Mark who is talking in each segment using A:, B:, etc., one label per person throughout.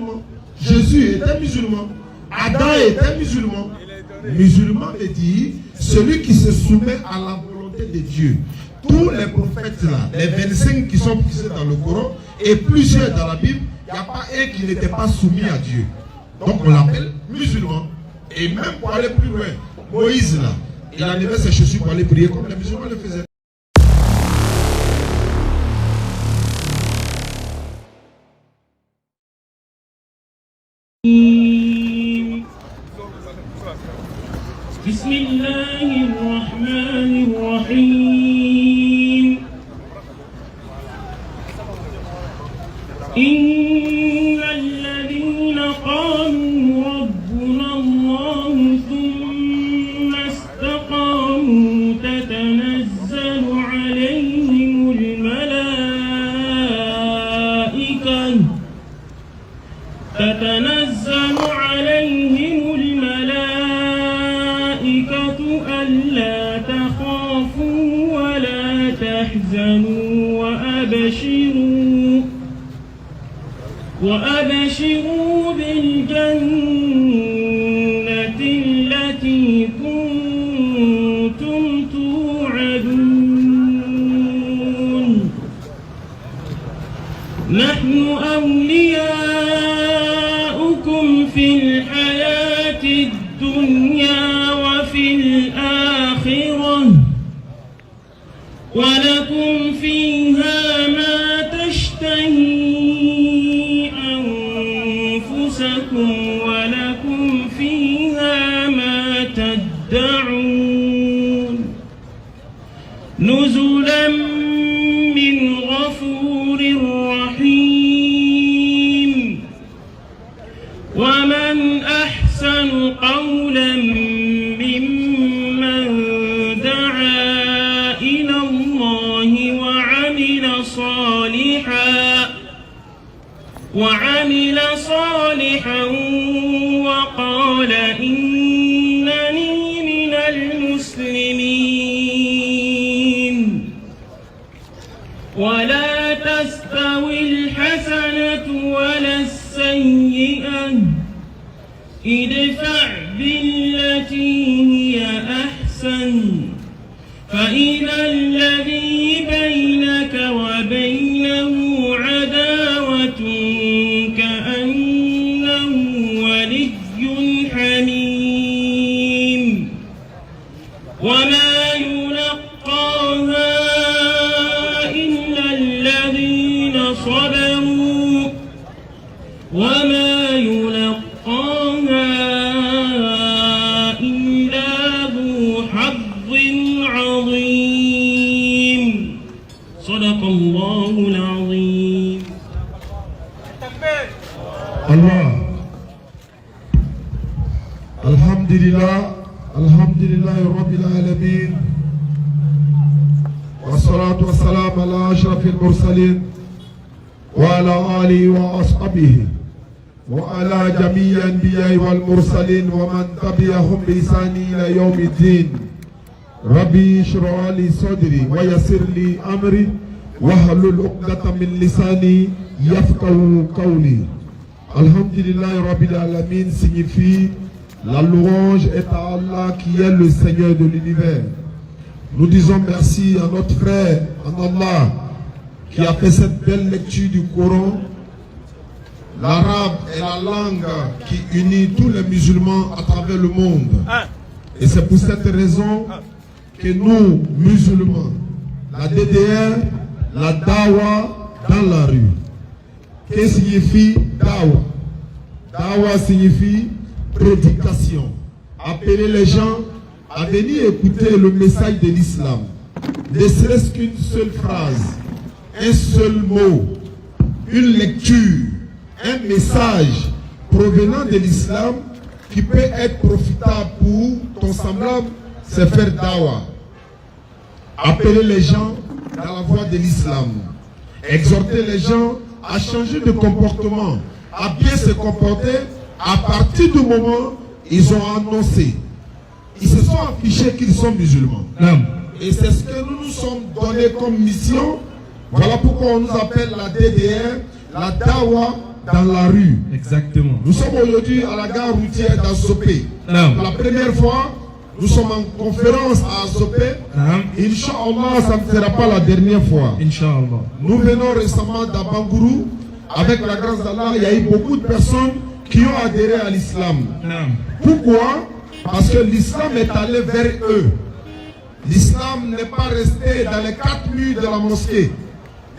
A: musulman. Jésus était musulman. Adam était musulman. Musulman veut dire celui qui se soumet à la volonté de Dieu. Tous les prophètes là, les 25 qui sont poussés dans le Coran et plusieurs dans la Bible, il n'y a pas un qui n'était pas soumis à Dieu. Donc on l'appelle musulman. Et même pour aller plus loin, Moïse là, il enlevait ses chaussures pour aller prier comme les musulmans le faisaient.
B: Bismillahirrahmanirrahim. Innal ladhina qalu rabbuna Allah thumma istaqamu tatanazzalu alayhimul malaa'ikah ألا تخافوا ولا تحزنوا وأبشروا بالجنة التي كنتم توعدون نحن أولياؤكم في الحياة الدنيا وفي الآخرة ولكم فيها ما تشتهي أنفسكم ولكم فيها ما تدعون نزلا من غفور رحيم ومن أحسن قولا ممن دعا إلى الله وعمل صالحا وقال إنني من المسلمين ولا تستوي الحسنة ولا السيئة ادفع بالتي هي أحسن فإذا الذي بينك وبينه عداوة كأنه ولي حميم وما يلقاها إلا الذين صبروا وما يلقاها إلا ذو حظ عظيم صدق الله العظيم.
A: Allah. Alhamdulillah, alhamdulillah Rabbil Alamin. Wassalatu wassalamu ala ashrafil mursalin wa ala alihi wa ashabihi wa ala jami'i anbiya'i wal mursalin wa man tabi'ahum bi ihsani ila yawmiddin. Rabbi shrah li sadri wa yassir li amri wahlul 'uqdatam min lisani yafqahu qawli. Alhamdulillah Rabbil Alamin signifie la louange est à Allah qui est le Seigneur de l'univers. Nous disons merci à notre frère en Allah qui a fait cette belle lecture du Coran. L'arabe est la langue qui unit tous les musulmans à travers le monde. Et c'est pour cette raison que nous, musulmans, la DDR, la dawa dans la rue. Que signifie dawa? Dawa signifie prédication. Appeler les gens à venir écouter le message de l'islam. Ne serait-ce qu'une seule phrase, un seul mot, une lecture, un message provenant de l'islam qui peut être profitable pour ton semblable, c'est faire dawa. Appeler les gens dans la voie de l'islam. Exhorter les gens à changer de comportement, à bien se comporter à partir du moment où ils ont annoncé. Ils se sont affichés qu'ils sont musulmans. Et c'est ce que nous nous sommes donnés comme mission. Voilà pourquoi on nous appelle la DDR, la Dawa dans la rue.
B: Exactement.
A: Nous sommes aujourd'hui à la gare routière d'Azopé. Pour la première fois, nous sommes en conférence à Azopé. Inch'Allah, ça ne sera pas la dernière fois.
B: Inch'Allah.
A: Nous venons récemment d'Abangourou. Avec la grâce d'Allah, il y a eu beaucoup de personnes qui ont adhéré à l'islam. Pourquoi? Parce que l'islam est allé vers eux. L'islam n'est pas resté dans les 4 murs de la mosquée.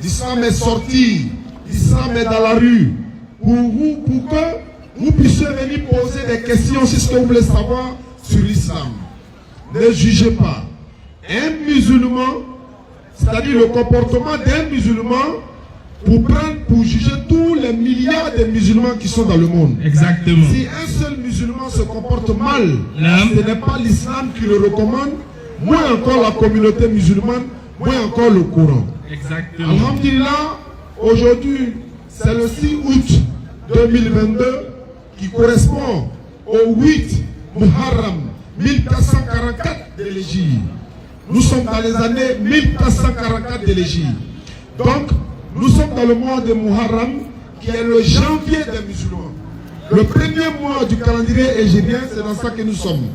A: L'islam est sorti. L'islam est dans la rue. Pour que vous puissiez venir poser des questions sur ce que vous voulez savoir sur l'islam. Ne jugez pas. Un musulman, c'est-à-dire le comportement d'un musulman, pour juger tous les milliards de musulmans qui sont dans le monde.
B: Exactement.
A: Si un seul musulman se comporte mal, ce n'est pas l'islam qui le recommande, moins encore la communauté musulmane, moins encore le Coran.
B: Exactement.
A: Alhamdulillah, aujourd'hui, c'est le 6 août 2022 qui correspond au 8 Muharram 1444 de l'Hégire. Nous sommes dans les années 1444 de l'Hégire. Donc, nous sommes dans le mois de Muharram, qui est le janvier des musulmans. Le premier mois du calendrier hégirien, c'est dans ça que nous sommes.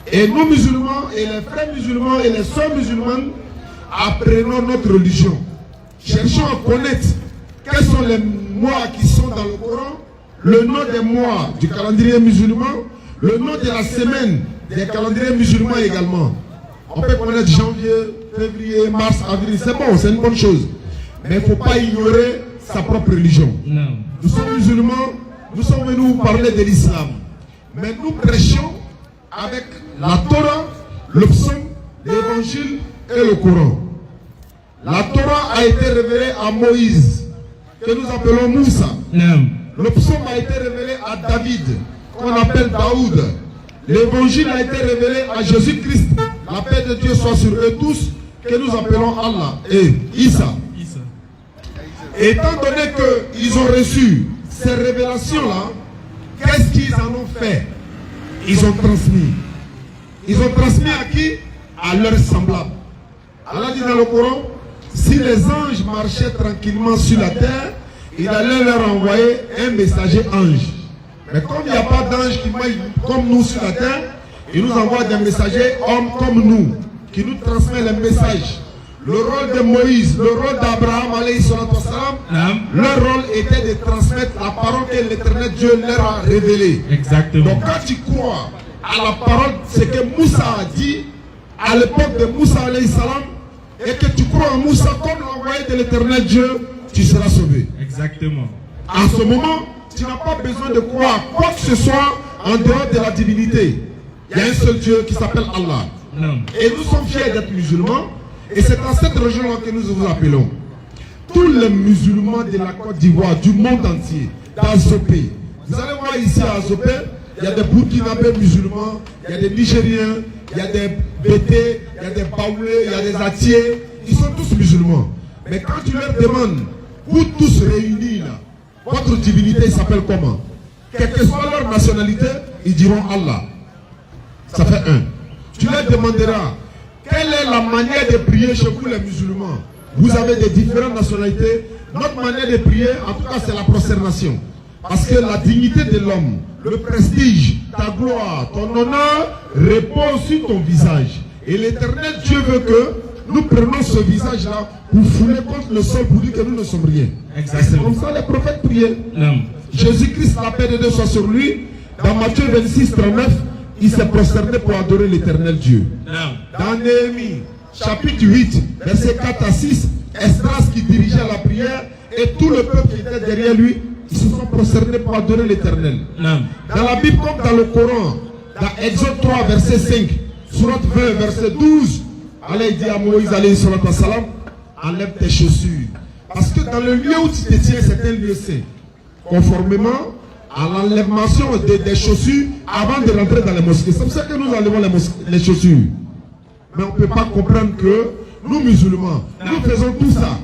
A: Et nous musulmans, et les frères musulmans, et les sœurs musulmanes, apprenons notre religion. Cherchons à connaître quels sont les mois qui sont dans le Coran, le nom des mois du calendrier musulman, le nom de la semaine des calendriers musulmans également. On peut connaître janvier, février, mars, avril, c'est bon, c'est une bonne chose. Mais il ne faut pas ignorer sa propre religion.
B: Non.
A: Nous sommes musulmans, nous sommes venus vous parler de l'islam. Mais nous prêchons avec la Torah, le psaume, l'évangile et le Coran. La Torah a été révélée à Moïse, que nous appelons Moussa.
B: Non.
A: Le psaume a été révélé à David, qu'on appelle Daoud. L'évangile a été révélé à Jésus-Christ. La paix de Dieu soit sur eux tous, que nous appelons Allah et Isa. Étant donné qu'ils ont reçu ces révélations-là, qu'est-ce qu'ils en ont fait? Ils ont transmis. Ils ont transmis à qui? À leurs semblables. Allah dit dans le Coran, si les anges marchaient tranquillement sur la terre, il allait leur envoyer un messager ange. Mais comme il n'y a pas d'ange qui marche comme nous sur la terre, il nous envoie des messagers hommes comme nous, qui nous transmettent les messages. Le rôle de Moïse, le rôle d'Abraham, leur rôle était de transmettre la parole que l'Éternel Dieu leur a révélée.
B: Exactement.
A: Donc quand tu crois à la parole, ce que Moussa a dit à l'époque de Moussa et que tu crois en Moussa comme l'envoyé de l'Éternel Dieu, tu seras sauvé.
B: Exactement.
A: En ce moment, tu n'as pas besoin de croire quoi que ce soit en dehors de la divinité. Il y a un seul Dieu qui s'appelle Allah.
B: Non.
A: Et nous sommes fiers d'être musulmans. Et c'est dans cette région-là que nous vous appelons. Tous les musulmans de la Côte d'Ivoire, du monde entier, d'Azopé. Vous allez voir ici à Azopé, il y a des Burkinabés musulmans, il y a des Nigériens, il y a des Bété, il y a des Baoulés, il y a des Atiers. Ils sont tous musulmans. Mais quand tu leur demandes, vous tous réunis là, votre divinité s'appelle comment? Quelle que soit leur nationalité, ils diront Allah. Ça fait un. Tu leur demanderas, quelle est la manière de prier chez vous les musulmans? Vous avez des différentes nationalités. Notre manière de prier, en tout cas, c'est la prosternation. Parce que la dignité de l'homme, le prestige, ta gloire, ton honneur repose sur ton visage. Et l'Éternel Dieu veut que nous prenons ce visage-là pour fouler contre le sol pour dire que nous ne sommes rien. C'est comme ça les prophètes priaient. Jésus-Christ, la paix de Dieu soit sur lui. Dans Matthieu 26, 39, il s'est prosterné pour adorer l'Éternel Dieu. Dans Néhémie, chapitre 8, versets 4 à 6, Esdras qui dirigeait la prière et tout le peuple qui était derrière lui, ils se sont prosternés pour adorer l'Éternel. Dans la Bible comme dans le Coran, dans Exode 3, verset 5, Sourate 20, verset 12, Allah dit à Moïse, salam, enlève tes chaussures. Parce que dans le lieu où tu te tiens, c'est un lieu saint. Conformément à l'enlèvement des chaussures avant de rentrer dans les mosquées. C'est pour ça que nous enlevons les chaussures. Mais on ne peut pas comprendre que nous musulmans, nous faisons tout ça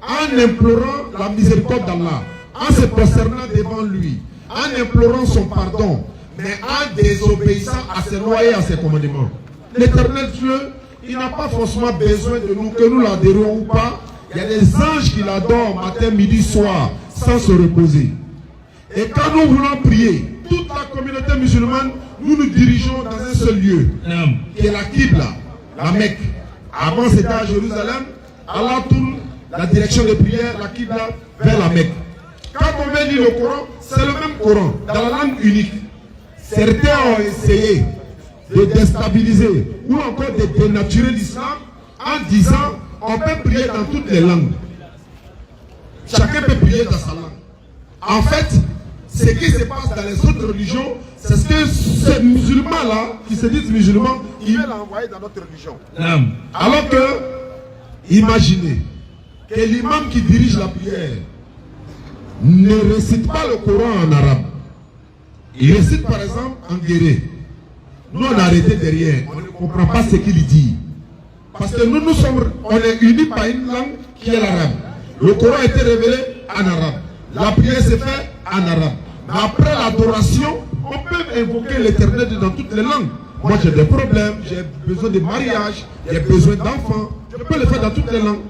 A: en implorant la miséricorde d'Allah, en se prosternant devant lui, en implorant son pardon, mais en désobéissant à ses lois et à ses commandements. L'Éternel Dieu, il n'a pas forcément besoin de nous, que nous l'adhérions ou pas. Il y a des anges qui l'adorent matin, midi, soir, sans se reposer. Et quand nous voulons prier, toute la communauté musulmane, nous nous dirigeons dans un seul lieu, qui est la Qibla, la Mecque. Avant c'était à Jérusalem, Allah tourne la direction de prière, la Qibla, vers la Mecque. Quand on veut lire le Coran, c'est le même Coran, dans la langue unique. Certains ont essayé de déstabiliser ou encore de dénaturer l'islam en disant on peut prier dans toutes les langues. Chacun peut prier dans sa langue. En fait, ce qui se passe dans les autres religions, c'est ce que ces musulmans-là, qui se disent musulmans, ils veulent envoyer dans notre religion. Alors que, imaginez que l'imam qui dirige la prière ne récite pas le Coran en arabe. Il récite par exemple en guéré. Nous on a arrêté derrière, on ne comprend pas ce qu'il dit. Parce que nous on est unis par une langue qui est l'arabe. Le Coran a été révélé en arabe. La prière s'est faite en arabe. Mais après l'adoration, on peut invoquer l'Éternel dans toutes les langues. Moi j'ai des problèmes, j'ai besoin de mariage, j'ai besoin d'enfants. Je peux le faire dans toutes les langues.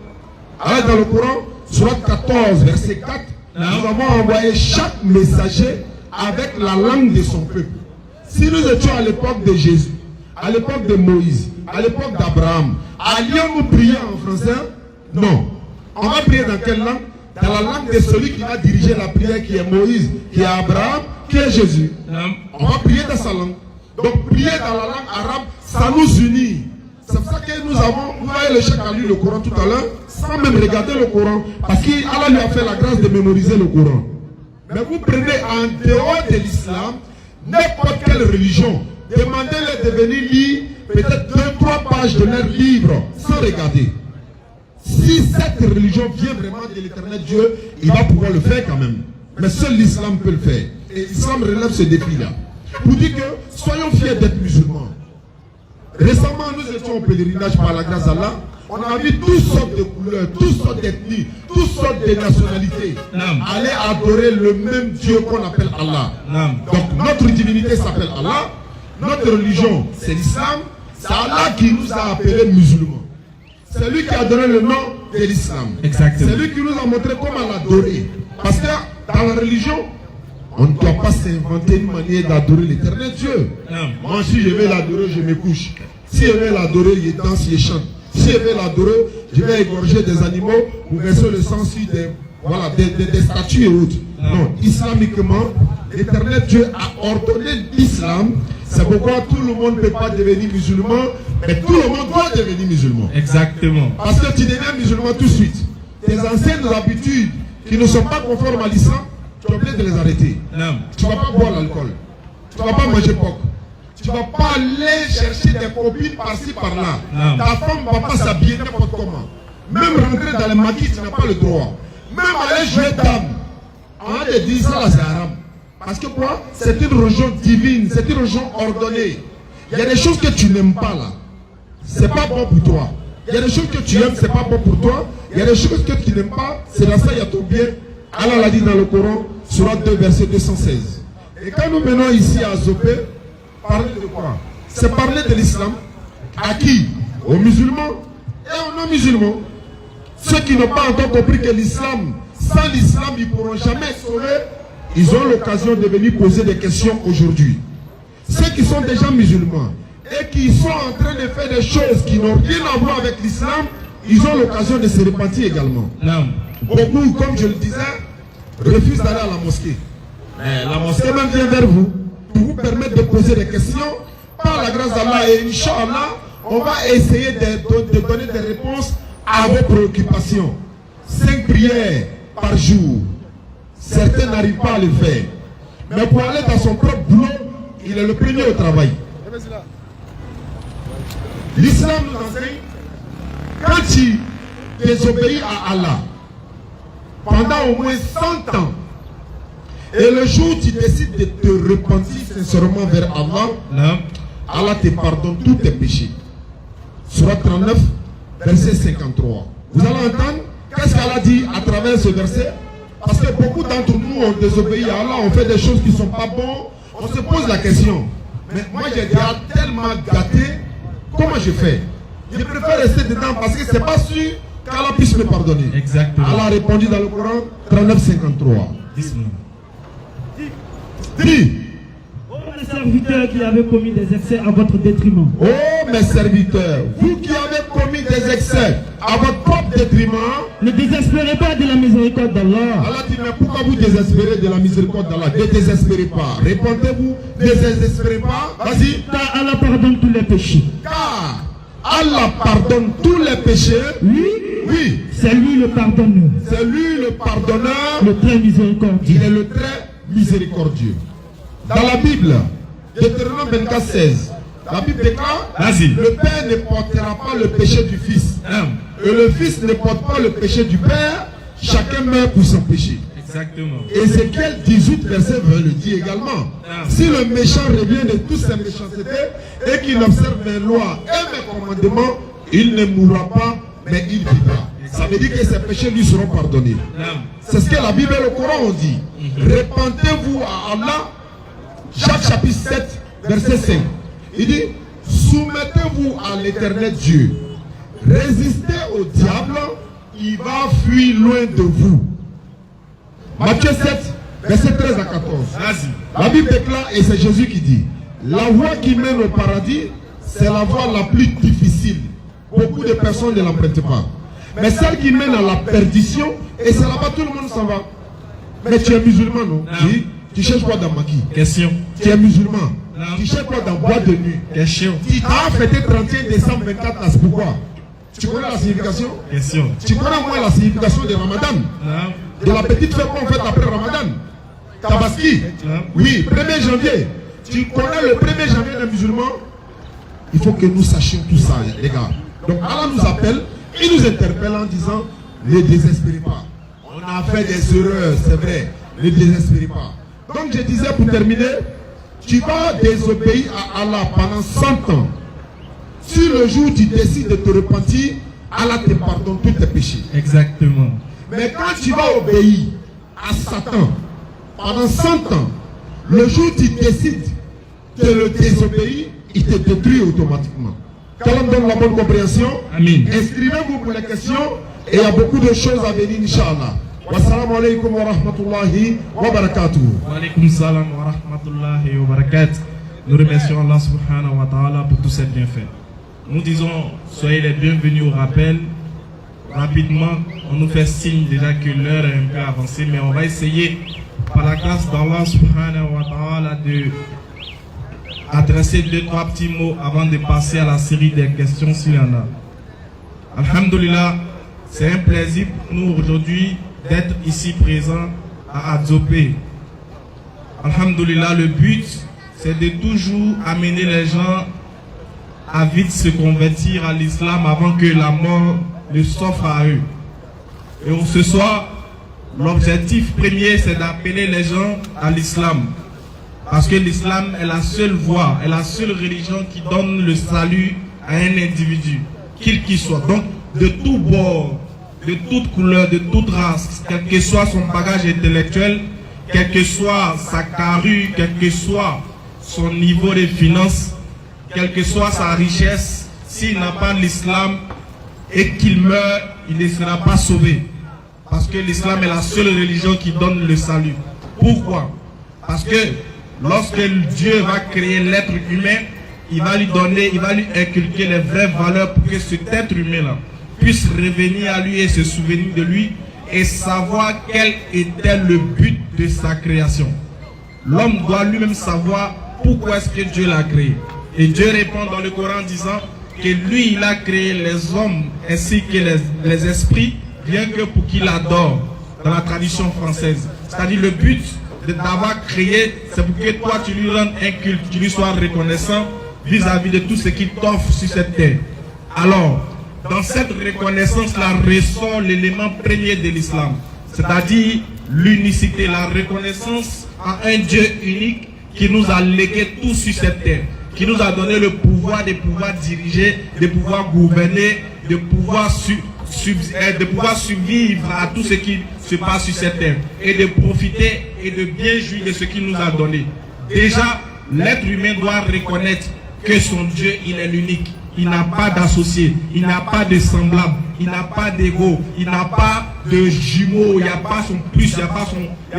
A: Alors dans le Coran, surat 14, verset 4, nous avons envoyé chaque messager avec la langue de son peuple. Si nous étions à l'époque de Jésus, à l'époque de Moïse, à l'époque d'Abraham, allions-nous prier en français? Non. On va prier dans quelle langue? Dans la langue de celui qui va diriger la prière, qui est Moïse, qui est Abraham, qui est Jésus. On va prier dans sa langue. Donc prier dans la langue arabe, ça nous unit. C'est pour ça que vous voyez le chef a lu le Coran tout à l'heure, sans même regarder le Coran, parce qu'Allah lui a fait la grâce de mémoriser le Coran. Mais vous prenez en dehors de l'islam, n'importe quelle religion, demandez-les de venir lire peut-être 2-3 pages de leur livre, sans regarder. Si cette religion vient vraiment de l'éternel Dieu, il va pouvoir le faire quand même. Mais seul l'islam peut le faire. Et l'islam relève ce défi-là. Pour dire que soyons fiers d'être musulmans. Récemment, nous étions au pèlerinage par la grâce d'Allah. On a vu toutes sortes de couleurs, toutes sortes d'ethnies, toutes sortes de nationalités aller adorer le même Dieu qu'on appelle Allah. Donc notre divinité s'appelle Allah. Notre religion, c'est l'islam. C'est Allah qui nous a appelés musulmans. C'est lui qui a donné le nom de l'islam. C'est lui qui nous a montré comment l'adorer. Parce que dans la religion, on ne doit pas s'inventer une manière d'adorer l'éternel Dieu. Moi, si je vais l'adorer, je me couche. Si je vais l'adorer, il danse, il chante. Si je vais l'adorer, je vais égorger des animaux ou verser le sang sur des statues et autres. Non, islamiquement, l'éternel Dieu a ordonné l'islam. C'est pourquoi tout le monde ne peut pas devenir musulman, mais tout le monde doit devenir musulman.
B: Exactement.
A: Parce que tu deviens musulman tout de suite. Tes anciennes habitudes qui ne sont pas conformes à l'islam, tu es obligé de les arrêter. Tu ne vas pas boire l'alcool. Tu ne vas pas manger porc. Tu ne vas pas aller chercher des copines par-ci par-là. Ta femme ne va pas s'habiller n'importe comment. Même rentrer dans les maquis, tu n'as pas le droit. Même aller jouer dame. On a dit ça là, c'est haram. Parce que quoi? C'est une religion divine, c'est une religion ordonnée. Il y a des choses que tu n'aimes pas là. C'est pas bon pour toi. Il y a des choses que tu aimes, c'est pas bon pour toi. Il y a des choses que tu n'aimes pas, c'est dans ça il y a ton bien. Allah l'a dit dans le Coran, surat 2, verset 216. Et quand nous venons ici à Zopé, parler de quoi? C'est parler de l'islam. À qui? Aux musulmans et aux non-musulmans. Ceux qui n'ont pas encore compris que l'islam, sans l'islam, ils ne pourront jamais sauver. Ils ont l'occasion de venir poser des questions aujourd'hui. Ceux qui sont déjà musulmans et qui sont en train de faire des choses qui n'ont rien à voir avec l'islam, ils ont l'occasion de se repentir également. Beaucoup, comme je le disais, refusent d'aller à la mosquée. Mais la mosquée même vient vers vous pour vous permettre de poser des questions par la grâce d'Allah. Et Inch'Allah, on va essayer de donner des réponses à vos préoccupations. 5 prières par jour. Certains n'arrivent pas à le faire. Mais pour aller dans son propre boulot, il est le premier au travail. L'islam nous enseigne, quand tu désobéis à Allah, pendant au moins 100 ans, et le jour où tu décides de te repentir sincèrement vers Allah, Allah te pardonne tous tes péchés. Surat 39, verset 53. Vous allez entendre qu'est-ce qu'Allah dit à travers ce verset. Parce que beaucoup d'entre nous ont désobéi à Allah, on fait des choses qui ne sont pas bonnes, on se pose la question. Mais moi j'ai déjà tellement gâté, comment je fais? Je préfère rester dedans parce que ce n'est pas sûr qu'Allah puisse me pardonner.
B: Exactement.
A: Allah a répondu dans le Coran 39, 53.
C: Dis
A: Dis,
C: ô mes serviteurs qui avez commis des excès à votre détriment,
A: ô mes serviteurs, vous qui avez commis des excès à votre propre détriment,
C: ne désespérez pas de la miséricorde d'Allah.
A: Allah dit, mais pourquoi vous désespérez de la miséricorde d'Allah? Ne désespérez pas. Répondez-vous, ne désespérez pas. Vas-y.
C: Car Allah pardonne tous les péchés.
A: Car Allah pardonne tous les péchés.
C: Oui,
A: Oui,
C: c'est lui le pardonneur,
A: c'est lui le pardonneur.
C: le très miséricordieux.
A: Il est le très miséricordieux. Dans la Bible, Deutéronome 24:16, la Bible déclare,
B: Vas-y.
A: le Père ne portera pas le péché du Fils. Et le Fils ne porte pas le péché du Père. Chacun meurt pour son péché.
B: Exactement.
A: Ézéchiel 18, verset 20 le dit également. Si le méchant revient de toutes ses méchancetés et qu'il observe mes lois et mes commandements, il ne mourra pas, mais il vivra. Ça veut dire que ses péchés lui seront pardonnés. C'est ce que la Bible et le Coran ont dit. Repentez-vous à Allah. Jacques chapitre 7, verset 5. Il dit, soumettez-vous à l'éternel Dieu. Résistez au diable, il va fuir loin de vous. Matthieu 7, verset 13 à 14.
B: Vas-y.
A: La Bible déclare, et c'est Jésus qui dit, la voie qui mène au paradis, c'est la voie la plus difficile. Beaucoup de personnes ne l'empruntent pas. Mais celle qui mène à la perdition, et c'est là-bas tout le monde s'en va. Mais tu es musulman, non? Oui. Tu cherches quoi dans Maki?
B: Question.
A: Tu es musulman. Tu cherches quoi dans boîte de nuit?
B: Question.
A: Tu as fêté 31 décembre 24 là, c'est pourquoi? Tu connais la signification?
B: Question.
A: Tu connais au moins la signification de Ramadan? De la petite fête qu'on fait après Ramadan? Tabaski? Oui, 1er janvier. Tu connais le 1er janvier des musulmans? Il faut que nous sachions tout ça, les gars. Donc Allah nous appelle, il nous interpelle en disant, ne désespérez pas. On a fait des erreurs, c'est vrai. Ne désespérez pas. Donc je disais pour terminer, tu vas désobéir à Allah pendant 100 ans. Si le jour où tu décides de te repentir, Allah te pardonne tous tes péchés.
B: Exactement.
A: Mais quand tu vas obéir à Satan pendant 100 ans, le jour où tu décides de le désobéir, il te détruit automatiquement. Qu'Allah donne la bonne compréhension.
B: Amin.
A: Inscrivez-vous pour les questions et il y a beaucoup de choses à venir, Inch'Allah. Wassalamu alaikum wa rahmatullahi wa barakatuh.
B: Wa alaikum salam wa rahmatullahi wa barakatuh. Nous remercions Allah subhanahu wa ta'ala pour tous ces bienfaits. Nous disons, soyez les bienvenus au rappel. Rapidement, on nous fait signe déjà que l'heure est un peu avancée, mais on va essayer, par la grâce d'Allah subhanahu wa ta'ala, de adresser 2-3 petits mots avant de passer à la série des questions s'il y en a. Alhamdulillah, c'est un plaisir pour nous aujourd'hui d'être ici présents à Adzopé. Alhamdulillah, le but, c'est de toujours amener les gens à vite se convertir à l'islam avant que la mort ne s'offre à eux. Et ce soir, l'objectif premier, c'est d'appeler les gens à l'islam. Parce que l'islam est la seule voie, est la seule religion qui donne le salut à un individu, quel qu'il soit. Donc, de tout bord, de toute couleur, de toute race, quel que soit son bagage intellectuel, quelle que soit sa carrure, quel que soit son niveau de finances, quelle que soit sa richesse, s'il n'a pas l'islam et qu'il meurt, il ne sera pas sauvé. Parce que l'islam est la seule religion qui donne le salut. Pourquoi? Parce que lorsque Dieu va créer l'être humain, il va lui donner, il va lui inculquer les vraies valeurs pour que cet être humain-là puisse revenir à lui et se souvenir de lui et savoir quel était le but de sa création. L'homme doit lui-même savoir pourquoi est-ce que Dieu l'a créé. Et Dieu répond dans le Coran en disant que lui, il a créé les hommes ainsi que les esprits, rien que pour qu'il adore, dans la tradition française. C'est-à-dire le but d'avoir créé, c'est pour que toi tu lui rendes un culte, tu lui sois reconnaissant vis-à-vis de tout ce qu'il t'offre sur cette terre. Alors, dans cette reconnaissance-là ressort l'élément premier de l'islam, c'est-à-dire l'unicité, la reconnaissance à un Dieu unique qui nous a légué tout sur cette terre, qui nous a donné le pouvoir de pouvoir diriger, de pouvoir gouverner, de pouvoir survivre à tout ce qui se passe sur cette terre et de profiter et de bien jouir de ce qu'il nous a donné. Déjà, l'être humain doit reconnaître que son Dieu, il est l'unique. Il n'a pas d'associé, il n'a pas de semblable, il n'a pas d'ego, il n'a pas de jumeaux, il n'y a pas son plus, il n'y a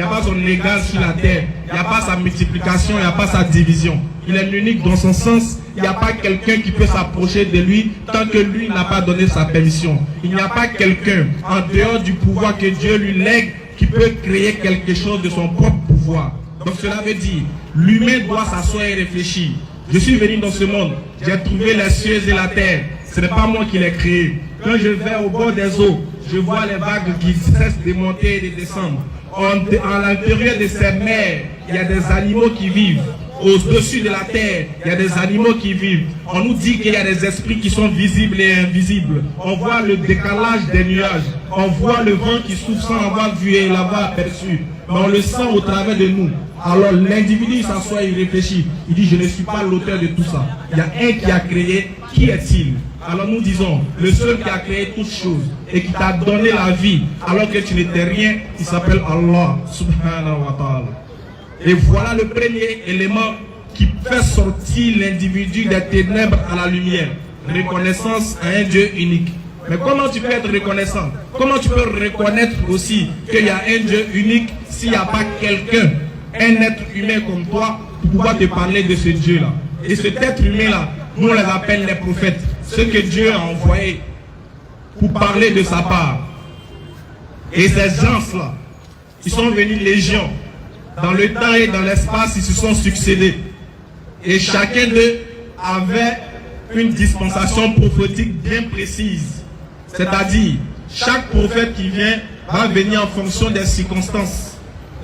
B: pas son égal sur la terre, il n'y a pas sa multiplication, il n'y a pas sa division. Il est l'unique dans son sens, il n'y a pas quelqu'un qui peut s'approcher de lui tant que lui n'a pas donné sa permission. Il n'y a pas quelqu'un en dehors du pouvoir que Dieu lui lègue qui peut créer quelque chose de son propre pouvoir. Donc cela veut dire, l'humain doit s'asseoir et réfléchir. Je suis venu dans ce monde, j'ai trouvé les cieux et la terre. Ce n'est pas moi qui l'ai créé. Quand je vais au bord des eaux, je vois les vagues qui cessent de monter et de descendre. À l'intérieur de ces mers, il y a des animaux qui vivent. Au-dessus de la terre, il y a des animaux qui vivent. On nous dit qu'il y a des esprits qui sont visibles et invisibles. On voit le décalage des nuages. On voit le vent qui souffle sans avoir vu et l'avoir aperçu. Mais on le sent au travers de nous. Alors l'individu s'assoit et il réfléchit. Il dit, je ne suis pas l'auteur de tout ça. Il y a un qui a créé. Qui est-il? Alors nous disons, le seul qui a créé toutes choses et qui t'a donné la vie alors que tu n'étais rien, il s'appelle Allah subhanahu wa ta'ala. Et voilà le premier élément qui fait sortir l'individu des ténèbres à la lumière. Reconnaissance à un Dieu unique. Mais comment tu peux être reconnaissant? Comment tu peux reconnaître aussi qu'il y a un Dieu unique s'il n'y a pas quelqu'un, un être humain comme toi, pour pouvoir te parler de ce Dieu-là? Et cet être humain-là, nous on les appelle les prophètes, ceux que Dieu a envoyés pour parler de sa part. Et ces gens-là, ils sont venus légion. Dans le temps et dans l'espace, ils se sont succédés. Et chacun d'eux avait une dispensation prophétique bien précise. C'est-à-dire, chaque prophète qui vient va venir en fonction des circonstances.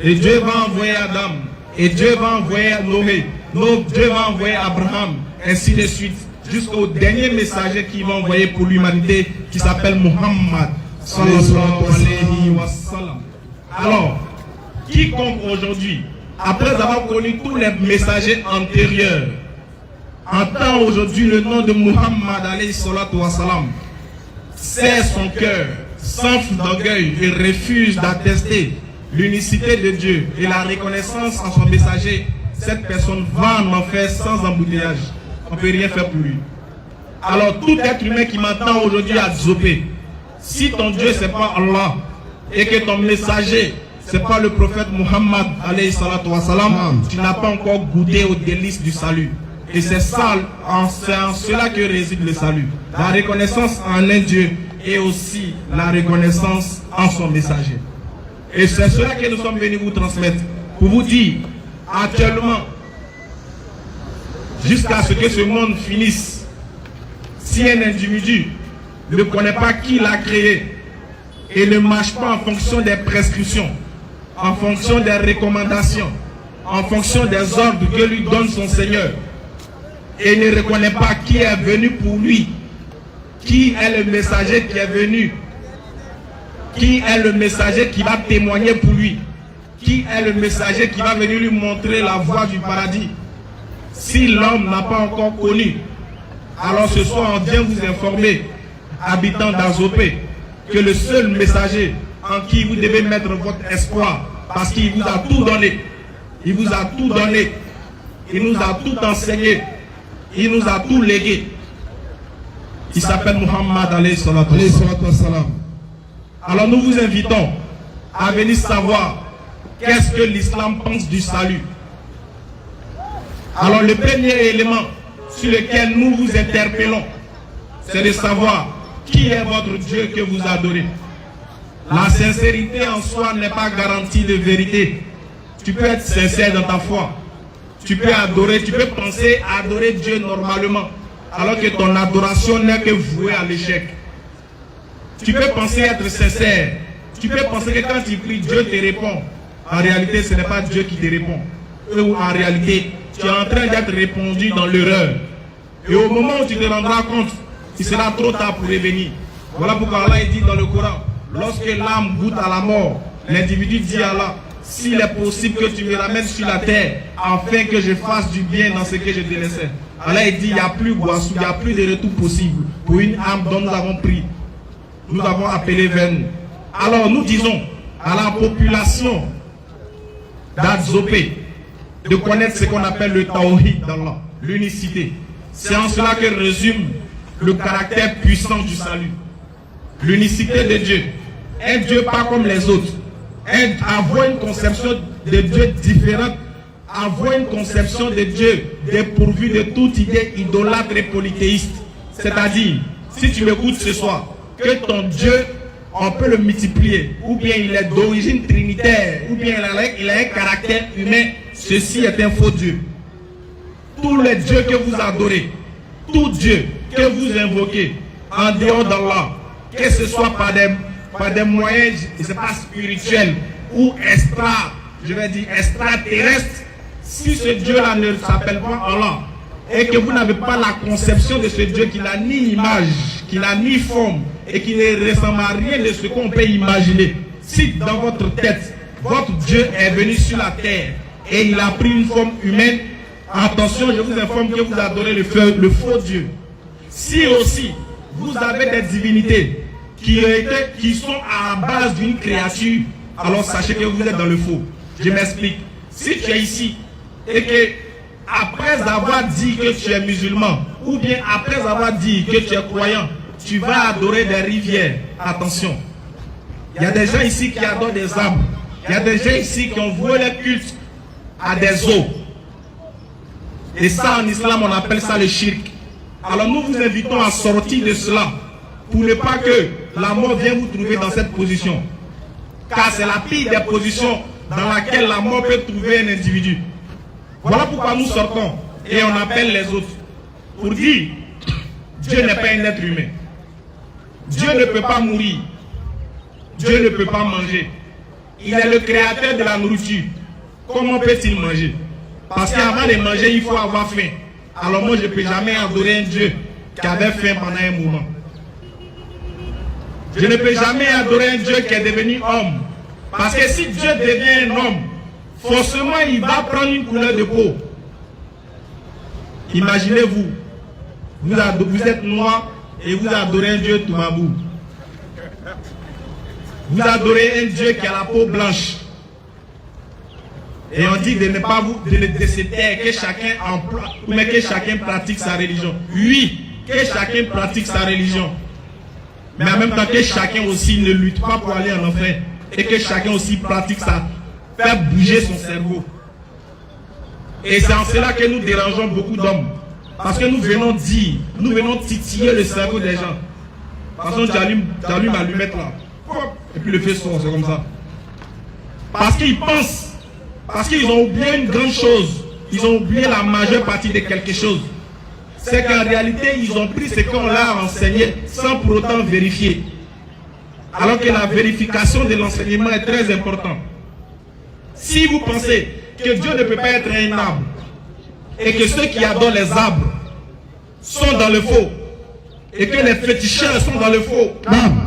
B: Et Dieu va envoyer Adam. Et Dieu va envoyer Noé. Dieu va envoyer Abraham. Ainsi de suite. Jusqu'au dernier messager qu'il va envoyer pour l'humanité, qui s'appelle Muhammad. Sallallahu alayhi wa sallam. Alors, quiconque aujourd'hui, après avoir connu tous les messagers antérieurs, entend aujourd'hui le nom de Muhammad alayhi salatu wa salam, serre son cœur, s'enfle d'orgueil et refuse d'attester l'unicité de Dieu et la reconnaissance en son messager, cette personne va en enfer sans embouteillage. On ne peut rien faire pour lui. Alors tout être humain qui m'entend aujourd'hui à Zopé, si ton Dieu c'est pas Allah et que ton messager c'est pas le prophète Muhammad alayhi salatu wa salam, tu n'as pas encore goûté aux délices du salut. Et c'est ça, c'est en cela que réside le salut. La reconnaissance en un Dieu et aussi la reconnaissance en son messager. Et c'est cela que nous sommes venus vous transmettre. Pour vous dire, actuellement, jusqu'à ce que ce monde finisse, si un individu ne connaît pas qui l'a créé et ne marche pas en fonction des prescriptions, en fonction des recommandations, en fonction des ordres que lui donne son Seigneur, et ne reconnaît pas qui est venu pour lui, qui est le messager qui est venu, qui est le messager qui va témoigner pour lui, qui est le messager qui va venir lui montrer la voie du paradis. Si l'homme n'a pas encore connu, alors ce soir on vient vous informer, habitants d'Azopé, que le seul messager en qui vous devez mettre votre espoir, parce qu'il vous a tout donné, il vous a tout donné, il nous a tout enseigné, il nous a tout légué. Il s'appelle Muhammad alayhi salatu wa salam. Alors nous vous invitons à venir savoir qu'est-ce que l'islam pense du salut. Alors le premier élément sur lequel nous vous interpellons, c'est de savoir qui est votre Dieu que vous adorez. La sincérité en soi n'est pas garantie de vérité. Tu peux être sincère dans ta foi. Tu peux adorer, tu peux penser à adorer Dieu normalement, alors que ton adoration n'est que vouée à l'échec. Tu peux penser être sincère. Tu peux penser que quand tu pries, Dieu te répond. En réalité, ce n'est pas Dieu qui te répond. Ou en réalité, tu es en train d'être répondu dans l'erreur. Et au moment où tu te rendras compte, il sera trop tard pour revenir. Voilà pourquoi Allah dit dans le Coran, lorsque l'âme goûte à la mort, l'individu dit à Allah, s'il est possible que tu me ramènes sur la terre, afin que je fasse du bien dans ce que je délaissais. Allah dit, il n'y a plus Guassou, il n'y a plus de retour possible pour une âme dont nous avons pris. Nous avons appelé vers nous. Alors nous disons à la population d'Adzopé de connaître ce qu'on appelle le Tawhid d'Allah, l'unicité. C'est en cela que résume le caractère puissant du salut. L'unicité de Dieu, un Dieu pas comme les autres, avoir une conception de Dieu différente, avoir une conception de Dieu dépourvue de toute idée idolâtre et polythéiste. C'est-à-dire, si tu m'écoutes ce soir, que ton Dieu, on peut le multiplier, ou bien il est d'origine trinitaire, ou bien il a un caractère humain, ceci est un faux Dieu. Tous les dieux que vous adorez, tout Dieu que vous invoquez en dehors d'Allah, que ce soit par des moyens, je ne sais pas, spirituels ou extraterrestres, si ce Dieu-là ne s'appelle pas Allah et que vous n'avez pas la conception de ce Dieu qui n'a ni image, qui n'a ni forme et qui ne ressemble à rien de ce qu'on peut imaginer, si dans votre tête, votre Dieu est venu sur la terre et il a pris une forme humaine, attention, je vous informe que vous adorez le faux Dieu. Si aussi vous avez des divinités qui sont à la base d'une créature, alors sachez que vous êtes dans le faux. Je m'explique. Si tu es ici et que après avoir dit que tu es musulman, ou bien après avoir dit que tu es croyant, tu vas adorer des rivières, attention. Il y a des gens ici qui adorent des arbres. Il y a des gens ici qui ont voué le culte à des eaux. Et ça, en islam, on appelle ça le shirk. Alors nous vous invitons à sortir de cela pour ne pas que la mort vienne vous trouver dans cette position. Car c'est la pire des positions dans laquelle la mort peut trouver un individu. Voilà pourquoi nous sortons et on appelle les autres pour dire Dieu n'est pas un être humain. Dieu ne peut pas mourir. Dieu ne peut pas manger. Il est le créateur de la nourriture. Comment peut-il manger? Parce qu'avant de manger, il faut avoir faim. Alors moi, je ne peux jamais adorer un Dieu qui avait faim pendant un moment. Je ne peux jamais adorer un Dieu qui est devenu homme. Parce que si Dieu devient un homme, forcément, il va prendre une couleur de peau. Imaginez-vous, vous êtes noir et vous adorez un Dieu Toumabou. Vous adorez un Dieu qui a la peau blanche. Et on dit de ne pas vous de se taire, que chacun emploie, mais que chacun pratique sa religion. Oui, que chacun pratique sa religion. Mais en même temps que chacun aussi ne lutte pas pour aller en enfer. Et que chacun aussi pratique ça, faire bouger son cerveau. Et c'est en cela que nous dérangeons beaucoup d'hommes. Parce que nous venons dire, nous venons titiller le cerveau des gens. Parce que tu allumes l'allumette là. Et puis le feu sort, c'est comme ça. Parce qu'ils pensent. Parce qu'ils ont oublié une grande chose. Ils ont oublié la majeure partie de quelque chose. C'est qu'en réalité, ils ont pris ce qu'on leur a enseigné sans pour autant vérifier. Alors que la vérification de l'enseignement est très importante. Si vous pensez que Dieu ne peut pas être un arbre, et que ceux qui adorent les arbres sont dans le faux, et que les féticheurs sont dans le faux,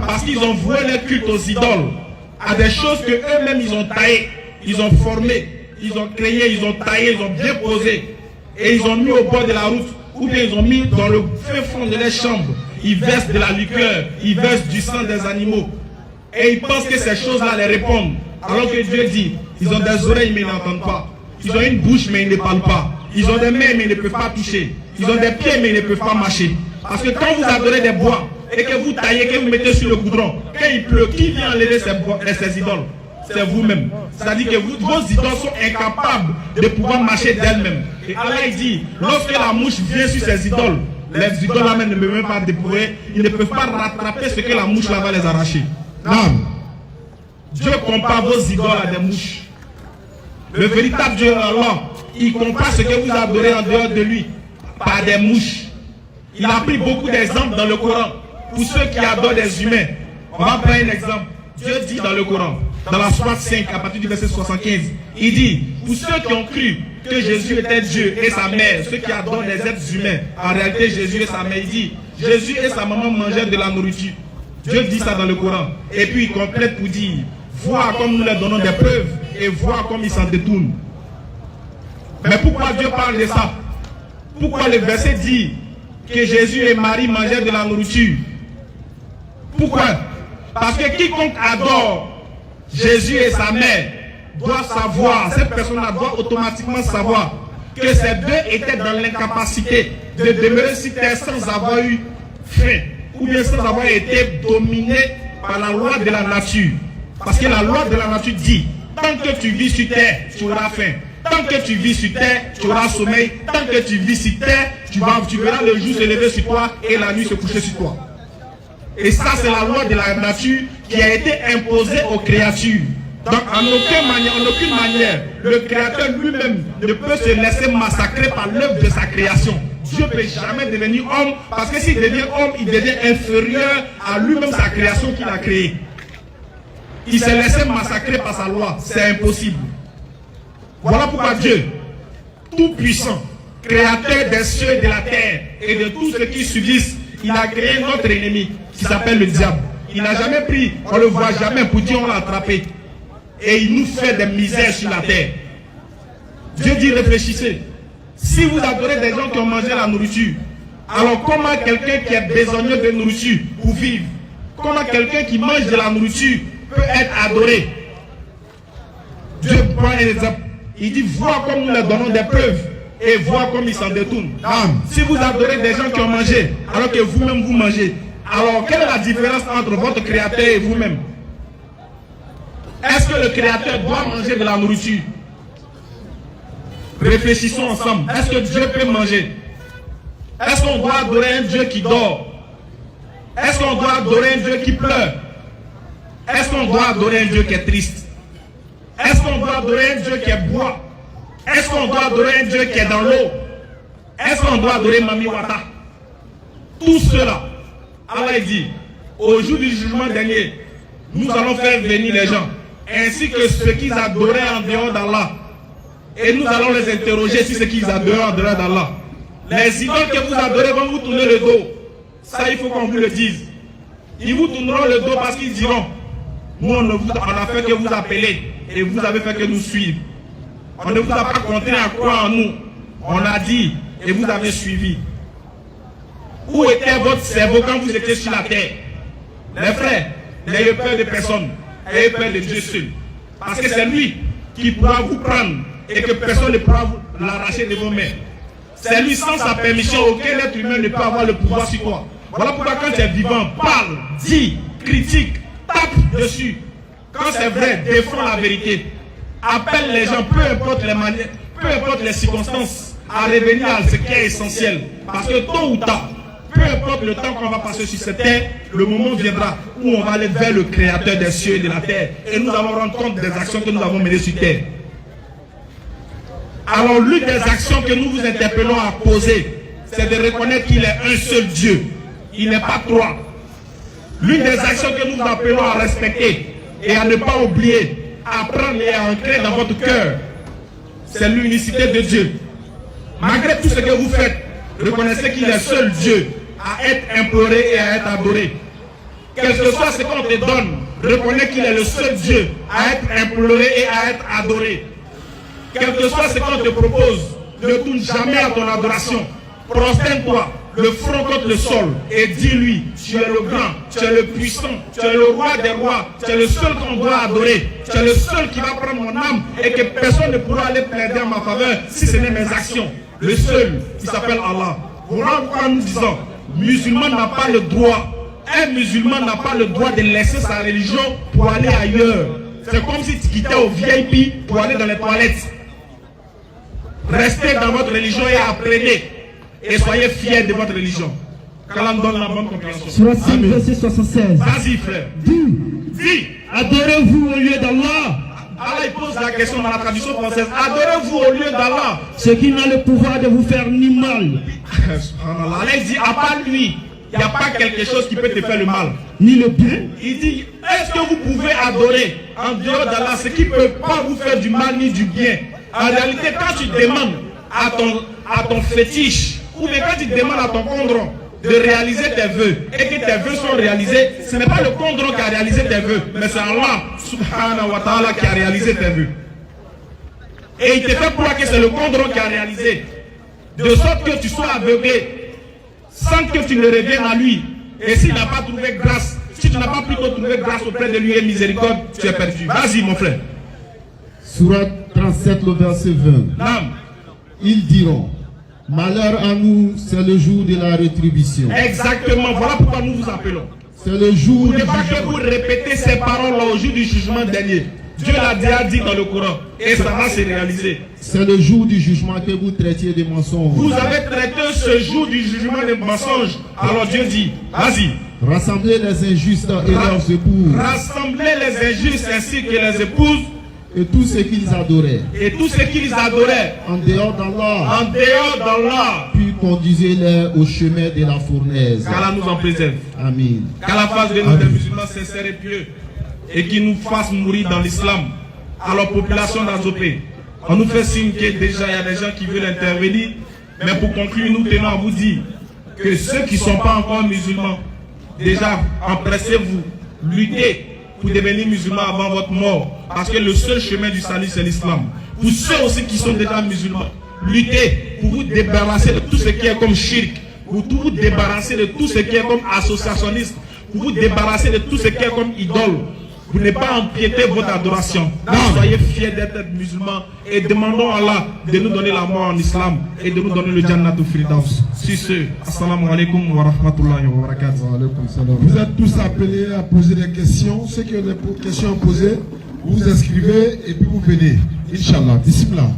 B: parce qu'ils ont voué leur culte aux idoles, à des choses que eux-mêmes ils ont taillées, ils ont formé, ils ont créé, ils ont taillé, ils ont bien posé, et ils ont mis au bord de la route, ou bien ils ont mis dans le fond de leur chambre. Ils versent de la liqueur, ils versent du sang des animaux. Et ils pensent que ces choses-là les répondent. Alors que Dieu dit, ils ont des oreilles mais ils n'entendent pas. Ils ont une bouche mais ils ne parlent pas. Ils ont des mains mais ils ne peuvent pas toucher. Ils ont des pieds mais ils ne peuvent pas marcher. Parce que quand vous adorez des bois et que vous taillez, que vous mettez sur le goudron, quand il pleut, qui vient enlever ces idoles? C'est vous-même. C'est-à-dire que vos idoles sont incapables de pouvoir marcher d'elles-mêmes. Et Allah il dit, lorsque la mouche vient sur ces idoles, les idoles là même ne peuvent même pas dépouiller, ils ne peuvent pas rattraper ce que la mouche là va les arracher. Non. Dieu compare vos idoles à des mouches. Le véritable Dieu Allah, il compare ce que vous adorez en dehors de lui par des mouches. Il a pris beaucoup d'exemples dans le Coran pour ceux qui adorent des humains. On va prendre un exemple. Dieu dit dans le Coran, dans la sourate 5, à partir du verset 75, il dit, pour ceux qui ont cru que Jésus était Dieu et sa mère, ceux qui adorent les êtres humains, en réalité Jésus et sa mère, il dit, Jésus et sa maman mangeaient de la nourriture. Dieu dit ça dans le Coran. Et puis il complète pour dire, vois comme nous leur donnons des preuves et vois comme ils s'en détournent. Mais pourquoi Dieu parle de ça? Pourquoi le verset dit que Jésus et Marie mangeaient de la nourriture? Pourquoi? Parce que quiconque adore Jésus et sa mère doit savoir, cette personne-là doit automatiquement savoir que ces deux étaient dans l'incapacité de demeurer sur terre sans avoir eu faim, ou bien sans avoir été dominés par la loi de la nature. Parce que la loi de la nature dit, tant que tu vis sur terre, tu auras faim. Tant que tu vis sur terre, tu auras sommeil. Tant que tu vis sur terre, tu verras le jour se lever sur toi et la nuit se coucher sur toi. Et ça, c'est la loi de la nature qui a été imposée aux créatures. Donc, en aucune manière, le Créateur lui-même ne peut se laisser massacrer par l'œuvre de sa création. Dieu ne peut jamais devenir homme, parce que s'il devient homme, il devient inférieur à lui-même sa création qu'il a créée. Il s'est laissé massacrer par sa loi, c'est impossible. Voilà pourquoi Dieu, tout-puissant, créateur des cieux et de la terre et de tout ce qui subsiste, il a créé notre ennemi qui s'appelle le diable. Il n'a jamais pris, on ne le voit jamais pour dire on l'a attrapé. Et il nous fait des misères sur la terre. Dieu dit réfléchissez. Si vous adorez des gens qui ont mangé la nourriture, alors comment quelqu'un qui est besogneux de nourriture pour vivre, comment quelqu'un qui mange de la nourriture peut être adoré? Dieu prend un exemple. Il dit vois comme nous leur donnons des preuves et vois comme ils s'en détournent. Si vous adorez des gens qui ont mangé alors que vous-même vous mangez, alors quelle est la différence entre votre créateur et vous-même? Est-ce que le créateur doit manger de la nourriture? Réfléchissons ensemble. Est-ce que Dieu peut manger? Est-ce qu'on doit adorer un Dieu qui dort? Est-ce qu'on doit adorer un Dieu qui pleure? Est-ce qu'on doit adorer un Dieu qui est triste? Est-ce qu'on doit adorer un Dieu qui est bois? Est-ce qu'on doit adorer un Dieu qui est dans l'eau? Est-ce qu'on doit adorer Mami Wata? Tout cela, Allah dit, au jour du jugement dernier, nous allons faire venir les gens, ainsi que ceux qu'ils adoraient en dehors d'Allah. Et nous allons les interroger sur ce qu'ils adoraient en dehors d'Allah. Les idoles que vous adorez vont vous tourner le dos. Ça, il faut qu'on vous le dise. Ils vous tourneront le dos parce qu'ils diront, nous, on a fait que vous appeler et vous avez fait que nous suivre. On ne vous a pas contraint à croire en nous. On a dit et vous avez suivi. Où était votre cerveau quand vous étiez sur la terre? Les frères, n'ayez peur de personne, ayez peur de Dieu seul. Parce que c'est lui qui pourra vous prendre et que personne ne pourra vous l'arracher de vos mains. C'est lui, sans sa permission, aucun être humain ne peut avoir le pouvoir sur toi. Voilà pourquoi quand tu es vivant, parle, dis, critique, tape dessus. Quand c'est vrai, défends la vérité. Appelle les gens, peu importe les manières, peu importe les circonstances, à revenir à ce qui est essentiel. Parce que tôt ou tard, peu importe le temps qu'on va passer sur cette terre, le moment viendra où on va aller vers le Créateur des cieux et de la terre. Et nous allons rendre compte des actions que nous avons menées sur terre. Alors l'une des actions que nous vous interpellons à poser, c'est de reconnaître qu'il est un seul Dieu. Il n'est pas trois. L'une des actions que nous vous appelons à respecter et à ne pas oublier, à prendre et à ancrer dans votre cœur, c'est l'unicité de Dieu. Malgré tout ce que vous faites, reconnaissez qu'il est seul Dieu à être imploré et à être adoré. Quel que soit ce qu'on te donne, reconnais qu'il est le seul Dieu à être imploré et à être adoré. Quel que soit ce qu'on te propose, ne tourne jamais à ton adoration. Prosterne-toi, le front contre le sol, et dis-lui, tu es le grand, tu es le puissant, tu es le roi des rois, tu es le seul qu'on doit adorer, tu es le seul qui va prendre mon âme et que personne ne pourra aller plaider en ma faveur si ce n'est mes actions. Le seul qui s'appelle Allah. Voilà pourquoi nous disons, musulman n'a pas le droit, un musulman n'a pas le droit de laisser sa religion pour aller ailleurs. C'est comme si tu quittais au VIP pour aller dans les toilettes. Restez dans votre religion et apprenez. Et soyez fiers de votre religion. Qu'Allah donne la bonne compréhension.
C: Surah 6, verset 76.
B: Vas-y, frère. Dis.
C: Adorez-vous au lieu d'Allah
B: Allah il pose la question dans la traduction française. Adorez-vous au lieu d'Allah.
C: ce qui n'a le pouvoir de vous faire ni mal,
B: Allah il dit, à part lui, il n'y a pas quelque chose qui peut te faire le mal.
C: ni le bien.
B: Il dit, est-ce que vous pouvez adorer en dehors d'Allah ce qui ne peut pas vous faire du mal ni du bien? En réalité, quand tu demandes à ton fétiche, ou bien quand tu demandes à ton condron de réaliser tes vœux, et que tes vœux sont réalisés, ce n'est pas le condron qui a réalisé tes vœux, mais c'est Allah subhanahu wa ta'ala qui a réalisé tes vœux. Et il te fait croire que c'est le condron qui a réalisé, de sorte que tu sois aveuglé, sans que tu ne reviennes à lui. Et s'il n'a pas trouvé grâce, si tu n'as pas plutôt trouvé grâce auprès de lui et miséricorde, tu es perdu. Vas-y mon frère.
A: Surat 37, le verset 20.
B: Nam.
A: Ils diront, malheur à nous, c'est le jour de la rétribution.
B: Exactement, voilà pourquoi nous vous appelons.
A: C'est le jour
B: Vous
A: du
B: ne pas que vous
A: jugement.
B: répétez ces paroles-là au jour du jugement dernier. Dieu l'a déjà dit dans le Coran et ça va se réaliser.
A: C'est le jour du jugement que vous traitiez de mensonges.
B: Vous avez traité ce jour du jugement de mensonges. Alors Dieu dit, vas-y,
A: Rassemblez les injustes et leurs épouses
B: rassemblez les injustes ainsi que les épouses
A: et tous ceux qu'ils adoraient
B: et tous ceux qui les adoraient
A: en dehors d'Allah,
B: en dehors d'Allah.
A: puis conduisez-les au chemin de la fournaise.
B: Qu'Allah nous en préserve.
A: Amen.
B: Qu'Allah fasse de nous des musulmans sincères et pieux et qu'il nous fasse mourir dans l'islam. Alors, population d'Azopé, on nous fait signe que déjà il y a des gens qui veulent intervenir. Mais pour conclure, nous tenons à vous dire que ceux qui ne sont pas encore musulmans, déjà empressez-vous, luttez pour devenir musulmans avant votre mort. Parce que le seul chemin du salut, c'est l'islam. Pour ceux aussi qui sont déjà musulmans, luttez pour vous débarrasser de tout ce qui est comme shirk, pour vous débarrasser de tout ce qui est comme associationniste, pour vous débarrasser de tout ce qui est comme idole. Vous n'avez pas empiété votre adoration. Soyez fiers d'être musulmans et demandons à Allah de nous donner la mort en islam et de nous donner le Jannat au Firdaus. Sur ce, assalamu alaikum wa rahmatullahi wa barakatuh.
A: Vous êtes tous appelés à poser des questions. Ceux qui ont des questions à poser, vous vous inscrivez et puis vous venez. Inch'Allah. Bismillah.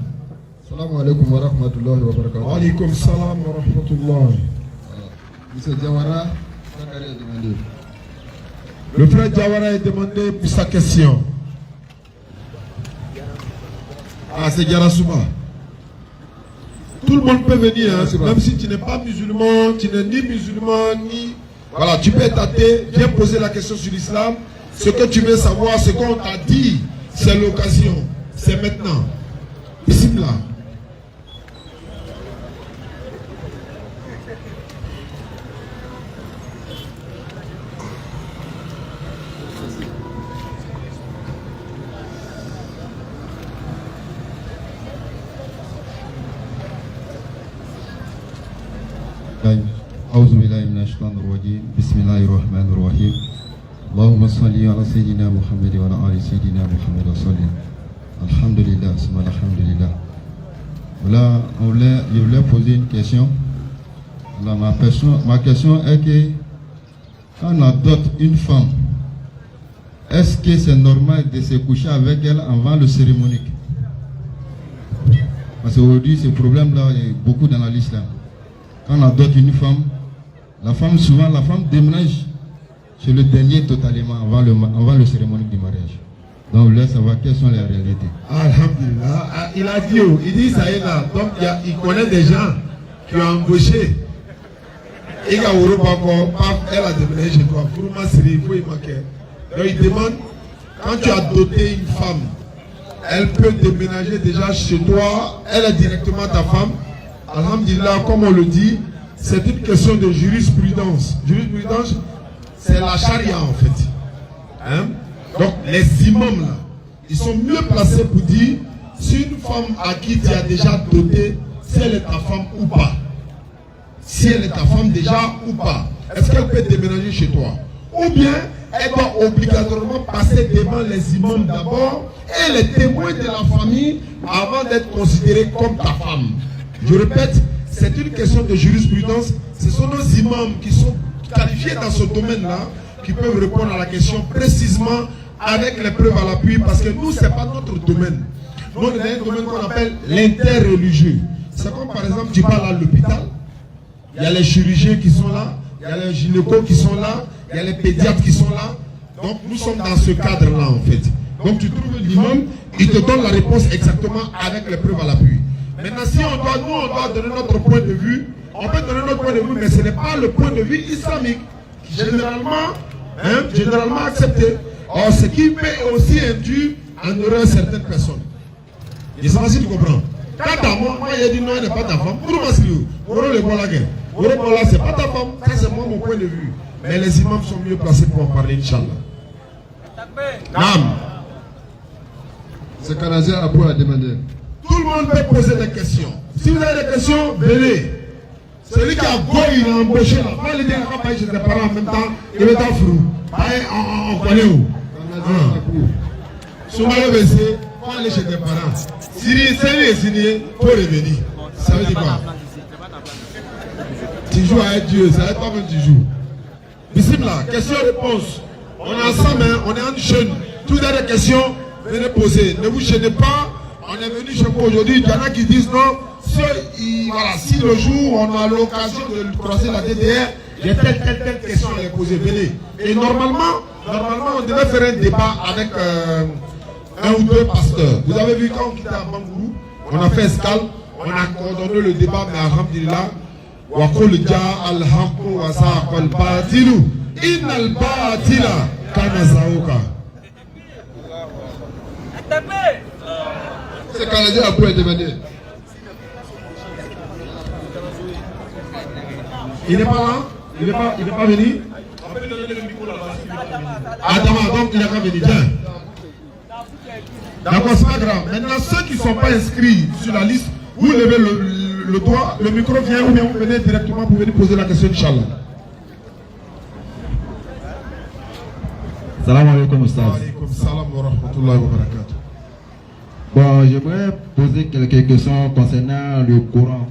D: Assalamu alaikum wa rahmatullahi wa barakatuh.
A: Wa alaikum salam wa rahmatullah.
D: Monsieur Diawara, Zakari a demandé.
A: Le frère Diawara est demandé pour sa question. Ah, c'est Diarasouba. Tout le monde peut venir, hein. Même si tu n'es pas musulman, tu n'es ni musulman, ni... Voilà, tu peux être athée, viens poser la question sur l'islam. Ce que tu veux savoir, ce qu'on t'a dit, c'est l'occasion. C'est maintenant. Bismillah.
D: أعوذ بالله من الشيطان الرجيم بسم الله الرحمن الرحيم اللهم صل على سيدنا محمد وعلى آل سيدنا محمد وسلم الحمد لله ثم الحمد لله. Voilà, je voulais poser une question. Là, ma question est que quand on adopte une femme, est-ce que c'est normal de se coucher avec elle avant le cérémonique? Parce qu'aujourd'hui, ce problème-là est beaucoup dans l'islam. Quand on adopte une femme, souvent la femme déménage chez le dernier totalement avant le cérémonie du mariage. Donc, on voulait savoir quelles sont les réalités.
A: Alhamdulillah. Il a dit, il dit ça est là. Donc, il connaît des gens qui ont embauché. Et elle a déménagé chez toi. Pour moi, il faut y manquer. Donc, il demande, quand tu as doté une femme, elle peut déménager déjà chez toi. Elle est directement ta femme. Alhamdulillah, comme on le dit, c'est une question de jurisprudence. Jurisprudence, c'est la charia en fait. Hein? Donc les imams là, ils sont mieux placés pour dire si une femme à qui tu as déjà doté, si elle est ta femme ou pas. Si elle est ta femme déjà ou pas. Est-ce qu'elle peut déménager chez toi? Ou bien elle doit obligatoirement passer devant les imams d'abord et les témoins de la famille avant d'être considérée comme ta femme. Je répète, c'est une question de jurisprudence. Ce sont nos imams qui sont qualifiés dans ce domaine-là qui peuvent répondre à la question précisément avec les preuves à l'appui parce que nous, ce n'est pas notre domaine. Nous, on est dans un domaine qu'on appelle l'interreligieux. C'est comme par exemple, tu parles à l'hôpital, il y a les chirurgiens qui sont là, il y a les gynécos qui sont là, il y a les pédiatres qui sont là. Donc nous sommes dans ce cadre-là en fait. Donc tu trouves l'imam, il te donne la réponse exactement avec les preuves à l'appui. Maintenant, si on doit donner notre point de vue, on peut donner notre point de vue, mais ce n'est pas le point de vue islamique, généralement accepté. Or, ce qui peut aussi induire en erreur certaines personnes. Je ne sais pas si tu comprends. Quand moi, il a dit non, elle n'est pas ta femme, pour moi, c'est lui. C'est pas ta femme, ça c'est moi mon point de vue. Mais les imams sont mieux placés pour en parler, Inch'Allah. Naam.
D: C'est Kanazia Abou a demandé.
A: Tout le monde peut poser des questions. Si vous avez des questions, venez. Celui qui a goûté, il a embauché là. Pas les gens qui ont chez ses parents en même temps, il est en frou. On connaît où? Si on va le baisser, il faut aller chez tes parents. Si c'est lui signé, il faut revenir. Ça veut dire quoi? Tu joues avec Dieu, ça va être pas même tu joues. Bismillah, question-réponse. On est ensemble, hein, on est en jeune. Toutes les questions, venez poser. Ne vous gênez pas. On est venu chez vous aujourd'hui. Il y en a qui disent non. Si le jour où on a l'occasion de croiser la DDR, il y a telle question à les poser. Venez. Et normalement, on devait faire un débat avec un ou deux pasteurs. Vous avez vu quand on quittait à Bangourou, on a fait escale, on a coordonné le débat, mais alhamdulillah, wa qul jaa al-haqqu wa zahaqa al-batilu innal batila kana zahuqa. C'est quand les gens après demander. Il n'est pas là? Il n'est pas venu? Attends, donc il n'est pas venu. Tiens. D'accord, c'est pas grave. Maintenant, ceux qui ne sont pas inscrits sur la liste, vous levez le doigt, le micro vient ou bien vous venez directement pour venir poser la question, Inch'Allah.
E: Salam alaikum, Ustaz.
A: Alaikum salam wa rahmatullahi wa barakatuh.
E: Bon, j'aimerais poser quelques questions concernant le Coran.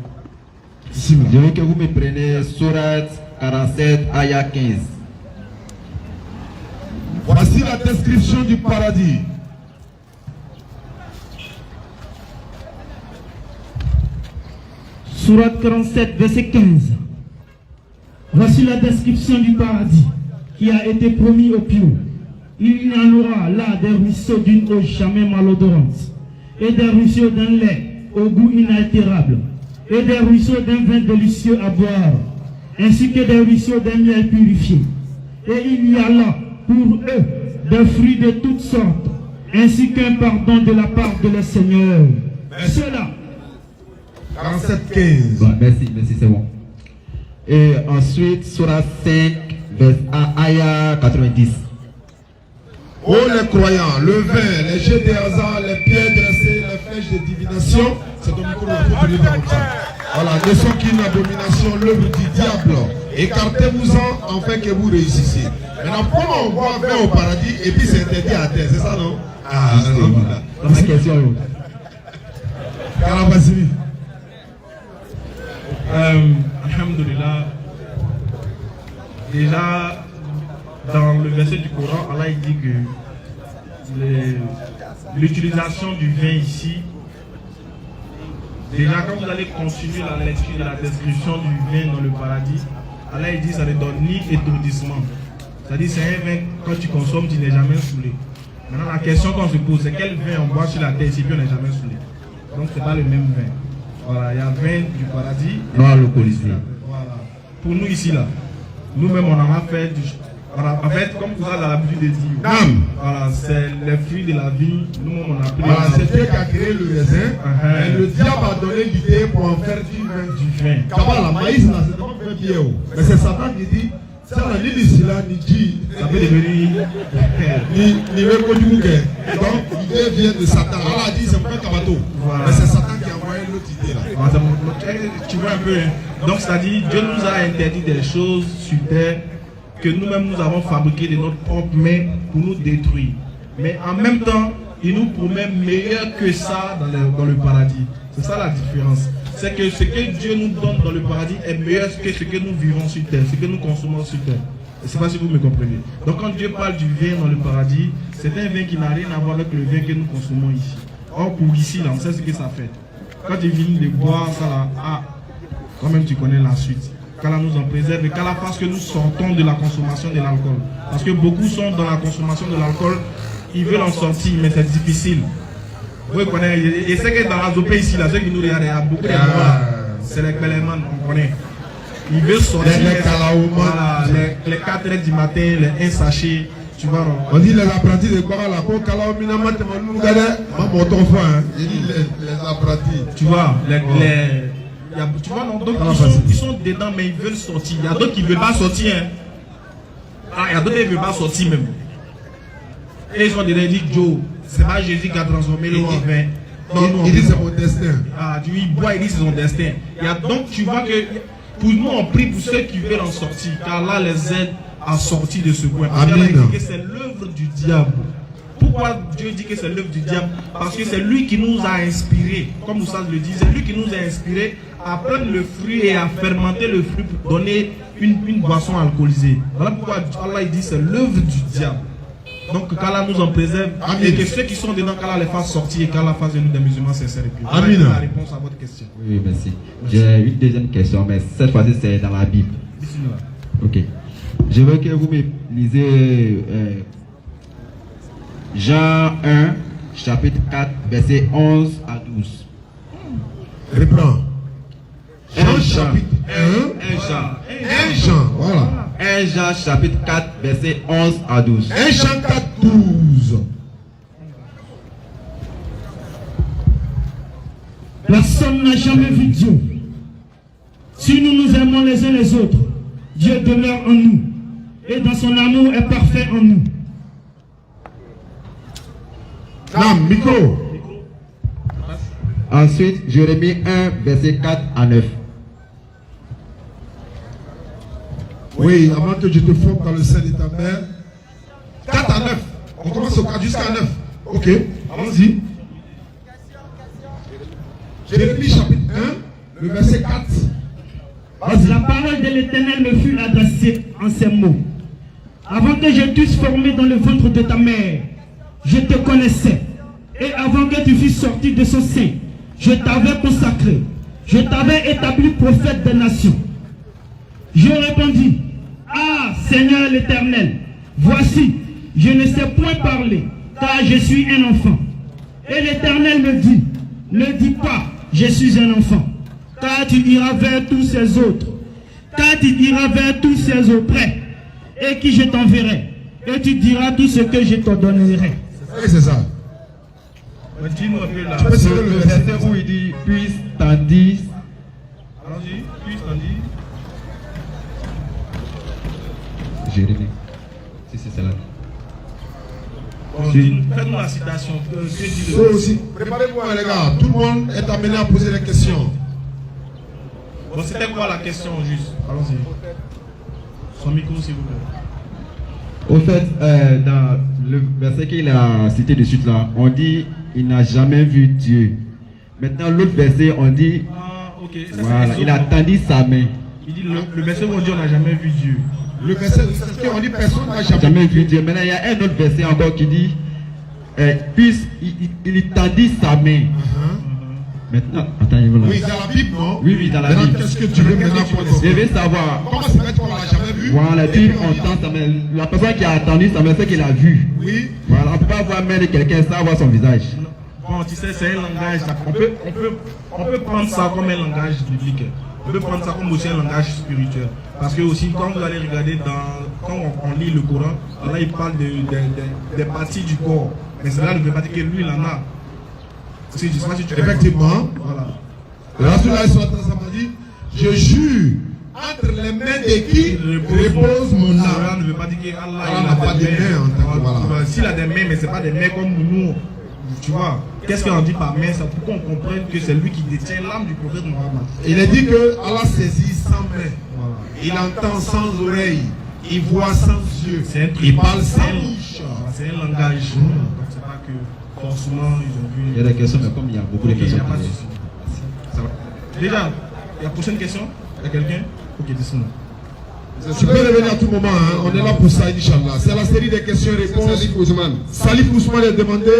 E: Je veux que vous me preniez Sourate 47, Ayah 15.
A: Voici la description du paradis.
C: Sourate 47, verset 15. Voici la description du paradis qui a été promis aux pieux. Il y en aura là des ruisseaux d'une eau jamais malodorante, et des ruisseaux d'un lait au goût inaltérable, et des ruisseaux d'un vin délicieux à boire, ainsi que des ruisseaux d'un miel purifié. Et il y a là pour eux des fruits de toutes sortes, ainsi qu'un pardon de la part de leur Seigneur. Cela.
A: 47-15.
E: Bon, merci, c'est bon. Et ensuite, Sourate 5, Ayah 90.
A: Oh les croyants, le vin, les jets de hasard, les pierres dressées, les flèches de divination, c'est donc pour le livre comme ça. Voilà, ne sont qu'une abomination, l'œuvre du diable. Écartez-vous-en afin que vous réussissiez. Maintenant, comment on voit vin au paradis et puis c'est interdit à terre, c'est ça non? Ah,
E: Dans ma question.
A: Karabasimi.
B: Alhamdulillah. Déjà, dans le verset du Coran, Allah il dit que l'utilisation du vin ici, déjà quand vous allez continuer la lecture de la description du vin dans le paradis, Allah il dit que ça ne donne ni étourdissement. C'est-à-dire c'est un vin, quand tu consommes, tu n'es jamais saoulé. Maintenant la question qu'on se pose, c'est quel vin on boit sur la terre si on n'est jamais saoulé. Donc c'est pas le même vin. Voilà, il y a vin du paradis.
E: Non alcoolisé.
B: Voilà. Pour nous ici là, nous-mêmes on en a fait du... Voilà, en fait, comme vous avez l'habitude de dire, voilà, c'est les fruits de la vie, nous-mêmes on a pris...
A: Voilà, c'est Dieu qui a créé le raisin, et le diable a donné l'idée pour en faire du vin. D'abord la maïs là, c'est pas un pied. Mais c'est Satan qui dit, ça là, ni d'ici là, ni dit,
B: ça peut devenir...
A: ni le Kodjouké. Donc l'idée vient de Satan. Allah a dit, c'est pas un kabato. Mais c'est Satan qui a envoyé l'autre idée là.
B: Tu vois un peu, hein? Donc c'est-à-dire, Dieu nous a interdit des choses sur terre que nous-mêmes nous avons fabriqué de notre propre main pour nous détruire. Mais en même temps, il nous promet meilleur que ça dans le paradis. C'est ça la différence. C'est que ce que Dieu nous donne dans le paradis est meilleur que ce que nous vivons sur terre, ce que nous consommons sur terre. Je ne sais pas si vous me comprenez. Donc quand Dieu parle du vin dans le paradis, c'est un vin qui n'a rien à voir avec le vin que nous consommons ici. Or pour ici, là, on sait ce que ça fait. Quand tu viens de boire ça là, quand même tu connais la suite. Qu'Allah nous en préserve et qu'Allah fasse que nous sortons de la consommation de l'alcool. Parce que beaucoup sont dans la consommation de l'alcool, ils veulent en sortir, mais c'est difficile. Vous connaissez, et c'est que dans la zopé ici, là, ceux qui nous regardent, il y a beaucoup de gens là. C'est les Péléman, on connaît. Ils veulent sortir les 4 h du matin, les 1 sachet, tu vois.
A: On dit les apprentis de quoi là, pour Kalaomina Matemou Gade, mon ton frère, il dit les apprentis.
B: Tu vois, tu vois, non, donc ils sont dedans, mais ils veulent sortir. Il y a d'autres qui ne veulent pas sortir. Hein. Ah, il y a d'autres qui ne veulent pas sortir même. Et ils sont dedans, ils disent Joe, c'est pas Jésus qui a transformé l'eau en vin.
A: Non, il dit c'est mon destin.
B: Ah, il boit, il dit c'est son destin. Donc tu vois que pour nous, on prie pour ceux qui veulent en sortir, car Allah les aide à sortir de ce point. Parce qu'Allah dit que c'est l'œuvre du diable Pourquoi Dieu dit que c'est l'œuvre du diable? Parce que c'est lui qui nous a inspirés, comme Moussa le dit, c'est lui qui nous a inspirés à prendre le fruit et à fermenter le fruit pour donner une boisson alcoolisée. Voilà pourquoi Allah il dit c'est l'œuvre du diable. Donc qu'Allah nous en préserve. Amen. Et que ceux qui sont dedans, qu'Allah les fasse sortir et qu'Allah fasse de nous des musulmans sincères. Amen. La réponse à votre question.
E: Oui, merci. J'ai une deuxième question, mais cette fois-ci c'est dans la Bible.
B: Bismillah.
E: Ok. Je veux que vous me lisez Jean 1, chapitre 4, versets 11 à 12.
A: Reprends. Jean
E: 1
A: chapitre 1 Jean, voilà.
E: 1 Jean chapitre 4, versets 11 à 12.
A: 1 Jean 4, 12.
C: Personne n'a jamais vu Dieu. Si nous nous aimons les uns les autres, Dieu demeure en nous et dans son amour est parfait en nous.
A: Non, micro.
E: Ensuite, Jérémie 1, verset 4 à 9.
A: Oui, avant que je te forme dans le sein de ta mère. 4 à 9. On commence au 4 jusqu'à 9. Ok, allons-y. Jérémie chapitre 1, le verset 4. Vas-y.
C: La parole de l'Éternel me fut adressée en ces mots. Avant que je t'eusse formé dans le ventre de ta mère, je te connaissais. Et avant que tu fusses sorti de son sein, je t'avais consacré. Je t'avais établi prophète des nations. Je répondis, ah Seigneur l'Éternel, voici, je ne sais point parler, car je suis un enfant. Et l'Éternel me dit, ne dis pas, je suis un enfant, car tu iras vers tous ces autres, car tu iras vers tous ces auprès, et qui je t'enverrai, et tu diras tout ce que je t'ordonnerai.
A: Oui, c'est ça.
B: Dis-nous un peu là.
A: Tu peux citer le verset
E: Où il dit, puis tandis.
B: Allons-y, puis tandis.
E: Jérémie. Si c'est celle-là.
B: Bon, faites-nous la citation. Que dit
A: Ceux aussi, préparez-vous les gars. Tout le monde est amené à poser des questions.
B: Bon, c'était quoi la question juste? Allons-y. Son micro s'il vous plaît.
E: Au fait, dans le verset qu'il a cité de suite là, on dit il n'a jamais vu Dieu. Maintenant, l'autre verset, on dit
B: ok. Ça,
E: voilà, il a tendu sa main.
B: Il dit le verset où on dit on n'a jamais vu Dieu.
A: Le verset, c'est on dit personne n'a
E: Jamais vu Dieu. Maintenant, il y a un autre verset encore qui dit puis il tendit sa main. Maintenant, attends, il
A: oui, dans la Bible, non?
E: Oui, oui, dans la Bible.
A: Qu'est-ce que tu veux maintenant pour
E: Je veux savoir.
A: Comment c'est fait qu'on l'a jamais vu?
E: Voilà, puis on tend sa main. La personne qui a attendu sa main, c'est qu'il a vu.
A: Oui.
E: Voilà, on ne peut pas voir la main de quelqu'un sans voir son visage.
B: Bon, tu sais, c'est un langage. On peut prendre ça comme un langage biblique. On peut prendre ça comme aussi un langage spirituel. Parce que aussi, quand vous allez regarder quand on lit le Coran, là il parle des parties du corps. Mais cela ne veut pas dire que lui il en a. Je sais pas si tu
A: effectivement.
B: Voilà.
A: Rasulullah m'a dit, je jure entre les mains de qui repose mon âme.
B: Cela ne veut pas dire qu'Allah
A: n'a pas de mains. Voilà.
B: S'il a des mains, mais ce n'est pas des mains comme nous. Tu vois, qu'est-ce qu'on dit par main? C'est pour qu'on comprenne que c'est lui qui détient l'âme du prophète Mohammed.
A: Il a dit que Allah saisit sans main. Voilà. Il entend sans oreille. Il voit sans yeux. Il parle sans bouche.
B: C'est un langage. Donc c'est pas que forcément ils ont vu.
E: Il y a des questions, mais comme il y a beaucoup de questions.
B: Ça va. Déjà, la prochaine question, il y a quelqu'un? Ok, dis-moi.
A: Tu peux revenir à tout moment, hein. On est là pour ça, Inch'Allah. C'est la série des questions-réponses. Salif Ousmane. Salif Ousmane est demandé.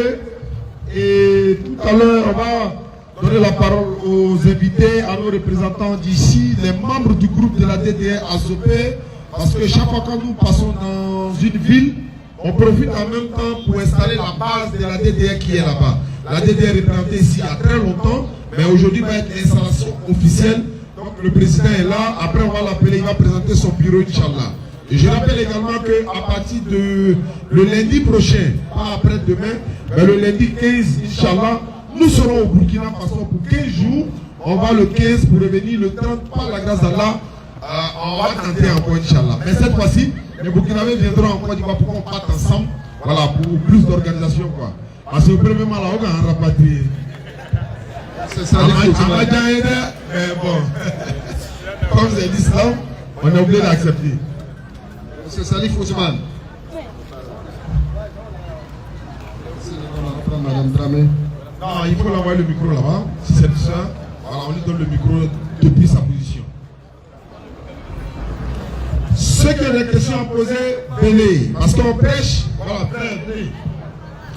A: Et tout à l'heure, on va donner la parole aux invités, à nos représentants d'ici, les membres du groupe de la DDR Azopé. Parce que chaque fois que nous passons dans une ville, on profite en même temps pour installer la base de la DDR qui est là-bas. La DDR est présentée ici il y a très longtemps, mais aujourd'hui va être l'installation officielle. Donc le président est là, après on va l'appeler, il va présenter son bureau, Inch'Allah. Et je rappelle également qu'à partir de le lundi prochain, pas après-demain, mais le lundi 15, Inch'Allah, nous serons au Burkina Faso pour 15 jours. On va le 15 pour revenir le 30, par la grâce d'Allah. On va tenter encore, Inch'Allah. Mais cette fois-ci, les Burkinabés viendront en Côte d'Ivoire pour qu'on parte ensemble. Voilà, pour plus d'organisation, quoi. Parce que premièrement, là, on va rapatrier. C'est ça, mais bon, comme c'est l'islam, on est obligé d'accepter. C'est Salif Ousmane.
D: Madame Dramé.
A: Non, il faut l'envoyer le micro là-bas. Si c'est ça, voilà, on lui donne le micro depuis sa position. Ceux qui ont des questions à poser, venez. Parce qu'on prêche. Voilà, frère, venez.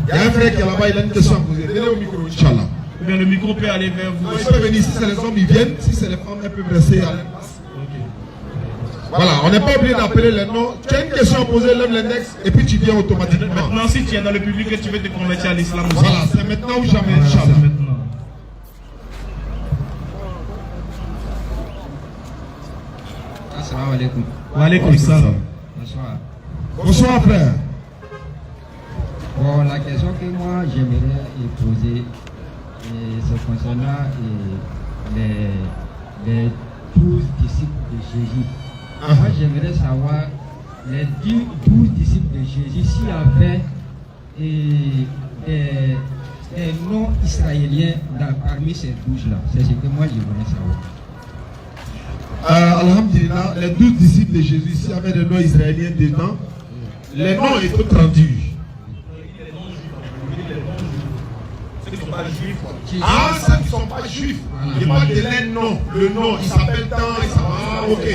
A: Il y a un frère qui est là-bas, il a une question à poser. Venez au micro, Inch'Allah.
B: Ou bien le micro peut aller vers vous.
A: Ils peuvent venir. Si c'est les hommes, ils viennent. Si c'est les femmes, elles peuvent rester à l'index. Voilà, on n'est pas obligé d'appeler les noms. Tu as une question à poser, lève l'index et puis tu viens automatiquement.
B: Maintenant, si tu es dans le public et tu veux te convertir à l'islam aussi.
A: Voilà, c'est maintenant ou jamais,
B: Voilà,
A: Inch'Allah.
B: c'est maintenant.
F: Assalamu alaikum.
B: Wa alaykoum salam.
F: Bonsoir.
A: Bonsoir, frère.
F: Bon, la question que moi j'aimerais poser, c'est concernant les 12 disciples de Jésus. Moi j'aimerais savoir, les 12 disciples de Jésus, s'il y avait des noms israéliens parmi ces 12-là. C'est ce que moi j'aimerais savoir.
A: Alhamdulillah, les 12 disciples de Jésus, s'il y avait des noms israéliens dedans, les noms étaient traduits. Ah, ceux qui ne sont pas juifs, il n'y a pas de leur nom. Le nom, il s'appelle tant, il s'appelle. Ah, ok.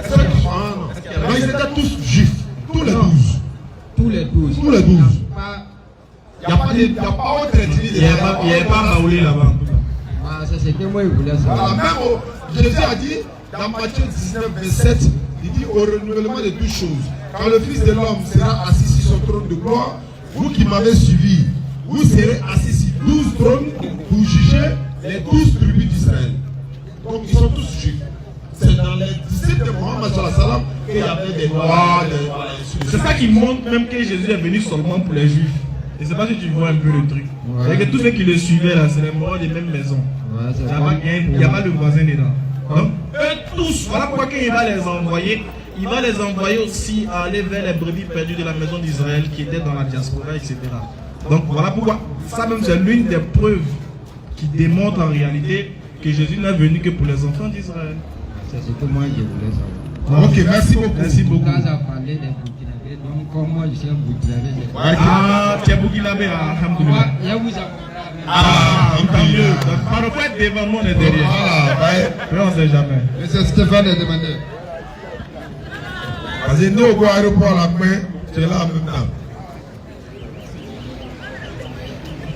A: Ceux qui sont. Ah, non. Non, ils étaient tous juifs. Tous les 12.
F: Tous les 12.
A: Tous les 12. Il n'y a pas autre ethnie.
B: Il n'y a pas Maoulé là-bas.
F: Ah, c'est ce que moi je voulais savoir.
A: Voilà, même Jésus a dit, dans Matthieu 19, 27, il dit au renouvellement de toutes choses. Quand le Fils de l'homme sera assis sur son trône de gloire, vous qui m'avez suivi, vous serez assis sur 12 trônes pour juger les 12 tribus d'Israël. Donc ils sont tous juifs. C'est dans les disciples de Mohammed qu'il y avait des lois.
B: C'est ça qui montre même que Jésus est venu seulement pour les juifs. Et c'est pas si tu vois un peu le truc.
F: Ouais.
B: C'est que tous ceux qui le suivaient là, c'est les morts des mêmes maisons.
F: Ouais,
B: Il n'y a pas le voisin dedans. Donc, eux tous, voilà pourquoi il va les envoyer. Il va les envoyer aussi à aller vers les brebis perdues de la maison d'Israël qui étaient dans la diaspora, etc. Donc voilà pourquoi. Ça même c'est l'une des preuves qui démontre en réalité que Jésus n'est venu que pour les enfants d'Israël.
F: C'est ce que moi je voulais savoir.
A: Ok, merci beaucoup.
B: Merci beaucoup.
F: Quand on a parlé des Burkinabés, donc comme moi je suis un Burkinabé,
B: Ah, tu es Burkinabé, alhamdoulilah.
F: je vous accompagne.
B: Ah, tant mieux. Donc, par le fait devant moi, on est derrière. Mais on ne sait jamais.
D: Monsieur Stéphane est demandé.
A: Vas-y, nous au aéroport la main, tu es là en même temps.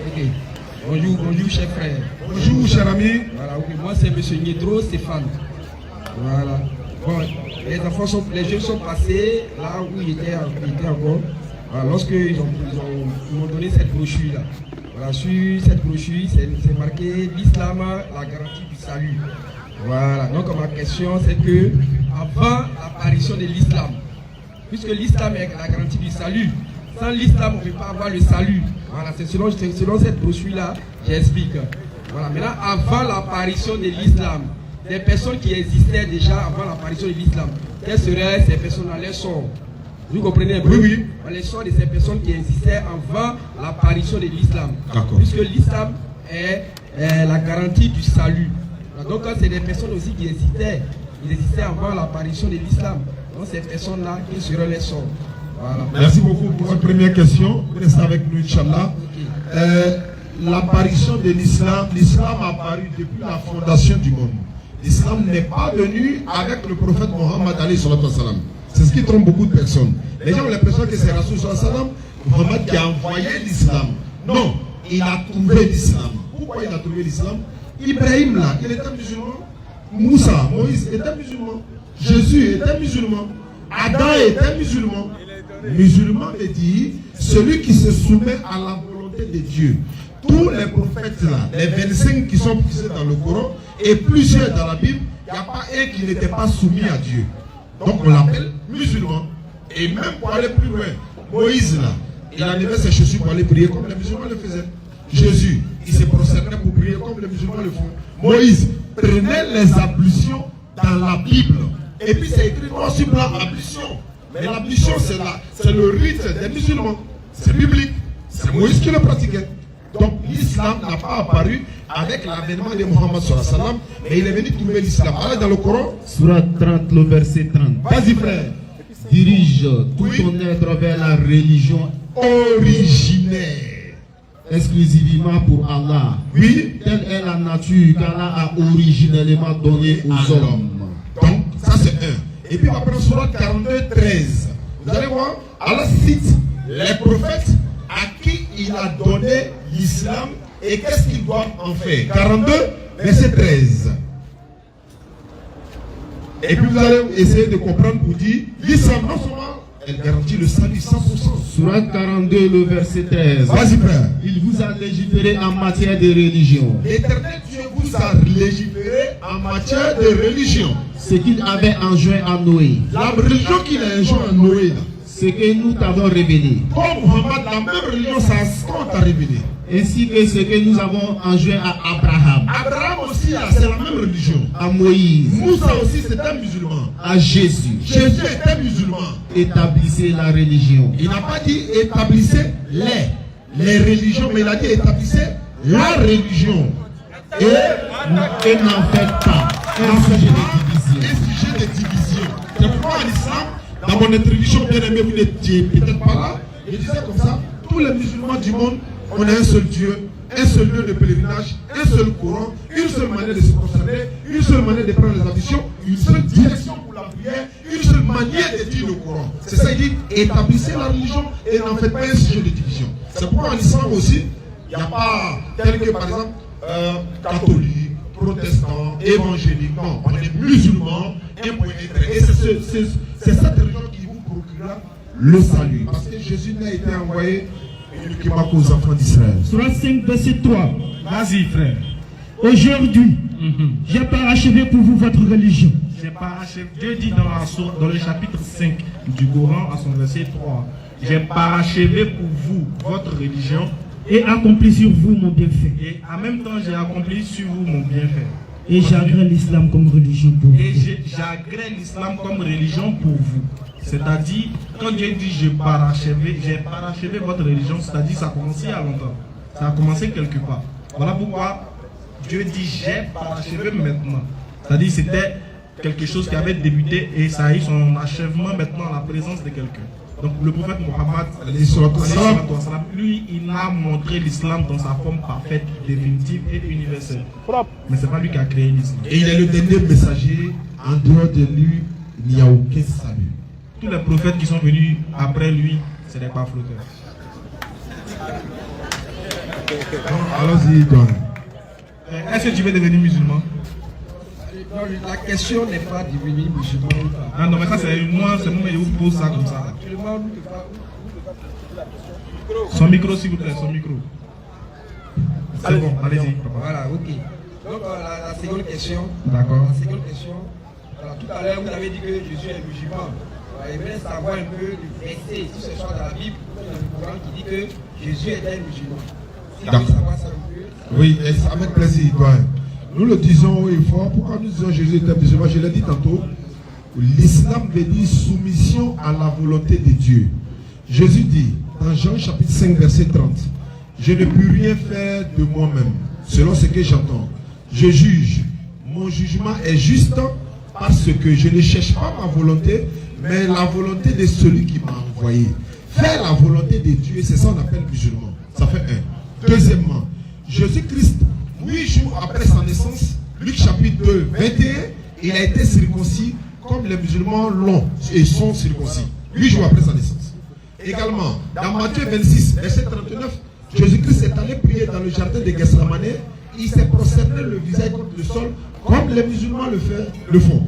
G: Ok. Bonjour, cher frère.
A: Bonjour, cher ami.
G: Voilà, ok. Moi, c'est M. Niedro Stéphane. Voilà. Bon, les jeunes sont passés là où ils étaient encore. Voilà, lorsqu'ils m'ont donné cette brochure-là. Voilà, sur cette brochure, c'est marqué l'islam, la garantie du salut. Voilà, donc ma question, c'est que avant l'apparition de l'islam, puisque l'islam est la garantie du salut, sans l'islam, on ne peut pas avoir le salut. Voilà, c'est selon cette brochure-là, j'explique. Voilà, maintenant, avant l'apparition de l'islam, des personnes qui existaient déjà avant l'apparition de l'islam, quelles seraient ces personnes-là, les sorts? Vous comprenez un peu?
A: Oui.
G: Les sorts de ces personnes qui existaient avant l'apparition de l'islam.
A: D'accord.
G: Puisque l'islam est la garantie du salut. Donc, c'est des personnes aussi qui existaient avant l'apparition de l'islam. Donc, ces personnes-là, qui seraient les sorts? Voilà.
A: Merci beaucoup pour votre première question. Vous restez avec nous, Inch'Allah. L'apparition de l'islam, l'islam a apparu depuis la fondation du monde. L'islam n'est pas venu avec le prophète Mohammed alayhi salam. C'est ce qui trompe beaucoup de personnes. Les gens ont l'impression que c'est Rasoul salam, Mohammed qui a envoyé l'islam. Non, il a trouvé l'islam. Pourquoi il a trouvé l'islam? Ibrahim là, il était musulman. Moussa, Moïse était musulman. Jésus était musulman. Adam était musulman. Musulman veut dire celui qui se soumet à la volonté de Dieu. Tous les prophètes là, les 25 qui sont poussés dans le Coran et plusieurs dans la Bible, il n'y a pas un qui n'était pas soumis à Dieu. Donc on l'appelle musulman. Et même pour aller plus loin, Moïse là, il enlevait ses chaussures pour aller prier comme les musulmans le faisaient. Jésus, il se prosternait pour prier comme les musulmans le font. Moïse prenait les ablutions dans la Bible. Et puis c'est écrit noir sur blanc, ablution. Mais l'ablution c'est le rite des musulmans. C'est biblique. C'est Moïse qui le pratiquait. Donc l'islam n'a pas apparu avec l'avènement de Mohammed sallam, mais il est venu trouver l'islam. Allez dans le Coran.
E: Surat 30, le verset 30.
A: Vas-y frère.
E: Dirige tout ton être vers la religion
A: Originaire.
H: exclusivement pour Allah.
A: Oui.
H: Telle est la nature qu'Allah a originellement donnée aux hommes.
A: Donc, ça c'est un. Et puis après, sur 42, 13. Vous allez voir, Allah cite les prophètes à qui il a donné l'islam et qu'est-ce qu'ils doivent en faire. 42, verset 13. Et puis vous allez essayer de comprendre pour dire, l'islam non seulement elle garantit le salut 100%.
H: Surat 42, le verset 13.
A: Vas-y frère.
H: Il vous a légiféré en matière de religion.
A: L'Éternel Dieu vous a légiféré en matière de religion.
H: Ce qu'il avait enjoint à Noé.
A: La religion qu'il a enjoint à Noé, là,
H: ce que nous t'avons révélé.
A: comme Muhammad, la même religion, ça compte à révéler.
H: Ainsi que ce que nous avons enjoint à Abraham.
A: Abraham aussi, là, c'est la même religion.
H: À Moïse.
A: Moussa aussi, c'est un musulman.
H: À Jésus.
A: Jésus est un musulman.
H: Établissez la religion.
A: Il n'a pas dit établissez les religions, mais il a dit établissez la religion. Et
H: n'en faites pas un sujet de division.
A: un sujet de division. C'est pourquoi en islam, dans mon introduction, bien aimé, vous n'étiez peut-être pas là, je disais comme ça, tous les musulmans du monde, on a un seul Dieu, un seul lieu de pèlerinage, un seul Coran, une seule manière de se concerner, une seule manière de prendre les ambitions, une seule direction pour la prière, une seule manière de dire le Coran. C'est ça, il dit, établissez la religion et n'en faites pas un sujet de division. C'est pourquoi en islam aussi, il n'y a pas tel que par exemple catholique, protestant, évangélique. Non, on est musulman, un point d'entrée. Et c'est cette religion qui vous procurera le salut. Parce que Jésus n'a été envoyé uniquement qu'aux enfants d'Israël.
C: Surat 5, verset 3.
B: Vas-y, frère.
C: Aujourd'hui, j'ai parachevé pour vous votre religion.
B: J'ai parachevé, Dieu dit dans le chapitre 5 du Coran, à son verset 3, j'ai parachevé pour vous votre religion
C: Et accompli sur vous mon bienfait.
B: et en même temps j'ai accompli sur vous mon bienfait.
C: Et j'agrée l'islam comme religion pour
B: Et
C: vous.
B: j'agrée l'islam comme religion pour vous. C'est-à-dire, quand Dieu dit j'ai parachevé votre religion, c'est-à-dire ça a commencé il y a longtemps. Ça a commencé quelque part. Voilà pourquoi Dieu dit j'ai parachevé maintenant. C'est-à-dire c'était quelque chose qui avait débuté et ça a eu son achèvement maintenant en la présence de quelqu'un. Donc le prophète Mohammed, lui, il a montré l'islam dans sa forme parfaite, définitive et universelle. Mais ce n'est pas lui qui a créé l'islam.
A: Et il est le dernier messager. En dehors de lui, il n'y a aucun salut.
B: Tous les prophètes qui sont venus après lui, ce n'est pas flotteurs.
A: Allons-y, donc.
B: Est-ce que tu veux devenir musulman?
G: Non, la question n'est pas de devenir musulman ou pas.
B: Ah non, mais ça c'est moi, je vous pose ça comme ça.
G: Actuellement, nous ne pas.
B: Son micro s'il vous plaît, son micro. C'est bon, allez-y, papa.
G: Voilà, ok. Donc la seconde question.
B: D'accord.
G: La seconde question. Alors, tout à l'heure, vous avez dit que Jésus est musulman. J'aimerais savoir un peu le verset, si ce soit dans la Bible ou dans le Coran, qui dit que Jésus est un musulman. Si vous voulez savoir ça un peu.
A: Oui, et c'est avec plaisir, doyen. Nous le disons une fois. Pourquoi nous disons Jésus est un musulman? Je l'ai dit tantôt. L'islam veut dire soumission à la volonté de Dieu. Jésus dit dans Jean chapitre 5 verset 30, je ne peux rien faire de moi-même selon ce que j'entends. Je juge. Mon jugement est juste parce que je ne cherche pas ma volonté, mais la volonté de celui qui m'a envoyé. Faire la volonté de Dieu, c'est ça qu'on appelle musulman. Ça fait un. Deuxièmement, Jésus-Christ, 8 jours après sa naissance, Luc chapitre 2, 21, il a été circoncis comme les musulmans l'ont et sont circoncis. 8 jours après sa naissance. Également, dans Matthieu 26, verset 39, Jésus-Christ est allé prier dans le jardin de Gethsemane. Il s'est prosterné le visage contre le sol comme les musulmans le font.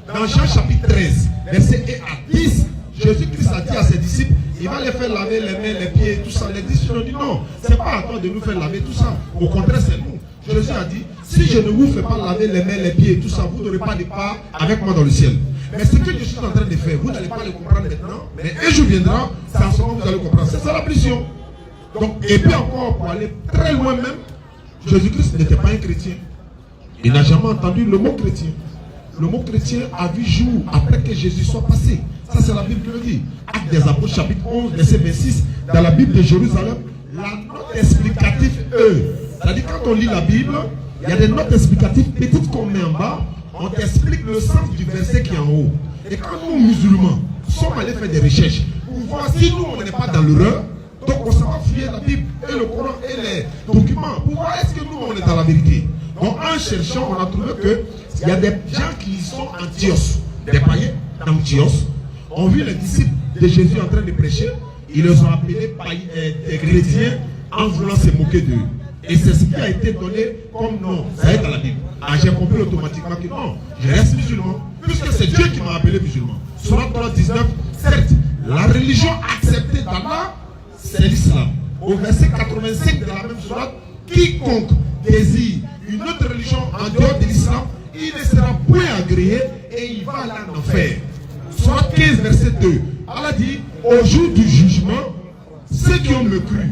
A: Dans Jean chapitre 13, verset 1 à 10, Jésus-Christ a dit à ses disciples, il va les faire laver les mains, les pieds, tout ça. Les disciples ont dit non, ce n'est pas à toi de nous faire laver tout ça. Au contraire, c'est nous. Jésus a dit, si je ne vous fais pas laver les mains, les pieds, tout ça, vous n'aurez pas de part avec moi dans le ciel. Mais ce que je suis en train de faire, vous n'allez pas le comprendre maintenant, mais un jour viendra, c'est en ce moment que vous allez comprendre. C'est ça la mission. Donc, et puis encore, pour aller très loin même, Jésus-Christ n'était pas un chrétien. Il n'a jamais entendu le mot chrétien. Le mot chrétien a vu jour après que Jésus soit passé. Ça, c'est la Bible qui le dit. Actes des Apôtres, chapitre 11, verset 26, dans la Bible de Jérusalem, la note explicative E. C'est-à-dire, quand on lit la Bible, il y a des notes explicatives petites qu'on met en bas. On t'explique le sens du verset qui est en haut. Et quand nous, musulmans, sommes allés faire des recherches pour voir si nous, on n'est pas dans l'erreur, Donc on s'en va fouiller la Bible et le Coran et les documents pour voir est-ce que nous on est dans la vérité. Donc en cherchant, on a trouvé qu'il y a des gens qui sont Antioche, des païens d'Antioche, ont vu les disciples de Jésus en train de prêcher, ils les ont appelés des chrétiens en voulant se moquer d'eux. Et c'est ce qui a été donné comme nom. Ça est dans la Bible. Ah, j'ai compris automatiquement que non, je reste musulman, puisque c'est Dieu qui m'a appelé musulman. Surat 19, certes, la religion acceptée d'Allah, c'est l'islam. Au verset 85 de la même surat, quiconque désire une autre religion en dehors de l'islam, il ne sera point agréé et il va aller en enfer. Surat 15, verset 2. Allah dit, au jour du jugement, ceux qui ont me cru,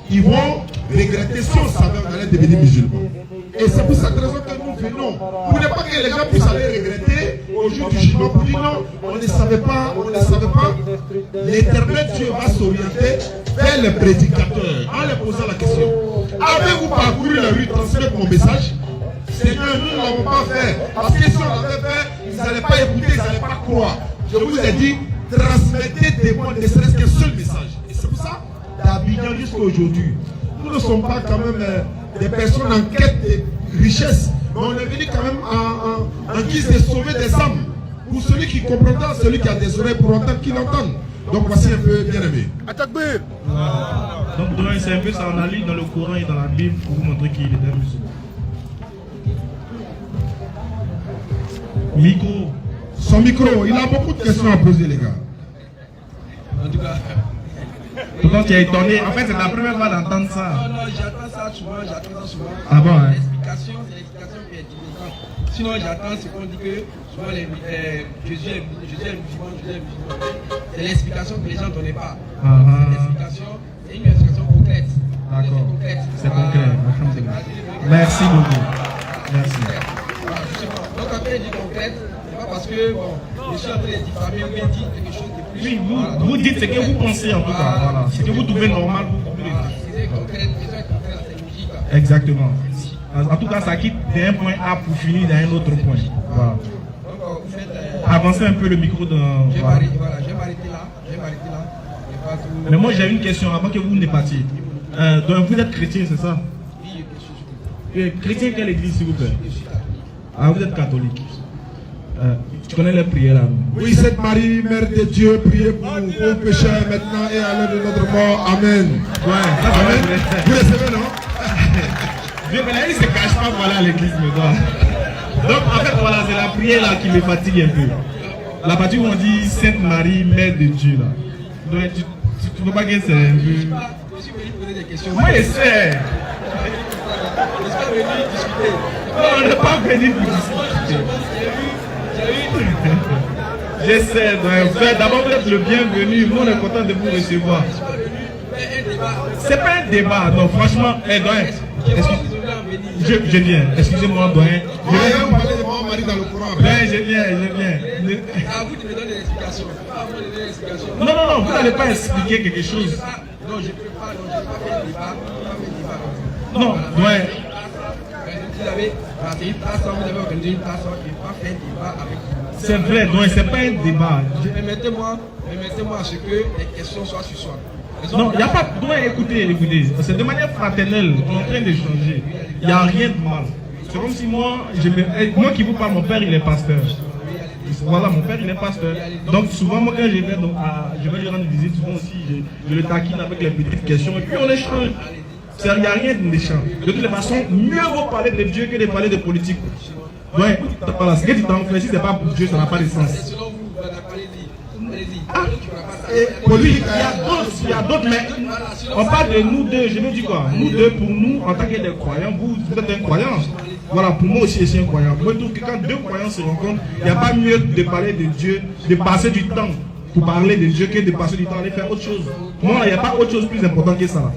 A: ils vont regretter si on savait qu'on allait devenir musulman. Et c'est pour cette raison que nous venons. Pour ne pas que les gens puissent aller regretter au jour du jugement. Pour dire non, on ne savait pas, l'Éternel Dieu va s'orienter vers les prédicateurs en leur posant la question. Avez-vous parcouru la rue, transmettre mon message? Seigneur, nous ne l'avons pas fait. Parce que si on l'avait fait, ils n'allaient pas écouter, ils n'allaient pas croire. Je vous ai dit, transmettez des mots, ne serait-ce qu'un seul message. Et c'est pour ça, d'Abidjan jusqu'à aujourd'hui, nous ne sommes pas quand même des personnes en quête de richesse, mais on est venu quand même en guise de sauver des âmes. Pour celui qui comprendra, celui qui a des oreilles pour entendre, qu'il entende. Donc voici un peu bien aimé. Atakbir.
B: Donc c'est un peu ça, on a lu dans le Coran et dans la Bible pour vous montrer qu'il est un musulman. Micro.
A: Son micro, il a beaucoup de questions à poser, les gars.
G: En tout cas.
B: Pourquoi tu es étonné? En fait, c'est la première fois d'entendre ça.
G: Non, j'attends ça souvent,
B: Ah bon, hein?
G: L'explication, c'est l'explication qui est différente. Sinon, j'attends ce qu'on dit que souvent Jésus est musulman. C'est l'explication que les gens ne donnaient pas. C'est une explication concrète.
B: D'accord. C'est concret. Merci beaucoup. Merci.
G: Donc, quand il dit concrète, c'est pas parce que je suis en train de diffamer ou bien dire quelque chose de plus.
B: Oui, vous dites ce que vous pensez en tout cas. Voilà. Ce que vous trouvez normal, vous pouvez le dire.
G: C'est concret, c'est logique.
B: Exactement. En tout cas, ça quitte d'un point A pour finir dans un autre point. Voilà.
G: Donc, vous faites.
B: Avancez un peu le micro de.
G: Je vais m'arrêter là.
B: Mais moi, j'ai une question avant que vous ne partiez. Donc, vous êtes chrétien, c'est ça? Oui, chrétien, quelle église, s'il vous plaît? Ah, vous êtes catholique. Tu connais les prières là?
A: Oui, cette Marie, Mère de Dieu, priez pour nous, aux pécheurs, maintenant et à l'heure de notre mort. Amen.
B: Ouais,
A: Amen. Vous recevez, non?
B: Dieu, mais là, il ne se cache pas, voilà, à l'église, mais quoi. Donc, en fait, voilà, c'est la prière là qui me fatigue un peu. La partie où on dit Sainte Marie, Mère de Dieu là. Donc, tu ne peux pas que c'est un peu.
G: Je suis venu poser des questions.
B: Moi, je sais.
G: Je suis pas venu discuter.
B: Non, on n'est pas venu pour discuter. J'essaie de faire. D'abord, vous êtes le bienvenu. Nous, on est content de vous recevoir. C'est pas un débat. Non, franchement, je viens. Excusez-moi, doyen.
A: Vous parlez de mon mari dans le Coran.
B: Je viens.
G: À vous de me donner des explications.
B: Non, vous n'allez pas expliquer quelque chose.
G: Non, je ne peux pas. Je ne peux pas faire un débat.
B: Non, doyen.
G: Vous avez organisé une place, je ne peux pas faire un débat avec vous.
B: C'est vrai, donc c'est pas un débat.
G: Permettez-moi à ce que les questions soient sur soi.
B: Non, il n'y a pas. Écoutez, c'est de manière fraternelle, on est en train d'échanger. Il n'y a rien de mal. C'est comme si moi qui vous parle, mon père il est pasteur. Voilà, mon père il est pasteur. Donc souvent, moi quand je vais lui rendre visite, souvent aussi, je le taquine avec les petites questions et puis on échange. Il n'y a rien d'échange. De toute façon, mieux vaut parler de Dieu que de parler de politique. Ouais, voilà, ce que tu t'en fais, si ce n'est pas pour Dieu, ça n'a pas de sens.
A: Politique,
B: il y a d'autres, mais on parle de nous deux, je veux dire quoi? Nous deux, pour nous, en tant que des croyants, vous êtes un croyant. Voilà, pour moi aussi, je suis un croyant. Moi, je trouve que quand deux croyants se rencontrent, il n'y a pas mieux de parler de Dieu, de passer du temps pour parler de Dieu que de passer du temps à aller faire autre chose. Moi, il n'y a pas autre chose plus important que ça.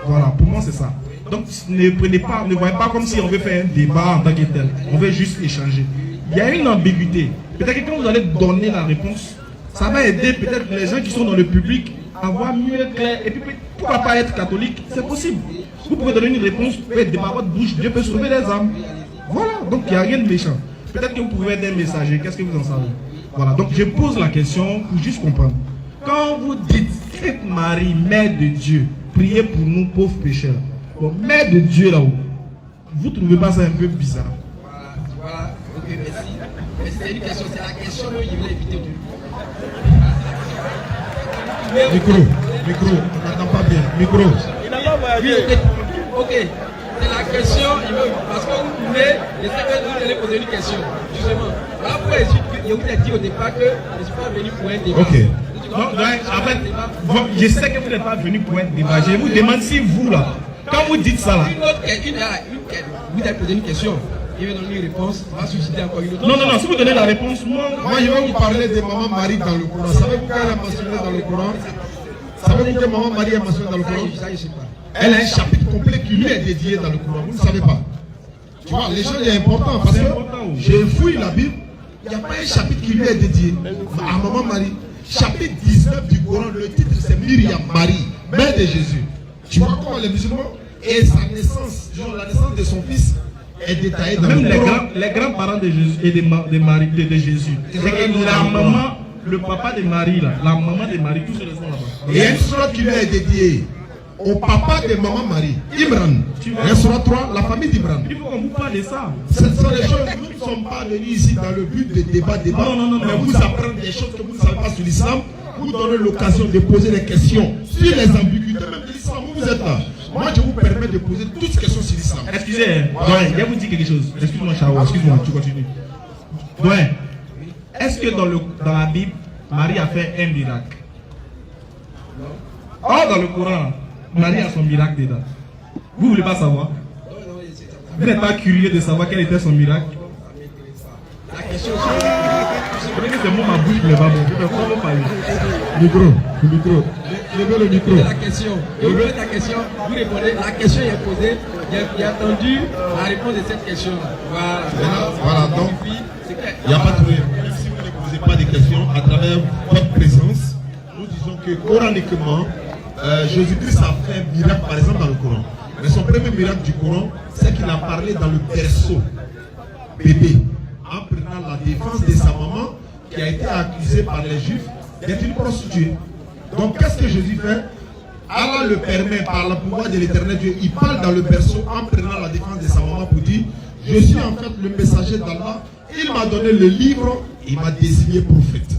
B: Voilà, pour moi, c'est ça. Donc, ne voyez pas comme si on veut faire un débat en tant que tel. On veut juste échanger. Il y a une ambiguïté. Peut-être que quand vous allez donner la réponse, ça va aider peut-être les gens qui sont dans le public à voir mieux clair. Et puis, pourquoi pas être catholique? C'est possible. Vous pouvez donner une réponse, vous pouvez débattre votre bouche, Dieu peut sauver les âmes. Voilà, donc il n'y a rien de méchant. Peut-être que vous pouvez être un messager, qu'est-ce que vous en savez? Voilà, donc je pose la question pour juste comprendre. quand vous dites Sainte Marie, Mère de Dieu, priez pour nous pauvres pécheurs. Bon, Mère de Dieu là-haut, vous ne trouvez pas ça un peu bizarre?
G: Voilà, ok, merci. Mais c'est une question, c'est la question que je voulais éviter de.
A: Micro, on n'entend pas bien. Micro.
G: Oui, ok, c'est la question, parce que vous voulez, je sais que vous allez poser une question, justement. Voilà pourquoi je vous ai dit au départ que je ne suis pas venu pour un débat.
A: Ok.
B: Non, en fait, je sais que vous n'êtes pas venu pour un débat. Je vous demande si vous là, quand vous dites ça là.
G: Vous avez posé une question. Il va donner une réponse, va susciter encore une autre.
B: Non, si vous donnez la réponse, moi
A: je vais vous parler de Maman Marie dans le Coran. Savez-vous qu'elle est mentionnée dans le Coran? Savez-vous que Maman Marie est mentionnée dans le Coran?
G: Ça, je sais pas.
A: Elle a un chapitre complet qui lui est dédié dans le Coran. Vous ne savez pas. Tu vois, les gens, il est important parce que j'ai fouillé la Bible. Il n'y a pas un chapitre qui lui est dédié à Maman Marie. Chapitre 19 du Coran, le titre c'est Myriam Marie, mère de Jésus. Tu vois comment les musulmans et sa naissance, genre la naissance de son fils est détaillée dans
B: même
A: le Coran.
B: les grands-parents de Jésus et de Marie, de Jésus. C'est que la maman, le papa de Marie, là, la maman de Marie, tous ceux sont là-bas.
A: Et il y a une sourate qui lui est dédiée au papa de Maman Marie, Imran. La sourate 3, la famille d'Imran.
B: Il faut qu'on vous parle de ça.
A: Ce sont des choses, nous ne sommes pas venus ici dans le but de débat,
B: Non,
A: mais vous apprendre des choses que vous ne savez pas sur l'islam, vous donner l'occasion de poser des questions sur les ambiguïtés même de l'islam. Vous êtes là. Moi, je vous permets de poser toutes les questions sur l'islam.
B: Excusez, je vais vous dire quelque chose. Excuse-moi, Chao, excuse-moi, tu continues. Ouais. Est-ce que dans la Bible, Marie a fait un miracle? Oh, dans le Coran, Marie a son miracle dedans. Vous ne voulez pas savoir? Vous n'êtes pas curieux de savoir quel était son miracle?
G: La question,
B: c'est moi ma bouche, mais pas bon. Je ne peux pas parler.
A: Micro. Levez le micro.
G: la question. Et vous posez la question, vous répondez. La question est posée. J'ai attendu la réponse de cette question-là.
A: Voilà, donc, il n'y a pas de problème. Si vous ne posez pas de questions, à travers votre présence, nous disons que coraniquement, Jésus-Christ a fait un miracle, par exemple, dans le Coran. Mais son premier miracle du Coran, c'est qu'il a parlé dans le berceau, bébé, en prenant la défense de sa maman, qui a été accusée par les Juifs d'être une prostituée. Donc, qu'est-ce que Jésus fait? Allah le permet par le pouvoir de l'éternel Dieu. Il parle dans le berceau en prenant la défense de sa maman pour dire: je suis en fait le messager d'Allah. Il m'a donné le livre, il m'a désigné prophète.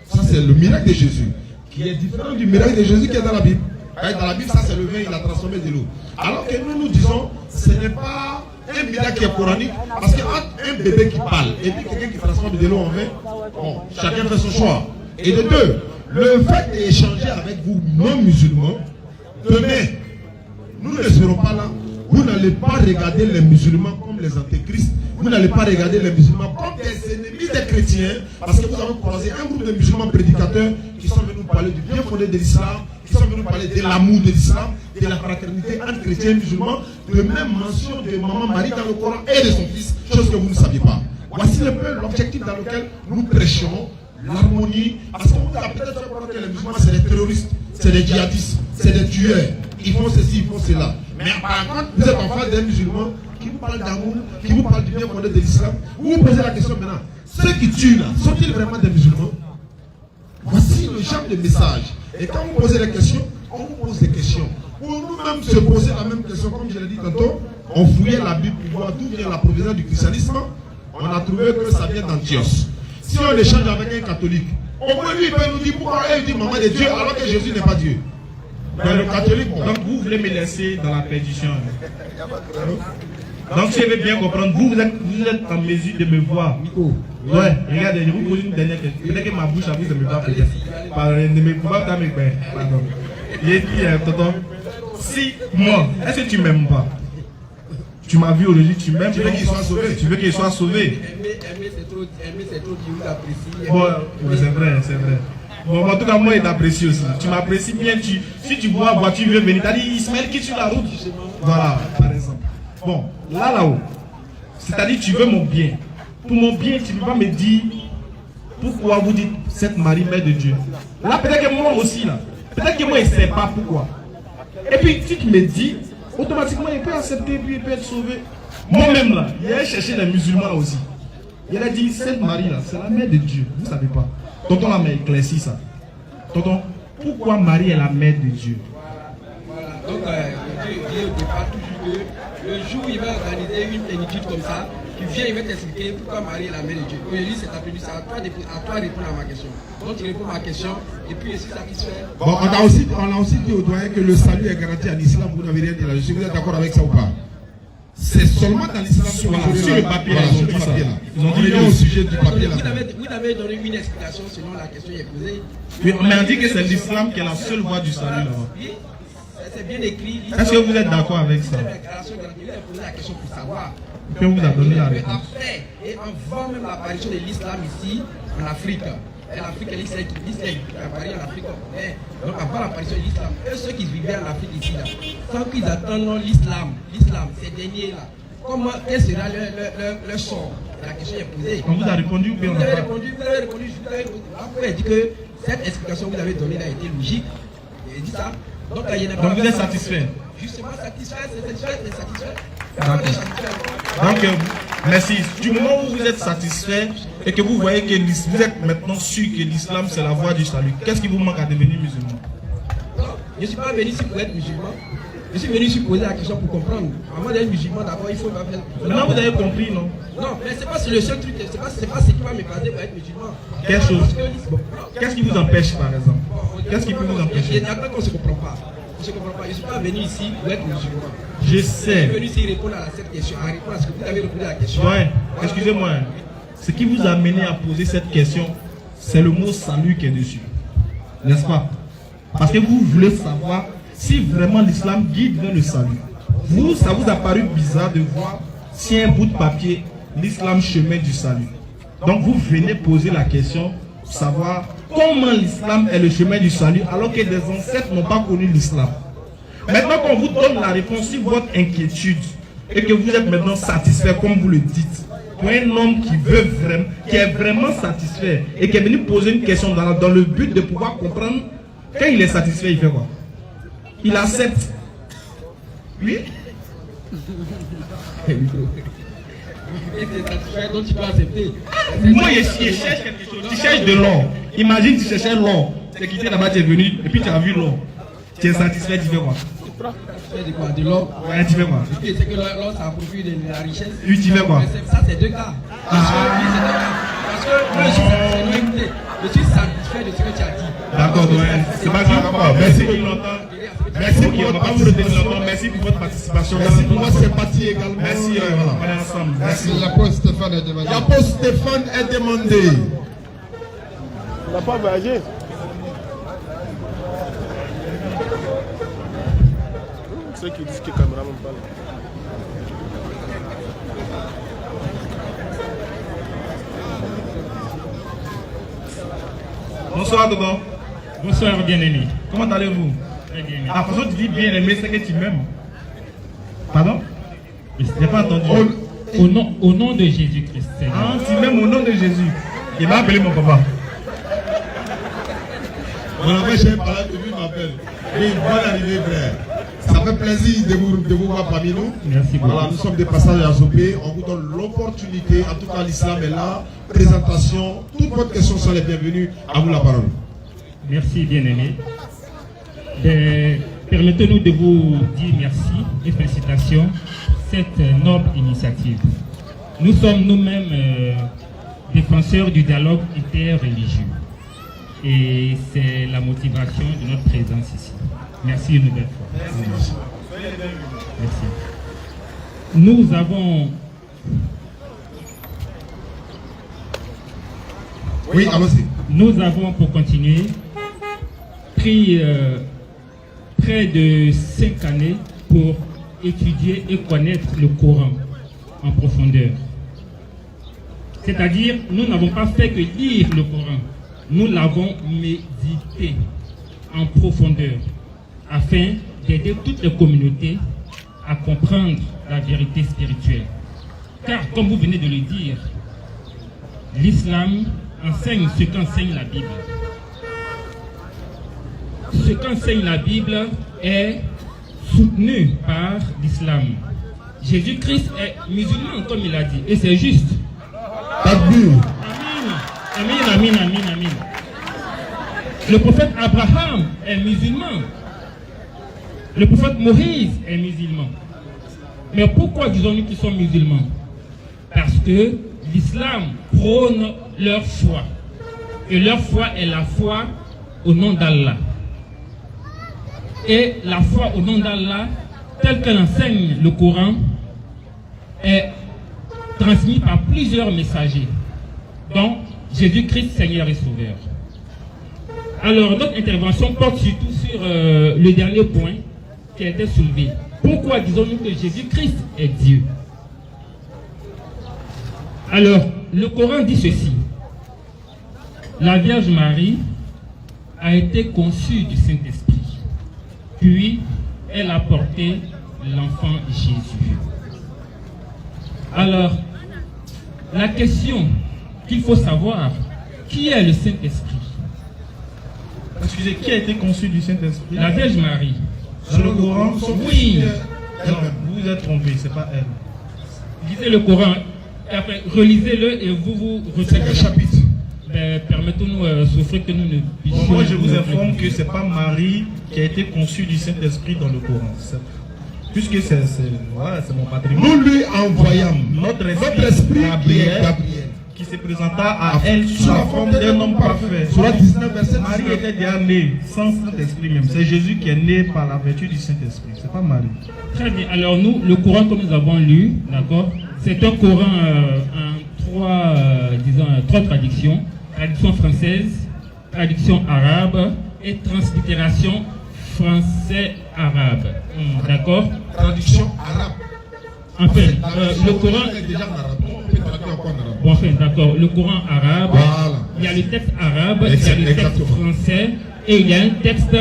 A: Ça, c'est le miracle de Jésus, qui est différent du miracle de Jésus qui est dans la Bible. Dans la Bible, ça c'est le vin, il a transformé de l'eau. Alors que nous disons, ce n'est pas un miracle qui est coranique, parce qu'un bébé qui parle et puis quelqu'un qui transforme de l'eau en vin, bon, chacun fait son choix. Et de deux, le fait d'échanger avec vous, non-musulmans, demain, nous ne serons pas là. Vous n'allez pas regarder les musulmans comme les antéchrists. Vous n'allez pas regarder les musulmans comme des ennemis des chrétiens, parce que vous avez croisé un groupe de musulmans prédicateurs qui sont venus parler du bien fondé de l'islam, qui sont venus parler de l'amour de l'islam, de la fraternité entre chrétiens et musulmans, de même mention de Maman Marie dans le Coran et de son fils, chose que vous ne saviez pas. Voici un peu l'objectif dans lequel nous prêchons l'harmonie, parce qu'on vous a peut-être fait croire que les musulmans c'est des terroristes, c'est des djihadistes, c'est des tueurs, ils font ceci, ils font cela. Mais par contre, vous êtes en face des musulmans qui vous parlent d'amour, qui vous parlent du bien fondé de l'islam. Vous vous posez la question maintenant, ceux qui tuent là, sont-ils vraiment des musulmans? Voici le genre de message. Et quand vous posez les questions, on vous pose des questions. Pour nous-mêmes se poser la même question, comme je l'ai dit tantôt, on fouillait la Bible pour voir d'où vient la provision du christianisme. On a trouvé que ça vient d'Antioche. Si on échange avec un catholique, au moins lui il peut nous dire pourquoi il dit maman de Dieu alors que Jésus n'est pas Dieu. Mais le catholique, bon.
B: Donc vous voulez me laisser dans la perdition. Donc si je veux bien comprendre, vous êtes en mesure de me voir. Ouais, regardez, je vous pose une dernière question. Peut-être que ma bouche à vous ne me va peut-être. Ne me pas dans mes bains. Pardon. J'ai dit, tonton, si moi, est-ce que tu m'aimes pas? Tu m'as vu aujourd'hui, tu m'aimes.
A: Tu veux qu'il soit sauvé.
B: Tu veux qu'il soit sauvé.
G: Aimer c'est trop, tu vous apprécies.
B: Bon, ouais, c'est vrai, c'est vrai. Bon, en tout cas, moi, il t'apprécie aussi. Tu m'apprécies bien. Si tu vois la voiture, tu veux venir. Tu as dit, Ismaël, qui est sur la route. Voilà, par exemple. Bon, là-haut. C'est-à-dire, tu veux mon bien. Pour mon bien, tu ne peux pas me dire pourquoi vous dites cette Marie, mère de Dieu. Là, peut-être que moi aussi, là. Peut-être que moi, je ne sais pas pourquoi. Et puis, si tu me dis, automatiquement, il peut accepter et puis il peut être sauvé. Moi-même, là, il a cherché les musulmans là aussi. Il a dit, cette Marie, là, c'est la mère de Dieu. Vous ne savez pas. Tonton, là, mais éclairci ça. Tonton, pourquoi Marie est la mère de Dieu?
G: Voilà, donc Dieu dit au départ toujours que le jour où il va organiser une plénitude comme ça, tu viens, il va t'expliquer pourquoi Marie est la mère de Dieu. Aujourd'hui, c'est appelé ça, à toi de répondre à ma question. Donc tu réponds à ma question et puis je suis satisfait.
A: Bon, on a aussi dit au doyen que le salut est garanti en islam, vous n'avez rien dit là-dessus. Vous êtes d'accord avec ça ou pas? C'est seulement dans l'islam
B: sur le papier là.
A: Ils ont dit au sujet du papier là.
G: Vous avez donné une explication selon la question qui est posée.
B: Oui, mais on dit que c'est l'islam qui est la seule voie du salut là.
G: Oui, c'est bien écrit.
B: Est-ce que vous êtes d'accord avec ça?
G: Il a posé la question pour savoir.
B: Que vous a donné la réponse.
G: Après, et avant même l'apparition de l'islam ici, en Afrique, et l'Afrique, l'islam est apparu en Afrique, donc avant l'apparition de l'islam, eux, ceux qui vivaient en Afrique ici, là, sans qu'ils attendent l'islam, ces derniers-là, quel sera leur sort? La question est posée.
B: On vous a répondu ou bien on n'a pas?
G: Vous avez répondu. Vous avez dit que cette explication que vous avez donnée là était logique. J'ai dit ça. Donc
B: vous êtes satisfait?
G: Justement satisfait.
B: Donc, merci. Du moment où vous êtes satisfait et que vous voyez que vous êtes maintenant sûr que l'islam c'est la voie du salut, qu'est-ce qui vous manque à devenir musulman?
G: Je ne suis pas venu ici pour être musulman. Je suis venu ici poser la question pour comprendre. Avant d'être musulman, d'abord, il faut faire.
B: Maintenant, vous avez compris, non?
G: Non, mais ce n'est pas le seul truc. Ce n'est pas ce qui va me baser pour être musulman.
B: Quelle chose? Qu'est-ce qui vous empêche, par exemple? Qu'est-ce qui peut vous empêcher?
G: Il y a un truc qu'on ne se comprend pas. Je ne comprends pas. Je ne suis pas venu ici pour être musulman.
B: Je sais.
G: Je suis venu ici répondre à cette question, à répondre à ce que vous avez répondu à la question.
B: Ouais, excusez-moi. Ce qui vous a amené à poser cette question, c'est le mot salut qui est dessus. N'est-ce pas? Parce que vous voulez savoir si vraiment l'islam guide vers le salut. Vous, ça vous a paru bizarre de voir si un bout de papier, l'islam chemin du salut. Donc vous venez poser la question pour savoir comment l'islam est le chemin du salut alors que des ancêtres n'ont pas connu l'islam. Maintenant qu'on vous donne la réponse sur votre inquiétude et que vous êtes maintenant satisfait comme vous le dites, pour un homme qui est vraiment satisfait et qui est venu poser une question dans le but de pouvoir comprendre, quand il est satisfait, il fait quoi? Il accepte. Oui?
G: Donc tu peux accepter.
B: Moi, je cherche quelque chose. Tu cherches de l'or. Imagine, tu cherchais l'or. Tu es quitté là-bas, tu es venu et puis tu as vu l'or. Tu es satisfait, tu fais quoi?
G: De quoi? De l'or?
B: Ouais, tu fais quoi?
G: C'est que l'or, ça produit de la richesse.
B: Oui, tu fais quoi?
G: Ça, c'est deux cas. Parce que moi, je suis satisfait de ce que tu as dit.
B: D'accord, c'est pas grave. Merci pour longtemps. Merci pour votre participation.
A: Merci pour votre sympathie également.
B: Merci, on est ensemble.
A: Merci. L'apôtre Stéphane est demandé. L'apôtre Stéphane est demandé.
I: On n'a pas voyagé. Ceux qui disent que le caméraman parle.
B: Bonsoir, Dodo.
C: Bonsoir, bien-aimé.
B: Comment allez-vous?
C: Très bien.
B: Ah, parce que tu dis bien-aimé, c'est que tu m'aimes. Pardon? Je n'ai pas entendu.
C: Au nom de Jésus-Christ.
B: Ah, tu m'aimes au nom de Jésus. Il m'a appelé mon papa.
A: Mon enfant, j'ai parlé de lui, m'appelle. Oui, bonne arrivée, frère. Ça fait plaisir de vous voir parmi nous.
C: Merci beaucoup.
A: Voilà, nous sommes des passages à Zopé. On vous donne l'opportunité, en tout cas l'islam est là. Présentation, toutes vos questions sont les bienvenues. À vous la parole.
C: Merci, bien-aimé. Permettez-nous de vous dire merci et félicitations pour cette noble initiative. Nous sommes nous-mêmes défenseurs du dialogue interreligieux. Et c'est la motivation de notre présence ici. Merci une nouvelle fois.
B: Merci.
C: Merci. Nous avons...
A: Oui, allons-y.
C: Nous avons, pour continuer, pris près de 5 années pour étudier et connaître le Coran en profondeur. C'est-à-dire, nous n'avons pas fait que lire le Coran, nous l'avons médité en profondeur afin d'aider toutes les communautés à comprendre la vérité spirituelle. Car, comme vous venez de le dire, l'islam enseigne ce qu'enseigne la Bible. Ce qu'enseigne la Bible est soutenu par l'islam. Jésus-Christ est musulman, comme il a dit, et c'est juste.
A: Takbir.
C: Amin, amin, amin, amin, amin. Le prophète Abraham est musulman. Le prophète Moïse est musulman. Mais pourquoi disons-nous qu'ils sont musulmans? Parce que l'islam prône leur foi. Et leur foi est la foi au nom d'Allah. Et la foi au nom d'Allah, telle que l'enseigne le Coran, est transmise par plusieurs messagers, dont Jésus-Christ, Seigneur et Sauveur. Alors, notre intervention porte surtout sur le dernier point qui a été soulevé. Pourquoi disons-nous que Jésus-Christ est Dieu? Alors, le Coran dit ceci. La Vierge Marie a été conçue du Saint-Esprit. Puis, elle a porté l'enfant Jésus. Alors, la question qu'il faut savoir, qui est le Saint-Esprit?
B: Excusez, qui a été conçu du Saint-Esprit?
C: La Vierge Marie.
B: Dans le Coran,
C: oui.
B: Non, vous vous êtes trompé, c'est pas elle.
C: Lisez le Coran, et après relisez-le et vous retenez le chapitre. Ben, permettons-nous, souffrir que nous ne puissions...
B: Bon, moi, je vous informe que c'est pas Marie qui a été conçue du Saint-Esprit dans le Coran. Puisque c'est mon patrimoine.
H: Nous lui envoyons
B: notre esprit Gabriel, qui se présenta à elle sous la forme d'un homme parfait.
H: Surah 19, verset 19.
B: Marie était déjà née sans Saint-Esprit même. C'est Jésus qui est né par la vertu du Saint-Esprit. C'est pas Marie.
C: Très bien. Alors nous, le Coran que nous avons lu, d'accord, c'est un Coran en trois traductions. Traduction française, traduction arabe et translittération français-arabe. D'accord?
H: Traduction arabe.
C: Enfin, le Coran
H: est déjà en arabe. On peut traduire encore en arabe.
C: Bon, enfin, d'accord. Le Coran arabe,
H: voilà.
C: Il y a le texte arabe, il y a le texte français et il y a un texte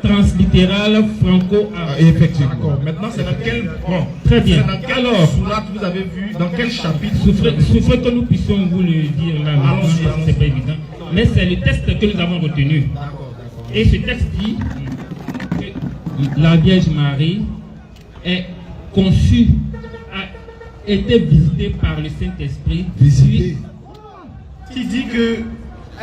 C: translittéral franco-arabe.
H: Effectivement.
B: D'accord. Maintenant, c'est dans quel... Bon.
C: Très bien.
B: Dans quel sourate vous avez vu, dans quel chapitre?
C: Souffrez que nous puissions vous le dire là.
B: Allons-y.
C: C'est pas évident. Mais c'est le texte que nous avons retenu. Et ce texte dit que la Vierge Marie est conçue, a été visitée par le Saint-Esprit.
H: Visitée.
B: Qui dit que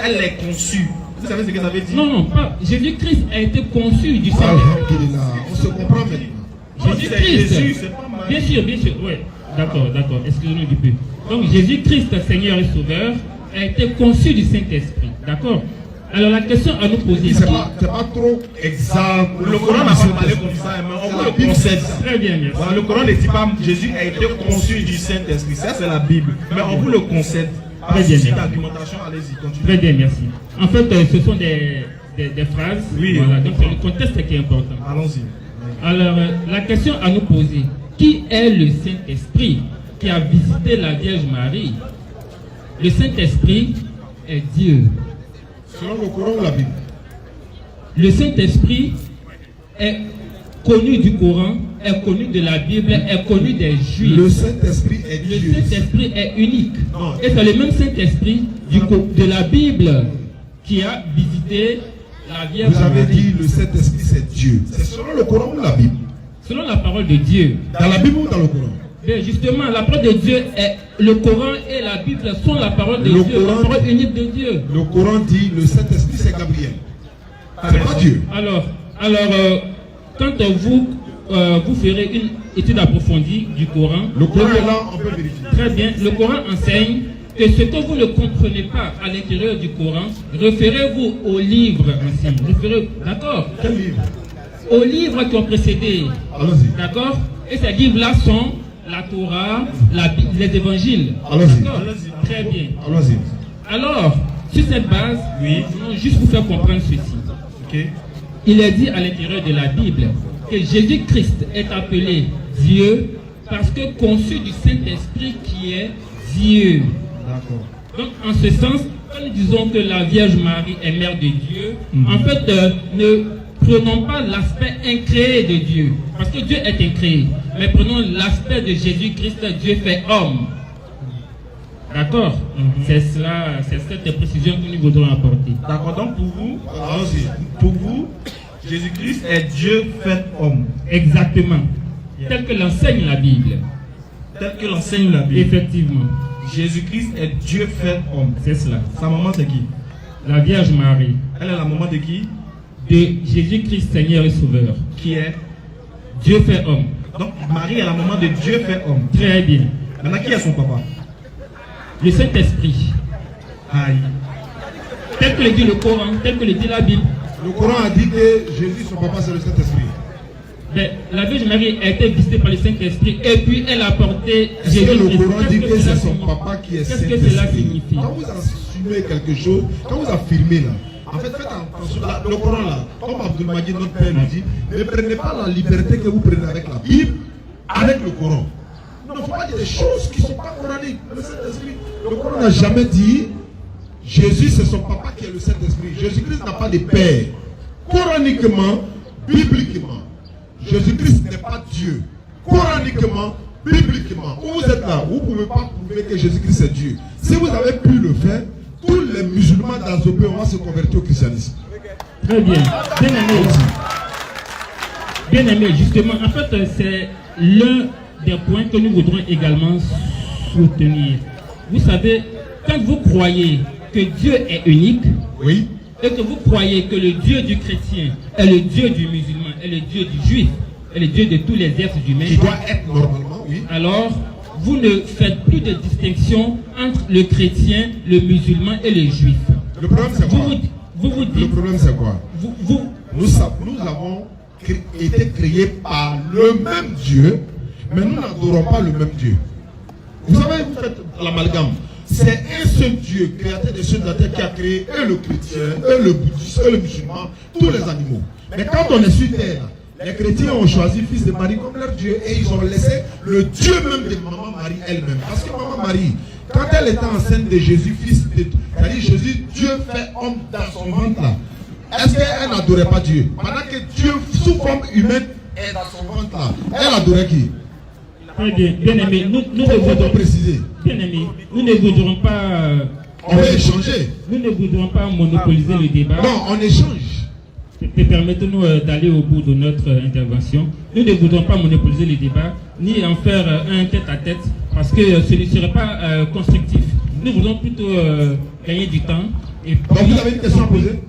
B: elle est conçue. Vous savez ce que ça veut dire?
C: Non, pas. Jésus-Christ a été conçu du Saint-Esprit.
H: On se comprend maintenant.
C: Jésus-Christ. Bien sûr, oui. D'accord. Excusez-nous du peu. Donc Jésus-Christ, Seigneur et Sauveur, a été conçu du Saint-Esprit. D'accord? Alors la question à nous poser.
H: C'est pas trop exact.
B: Le Coran n'a pas parlé comme ça, mais on vous le concède.
C: Très bien, merci.
B: Voilà, le Coran ne dit pas Jésus a été conçu du Saint-Esprit. Ça, c'est la Bible. Mais on vous le concède.
C: Très bien, merci.
B: D'argumentation, allez-y, continuez.
C: Très bien, merci. En fait, ce sont des phrases.
B: Oui.
C: Voilà, donc c'est le contexte qui est important.
B: Allons-y.
C: Alors, la question à nous poser. Qui est le Saint-Esprit qui a visité la Vierge Marie? Le Saint-Esprit est Dieu.
H: Selon le Coran ou la Bible?
C: Le Saint-Esprit est connu du Coran, est connu de la Bible, est connu des Juifs.
H: Le Saint-Esprit est Dieu.
C: Le Saint-Esprit est unique. Et c'est le même Saint-Esprit de la Bible qui a visité la Vierge Marie.
H: Vous avez dit le Saint-Esprit c'est Dieu. C'est selon le Coran ou la Bible?
C: Selon la parole de Dieu.
H: Dans la Bible ou dans le Coran?
C: Bien, justement, la parole de Dieu est le Coran et la Bible sont la parole de Dieu, la parole unique de Dieu.
H: Le Coran dit le Saint-Esprit c'est Gabriel. C'est pas Dieu.
C: Alors, quand vous ferez une étude approfondie du Coran,
H: le Coran est là, on peut vérifier.
C: Très bien, le Coran enseigne que ce que vous ne comprenez pas à l'intérieur du Coran, référez-vous aux livres anciens. D'accord?
H: Quel livre?
C: Aux livres qui ont précédé.
H: Allons-y.
C: D'accord? Et ces livres-là sont la Torah, les évangiles.
H: Allons-y.
C: D'accord? Très bien.
H: Allons-y.
C: Alors, sur cette base,
B: oui,
C: juste pour faire comprendre ceci.
B: Okay.
C: Il est dit à l'intérieur de la Bible que Jésus-Christ est appelé Dieu parce que conçu du Saint-Esprit qui est Dieu.
B: D'accord.
C: Donc, en ce sens, quand nous disons que la Vierge Marie est mère de Dieu, en fait, ne prenons pas l'aspect incréé de Dieu, parce que Dieu est incréé, mais prenons l'aspect de Jésus-Christ, Dieu fait homme. D'accord? C'est cette précision que nous voudrons apporter.
B: D'accord, donc pour vous, Jésus-Christ est Dieu fait homme.
C: Exactement. Tel que l'enseigne la Bible.
B: Tel que l'enseigne la Bible.
C: Effectivement.
B: Jésus-Christ est Dieu fait homme.
C: C'est cela.
B: Sa maman c'est qui?
C: la Vierge Marie.
B: Elle est la maman de qui?
C: De Jésus-Christ, Seigneur et Sauveur.
B: Qui est?
C: Dieu fait homme.
B: Donc Marie est la maman de Dieu fait homme.
C: Très bien.
B: Maintenant, qui est son papa?
C: Le Saint-Esprit.
B: Aïe.
C: Tel que le dit le Coran, tel que le dit la Bible.
A: Le Coran a dit que Jésus, son papa, c'est le Saint-Esprit.
C: Mais la Vierge Marie a été visitée par le Saint-Esprit et puis elle a porté
A: Jésus.
C: Jésus.
A: Le Coran dit que c'est son papa qui est
C: Saint-Esprit. Qu'est-ce que cela signifie?
A: Quand vous assumez quelque chose, quand vous affirmez là, en fait, faites attention. Le Coran là, comme Abdul Majid, notre père, nous dit, ne prenez pas la liberté que vous prenez avec la Bible, avec le Coran. Non, il ne faut pas dire des choses qui ne sont pas coraniques. Le Saint-Esprit, le Coran n'a jamais dit Jésus, c'est son papa qui est le Saint-Esprit. Jésus-Christ n'a pas de père. Coraniquement, bibliquement, Jésus-Christ n'est pas Dieu. Coraniquement, bibliquement, où vous êtes là, vous ne pouvez pas prouver que Jésus-Christ est Dieu. Si vous avez pu le faire, tous les musulmans d'Azobé vont se convertir au christianisme.
C: Très bien. Bien aimé, justement, en fait, c'est l'un des points que nous voudrons également soutenir. Vous savez, quand vous croyez que Dieu est unique,
A: oui,
C: et que vous croyez que le Dieu du chrétien est le Dieu du musulman, est le Dieu du juif, est le Dieu de tous les êtres humains,
A: qui doit être normalement, oui,
C: alors vous ne faites plus de distinction entre le chrétien, le musulman et le juif.
A: Le problème c'est quoi?
C: Vous dites,
A: le problème c'est quoi? Nous avons été créés par le même Dieu, mais nous n'adorons pas le même Dieu. Vous savez, vous faites l'amalgame. C'est un seul Dieu, créateur des cieux de la terre, qui a créé et le chrétien, et le bouddhiste, et le musulman, tous les animaux. Mais quand on est sur terre, les chrétiens ont choisi fils de Marie comme leur Dieu et ils ont laissé le Dieu même de maman Marie elle-même. Parce que maman Marie, quand elle était enceinte de Jésus, fils de... c'est-à-dire Jésus, Dieu fait homme dans son ventre là. Est-ce qu'elle n'adorait pas Dieu? Pendant que Dieu, sous forme humaine, est dans son ventre là, elle adorait qui?
C: Très bien, bien aimé, nous ne voudrons
A: préciser.
C: Bien aimé, nous ne voudrons pas...
A: on va échanger.
C: Nous ne voudrons pas monopoliser le débat.
A: Non, on échange.
C: Permettez-nous d'aller au bout de notre intervention. Nous ne voudrons pas monopoliser le débat, ni en faire un tête-à-tête, parce que ce ne serait pas constructif. Nous voulons plutôt gagner du temps. Et
A: donc vous avez une question à poser?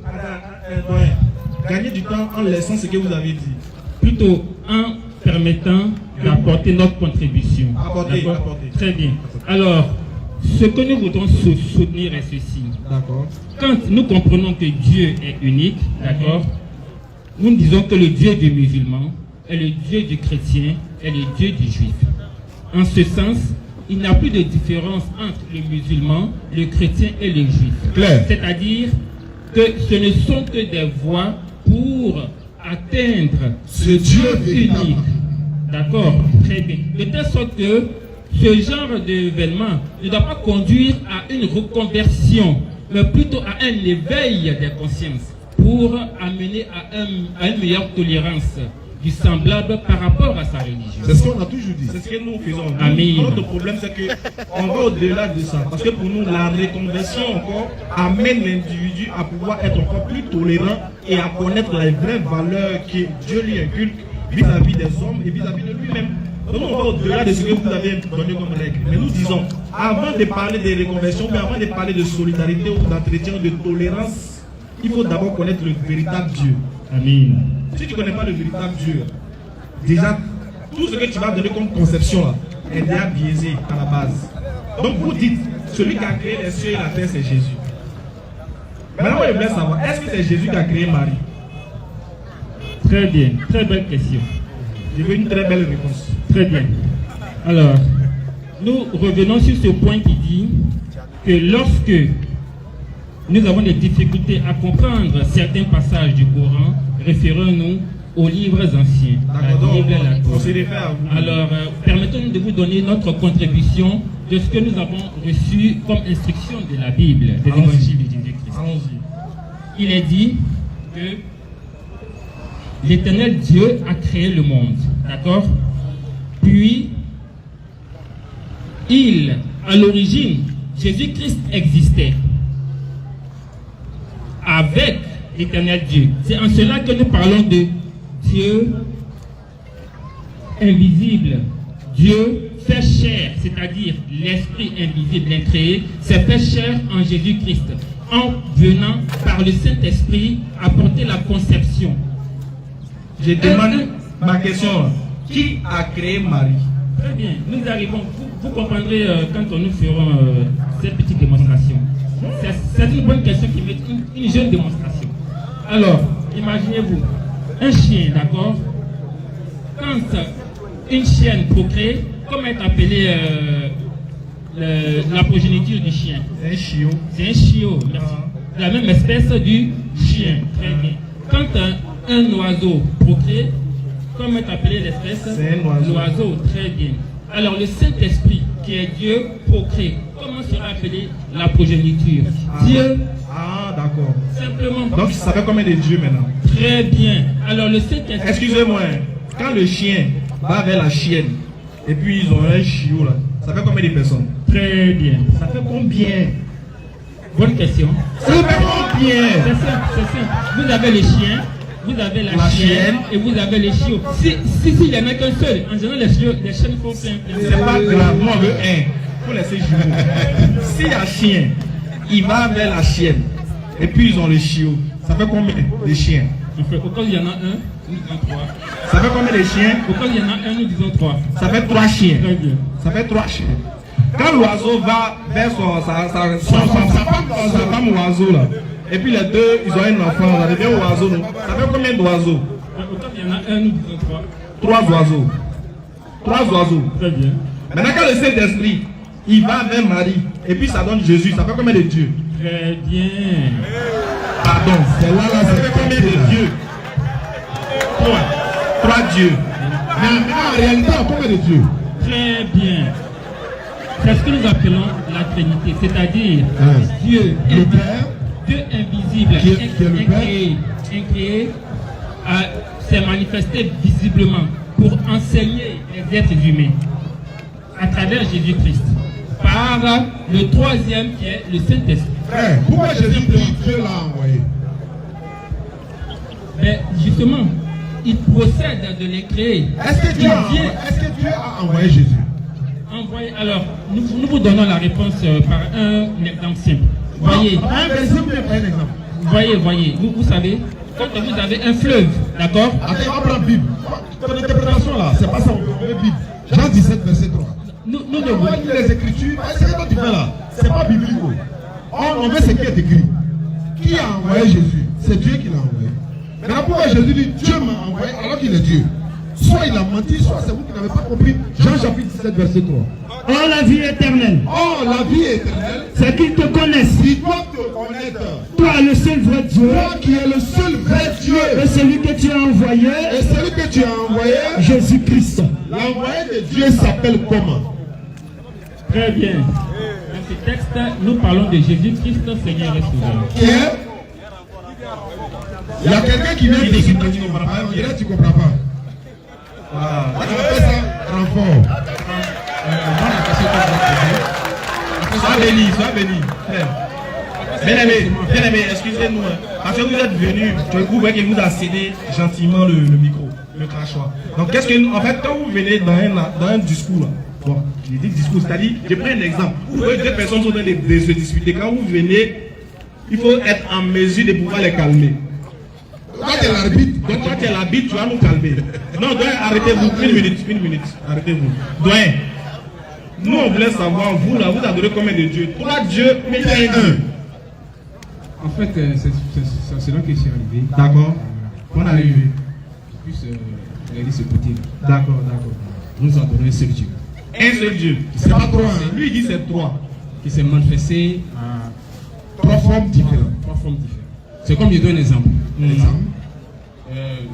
B: Gagner du temps en laissant ce que vous avez dit.
C: Plutôt en permettant d'apporter notre contribution.
B: Apporter.
C: Très bien. Alors, ce que nous voudrons soutenir est ceci.
B: D'accord.
C: Quand nous comprenons que Dieu est unique, d'accord, nous disons que le Dieu du musulman est le Dieu du chrétien et le Dieu du juif. En ce sens, il n'y a plus de différence entre le musulman, le chrétien et le juif. C'est-à-dire que ce ne sont que des voies pour atteindre ce Dieu unique. D'accord? Très bien. De telle sorte que ce genre d'événement ne doit pas conduire à une reconversion, mais plutôt à un éveil des consciences pour amener à une meilleure tolérance du semblable par rapport à sa religion.
A: C'est ce qu'on a toujours dit.
B: C'est ce que nous faisons.
C: Amen.
B: Notre problème, c'est qu'on va au-delà de ça. Parce que pour nous, la reconversion encore amène l'individu à pouvoir être encore plus tolérant et à connaître les vraies valeurs que Dieu lui inculque vis-à-vis des hommes et vis-à-vis de lui-même. Donc on va au-delà de ce que vous avez donné comme règle. Mais nous disons, avant de parler de reconversion, mais avant de parler de solidarité ou d'entretien de tolérance, il faut d'abord connaître le véritable Dieu.
C: Amen.
B: Si tu ne connais pas le véritable Dieu, déjà, tout ce que tu vas donner comme conception là, est déjà biaisé à la base. Donc vous dites, celui qui a créé les cieux et la terre, c'est Jésus. Maintenant, je voulais savoir, est-ce que c'est Jésus qui a créé Marie?
C: Très bien, très belle question.
B: Je veux une très belle réponse.
C: Très bien. Alors, nous revenons sur ce point qui dit que lorsque nous avons des difficultés à comprendre certains passages du Coran, référons-nous aux livres anciens.
B: D'accord, on se réfère à vous.
C: Alors, permettons-nous de vous donner notre contribution de ce que nous avons reçu comme instruction de la Bible, des évangiles de Jésus-Christ.
B: Allons-y.
C: Il est dit que l'Éternel Dieu a créé le monde, d'accord? Puis, à l'origine, Jésus-Christ existait avec l'Éternel Dieu. C'est en cela que nous parlons de Dieu invisible, Dieu
J: fait chair, c'est-à-dire l'esprit invisible incréé, s'est fait chair en Jésus-Christ, en venant par le Saint-Esprit apporter la conception.
B: Je demande ma question. Qui a créé Marie?
J: Très bien, nous arrivons. Vous comprendrez quand nous ferons cette petite démonstration. C'est une bonne question qui mérite une jeune démonstration. Alors, imaginez-vous, un chien, d'accord? Quand une chienne procrée, comment est appelée la progéniture du chien?
B: C'est un chiot.
J: C'est un chiot, merci. De la même espèce du chien. Très bien. Quand un oiseau procrée, comment est appelée l'espèce?
B: C'est un oiseau.
J: L'oiseau, très bien. Alors le Saint-Esprit, qui est Dieu, procrée. Comment sera appelée la progéniture? Dieu.
B: Ah, d'accord.
J: Simplement.
B: Donc, ça fait combien de dieux maintenant?
J: Très bien. Alors le Saint-Esprit.
B: Excusez-moi, quand le chien va vers la chienne, et puis ils ont un chiot là, ça fait combien de personnes?
J: Très bien. Ça fait combien? Bonne question.
B: Ça fait combien?
J: C'est simple, c'est simple. Vous avez les chiens, vous avez la chienne et vous avez les chiots. Si il n'y en a qu'un seul, en général les chiens font plein.
B: C'est pas grave, moi je veux un. Faut laisser jumeaux. Si un chien, il va vers la chienne, et puis ils ont le chiot, ça fait combien de chiens?
J: Au cas où il y en a un, nous disons 3.
B: Ça fait combien de chiens?
J: Au cas où il y en a un, nous disons 3.
B: Ça fait 3 chiens.
J: Très bien.
B: Ça fait 3 chiens. Quand l'oiseau va vers sa femme oiseau là, et puis les deux, ils ont un enfant, ça devient oiseau. Ça fait combien d'oiseaux?
J: Au cas où il y en a un, nous disons 3.
B: 3 oiseaux. 3 oiseaux.
J: Très bien.
B: Maintenant, quand le Saint-Esprit, il va vers Marie, et puis ça donne Jésus, ça fait combien de dieux?
J: Très bien.
B: Pardon, c'est là, ça fait combien de dieux? 3 dieux.
H: Mais en réalité, combien de dieux?
J: Très bien. C'est ce que nous appelons la Trinité, c'est-à-dire Dieu,
H: le Père,
J: Dieu invisible,
H: qui est le Père,
J: incréé, s'est manifesté visiblement pour enseigner les êtres humains à travers Jésus-Christ, par le troisième qui est le Saint-Esprit.
H: Frère, pourquoi Jésus dit Dieu l'a envoyé?
J: Mais justement, il procède de les créer.
H: Est-ce que Dieu a envoyé Jésus?
J: Alors, nous vous donnons la réponse par un exemple simple. Voyez.
H: Un verset ou bien un exemple?
J: Voyez. Vous savez, quand vous avez un fleuve, d'accord?
H: Attends, on prend la Bible. Ton interprétation là, c'est pas ça, on veut Bible. Jean 17, verset 3.
J: Nous
H: on va lire les Écritures. Ce que toi tu fais là, c'est pas biblique. On veut ce qui est écrit. Qui a envoyé Jésus? C'est Dieu qui l'a envoyé. Maintenant, pourquoi Jésus dit Dieu m'a envoyé alors qu'il est Dieu? Soit il a menti, soit c'est vous qui n'avez pas compris. Jean chapitre 17, verset 3.
C: Oh la vie éternelle.
H: Oh la vie éternelle.
C: C'est qu'ils te connaissent.
H: Ils doivent te connaître.
C: Toi le seul vrai Dieu.
H: Toi qui es le seul vrai Dieu.
C: Et celui que tu as envoyé.
H: Et celui que tu as envoyé.
C: Jésus-Christ.
H: L'envoyé de Dieu s'appelle comment?
J: Très bien. Dans ce texte, nous parlons de Jésus-Christ, Seigneur et Sauveur.
H: Qui est? Il y a quelqu'un qui vient de dire que tu ne comprends pas. Il tu ne comprends pas. Ah, tu appelles ça renfort.
B: Sois béni. Bien aimé, excusez-nous. Parce que vous êtes venu, je trouve qu'il vous a cédé gentiment le micro, le crachoir. Donc, qu'est-ce que, en fait, quand vous venez dans un discours, là, bon, je dis discours, c'est-à-dire, je prends un exemple. Vous voyez deux personnes sont en train de se disputer. Quand vous venez, il faut être en mesure de pouvoir les calmer.
H: Toi, tu es l'arbitre.
B: Donc, toi, tu es l'arbitre, tu vas nous calmer. Non, Doyen, arrêtez-vous. Une minute. Arrêtez-vous. Doyen, nous, on voulait savoir, vous, là, vous adorez combien de dieux? 3 dieux, mais il y a un.
F: En fait, c'est là que je suis arrivé.
B: D'accord. On est arrivé.
F: Je puisse regarder ce côté.
B: D'accord.
F: Nous adorons un seul Dieu.
B: Un seul Dieu.
H: C'est pas 3.
B: Lui, il dit c'est 3.
F: Qui s'est manifesté à
H: 3 formes différentes.
F: C'est comme je donne un exemple.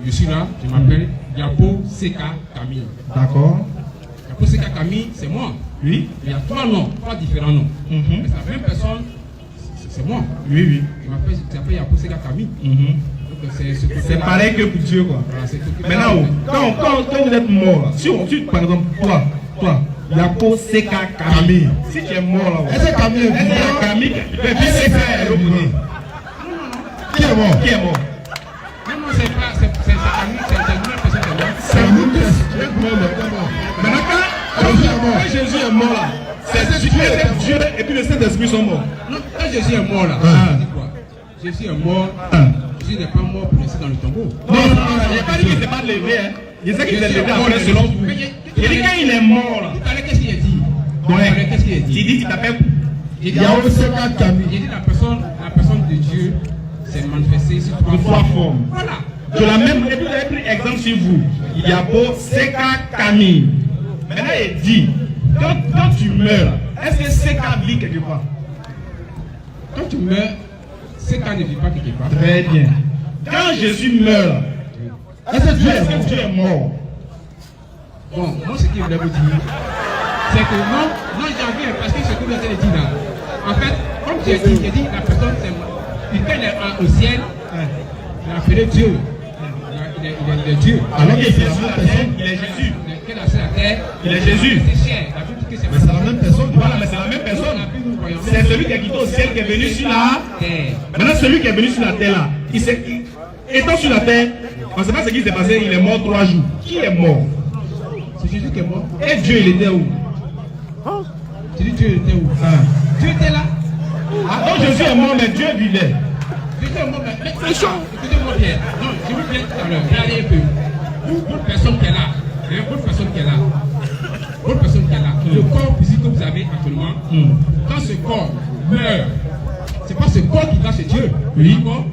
F: Je suis là, je m'appelle Yapo Seka Camille.
B: D'accord.
F: Yapo Seka Camille, c'est moi.
B: Oui.
F: Il y a 3 noms, 3 différents noms. Mais c'est la même personne, c'est moi.
B: Oui.
F: Je m'appelle Yapo Seka Camille.
B: C'est pareil que pour Dieu, quoi. Voilà, maintenant, quand vous êtes mort, si par exemple, toi, Yapo Seka Camille, si tu es mort là,
H: est-ce que Camille est vivant?
B: Camille,
H: Qui est mort?
F: Non, c'est pas, c'est Camille, c'est une personne.
H: C'est une personne. Maintenant, quand mort.
K: Quand Jésus est mort là, c'est Dieu et puis le Saint-Esprit sont morts.
F: Non, quand Jésus est mort là, dis quoi? Jésus est mort. Jésus n'est pas mort pour rester dans le tombeau.
K: Non, il n'a pas dit qu'il ne s'est pas levé. Hein. Il sait qu'il s'est levé après selon vous. Il dit quand il est mort là.
F: Tout à l'heure, qu'est-ce qu'il a dit?
K: Ouais.
F: Qu'est-ce qu'il a dit?
K: Il dit qu'il t'appelle.
F: Il dit la personne de Dieu s'est manifestée sur trois formes. Voilà.
K: De la même, et puis j'avais pris exemple sur vous. Il y a beau Seka Camille. Maintenant il dit, quand tu meurs, est-ce que Seka vit quelque part?
F: Quand tu meurs, Seka ne vit pas quelque part.
K: Très bien. Quand Jésus meurt, est-ce que Dieu est mort?
F: Bon, moi ce que je voulais vous dire, c'est que non, j'en viens parce que ce que vous avez dit là. En fait, comme j'ai dit, la personne c'est moi. Puis quand elle est au ciel, il a appelé Dieu. Il est Dieu.
K: Alors qu'il est sur la terre, il est Jésus.
F: Qu'il a sur la terre,
K: il est Jésus.
F: C'est cher.
K: Mais c'est la même personne. Voilà, mais c'est la même personne. C'est celui qui a quitté au ciel qui est venu sur la terre. Maintenant, celui qui est venu sur la terre là, étant sur la terre, on ne sait pas ce qui s'est passé, il est mort 3 jours. Qui est mort?
F: C'est Jésus qui est mort.
K: Et Dieu, il était où?
F: Tu dis Dieu était où? Dieu était là.
K: Ah, donc Jésus est mort, mais Dieu vivait.
F: Jésus est mort, mais écoutez-moi bien. Non, je vous plaît tout à l'heure. Regardez un peu. Votre personne qui est là. Votre personne qui est là. Votre personne qui est là. Le corps physique que vous avez actuellement, quand ce corps meurt, c'est pas ce corps qui va chez Dieu.
K: Oui.
F: D'accord?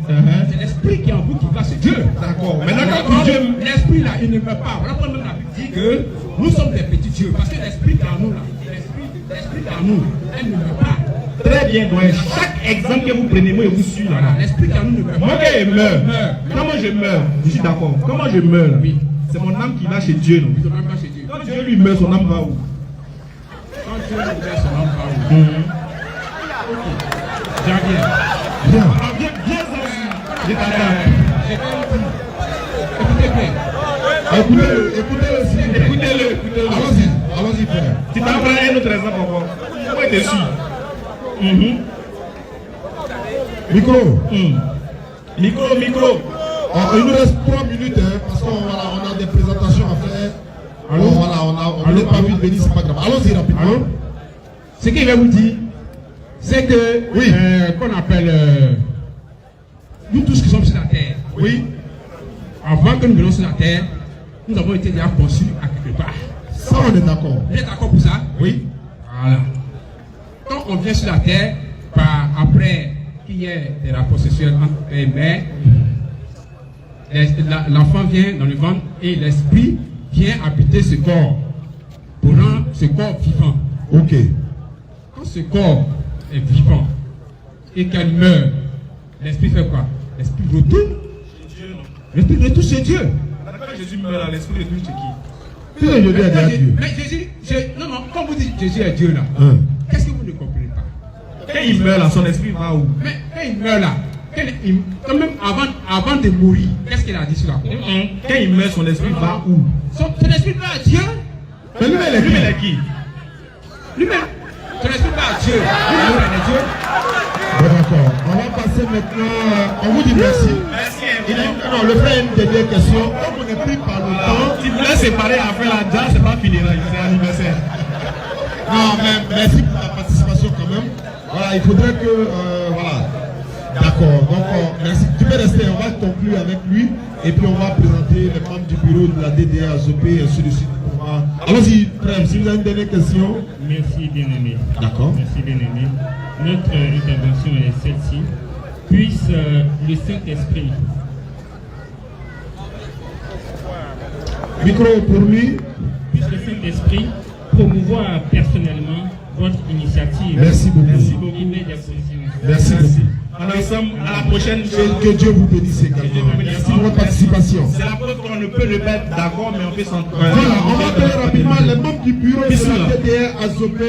F: C'est l'esprit qui est en vous qui va chez Dieu.
K: D'accord. Maintenant, quand Dieu.
F: L'esprit là, il ne meurt pas. Voilà pourquoi même la Bible dit que nous sommes des petits dieux. Parce que l'esprit qui est en nous là, l'esprit qui est en nous, elle ne meurt pas.
K: Très bien, donc chaque exemple que vous prenez, moi je vous suis là.
F: Voilà, l'esprit qui est en nous ne meurt pas.
K: Moi quand je meurs, comment je meurs? Je suis d'accord. Comment je meurs? Oui. C'est mon âme qui va chez Dieu, non?
F: Son âme va chez Dieu.
K: Quand Dieu lui meurt, son âme va où?
F: Quand Dieu lui meurt, son âme va où? Ok. J'en viens.
K: Bien. Bien, je t'attends.
F: Écoutez bien.
K: Écoutez-le.
H: Allons-y, frère.
K: Tu t'en prends un autre exemple encore. Comment tu es sûr?
H: Micro.
K: Micro.
H: Il nous reste 3 minutes, parce qu'on a des présentations à faire. On n'est pas vu de venir, c'est pas grave. Allons-y rapidement.
F: Ce qu'il va vous dire, c'est que, qu'on appelle, nous tous qui sommes sur la terre,
H: oui,
F: avant que nous venions sur la terre, nous avons été déjà conçus à quelque part.
H: Ça, on est d'accord.
F: Vous êtes d'accord pour ça?
H: Oui.
F: Voilà. Quand on vient sur la terre, après qu'il y ait des rapports sexuels entre père et mère, l'enfant vient dans le ventre et l'esprit vient habiter ce corps pour rendre ce corps vivant.
H: Ok.
F: Quand ce corps est vivant et qu'elle meurt, l'esprit fait quoi? L'esprit retourne. L'esprit retourne chez Dieu.
K: Quand Jésus meurt, l'esprit retourne chez qui?
H: Qui est Dieu à Dieu?
F: Mais Jésus, non, quand vous dites Jésus est Dieu là, qu'est-ce que vous ne comprenez pas?
K: Quand il meurt là, son esprit va où?
F: Mais quand il meurt là, quand même avant de mourir, qu'est-ce qu'il a dit sur la croix?
K: Quand il meurt, son esprit va où?
F: Son esprit va à Dieu.
H: Mais lui-même,
K: il est qui?
F: Lui-même. Son esprit va à Dieu. Lui-même, il est Dieu.
H: Bon, d'accord. On va passer maintenant. On vous dit merci. Non, le frère a une dernière question. Comme on n'est plus par le temps.
K: Si vous voulez séparer après la danse, c'est pas fini là, c'est anniversaire.
H: Non, mais merci pour la participation quand même. Voilà, il faudrait que. Voilà. D'accord. Donc, merci. Tu peux rester. On va conclure avec lui. Et puis, on va présenter les membres du bureau de la DDA AZOP et ainsi de suite. Allons-y, frère. Si vous avez une dernière question.
L: Merci, bien-aimé.
H: D'accord.
L: Merci, bien-aimé. Notre intervention est celle-ci. Puisse le Saint-Esprit.
H: Micro pour lui.
L: Puisse le Saint-Esprit promouvoir personnellement votre initiative.
H: Merci beaucoup.
L: Merci beaucoup.
H: Merci beaucoup.
K: Ensemble, à la prochaine.
H: Que Dieu vous bénisse également. Merci pour votre participation.
K: C'est la preuve qu'on ne peut le mettre d'accord, mais on peut s'entendre.
H: Voilà, on va appeler rapidement les membres du bureau de la TDR AZOP.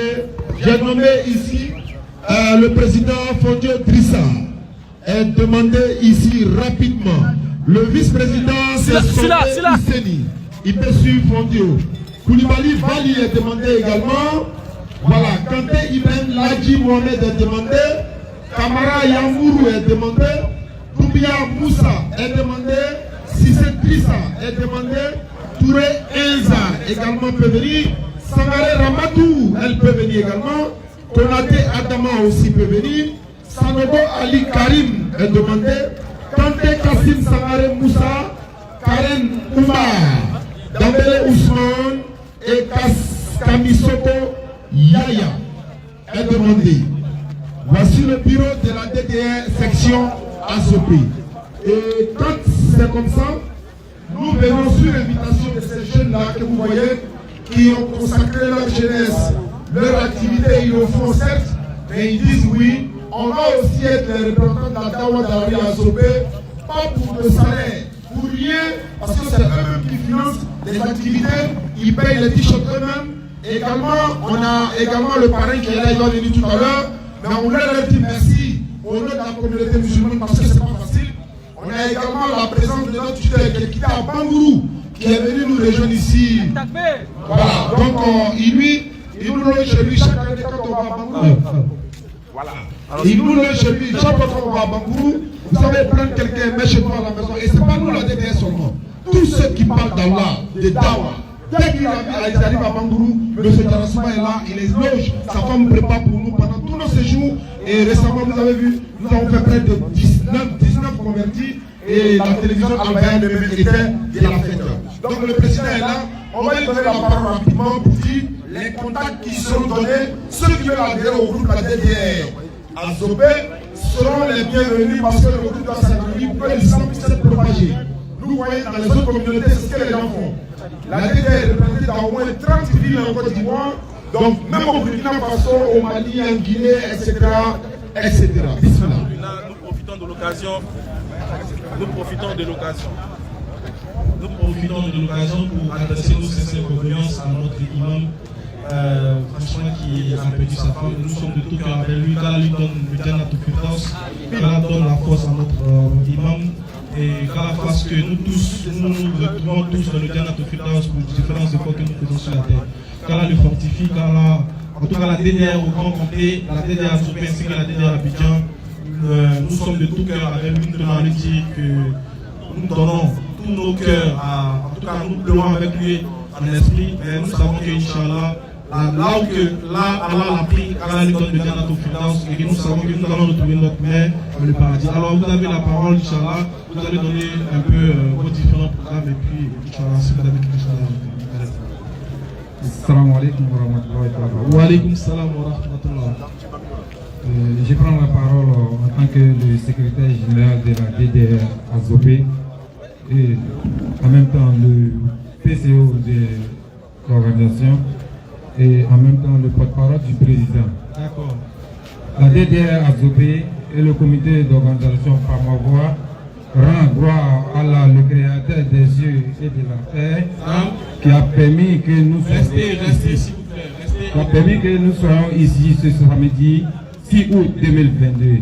H: J'ai nommé ici le président Fondio Drissa. Est demandé ici rapidement. Le vice-président, c'est Soudé. Il peut suivre Fondio. Koulibaly Bali est demandé également. Voilà, Kanté Ibrahim Ladji Mohamed est demandé. Kamara Yamourou est demandé. Toubia Moussa est demandé. Sissé Drissa est demandé. Touré Enza également peut venir. Sangare Ramatou, elle peut venir également. Konate Adama aussi peut venir. Sanogo Ali Karim est demandé. Kante Kassim Sangare Moussa, Karen Oumar, Dambele Ousmane et Kamisoko Yaya est demandé. Voici le bureau de la DDR section ASOP. Et quand c'est comme ça, nous venons sur l'invitation de ces jeunes-là que vous voyez, qui ont consacré leur jeunesse, leur activité, ils le font certes, mais ils disent oui, on va aussi être les représentants de la Dawa d'Ari ASOP, pas pour le salaire, pour rien, parce que c'est eux-mêmes qui financent les activités, ils payent les t-shirts eux-mêmes. Également, on a également le parrain qui est là, il va venir tout à l'heure, mais on leur dit merci au nom de la communauté musulmane parce que c'est pas facile. On a également la présence de notre tuteur qui est quitté à Bangourou, qui est venu nous rejoindre ici. Voilà, donc il nous loge chez lui chaque année quand on va à Bangourou. Voilà. Il nous loge chez lui chaque fois qu'on va à Bangourou. Vous savez prendre quelqu'un, mettre chez toi à la maison. Et ce n'est pas nous la DDR seulement. Tous ceux qui parlent d'Allah, de Dawa, dès qu'ils arrivent à Bangourou, M. Djarasma est là, il les loge. Sa femme prépare pour nous pendant tous nos séjours. Et récemment, vous avez vu, nous avons fait près de 19 convertis. Et la télévision albayenne était de la fête. Donc le président est là. On va lui donner la parole rapidement pour dire les contacts qui seront donnés. Ceux qui veulent adhérer au groupe de la DDR ASOP seront les bienvenus parce que le groupe doit s'agrandir pour que l'islam puisse être propagé. Nous voyons dans les autres communautés ce que les gens font. La DDR est représentée dans au moins 30 villes en Côte d'Ivoire. Donc même au Burkina Faso, au Mali, en Guinée, etc. etc.
B: Nous profitons de l'occasion. Nous profitons de l'occasion pour adresser nos sincères condoléances à notre imam, franchement, qui a perdu sa femme. Nous sommes de tout cœur avec lui. Qu'Allah lui donne le Jannat al-Firdaus, qu'Allah donne la force à notre imam, et qu'Allah fasse que nous tous, nous retrouvons tous dans le Jannat al-Firdaus pour les différents efforts que nous faisons sur la terre. Qu'Allah le fortifie, qu'Allah, en tout cas la DDR au grand complet, la DDR ASOP ainsi que la DDR Abidjan. Nous sommes de tout cœur avec lui, nous tenons à lui dire que nous donnons tous nos cœurs, en tout cas nous pleurons avec lui en esprit, mais nous savons que Inch'Allah, là Allah l'a pris, Allah lui donne le Jannat al-Firdaus et que nous savons que nous allons retrouver notre mère dans le paradis. Alors vous avez la parole, Inch'Allah, vous allez donner un peu vos différents programmes et puis Inch'Allah, si vous avez quelque chose à dire.
M: Assalamu alaikum wa rahmatullahi wa barakatuh.
B: Wa alaikum salam wa rahmatullah.
M: Je prends la parole en tant que le secrétaire général de la DDR ASOP et en même temps le PCO de l'organisation et en même temps le porte-parole du président.
B: D'accord.
M: La DDR ASOP et le comité d'organisation par ma voix rend gloire à Allah, le créateur des cieux et de la terre, qui a permis que nous soyons ici ce samedi 6 août 2022.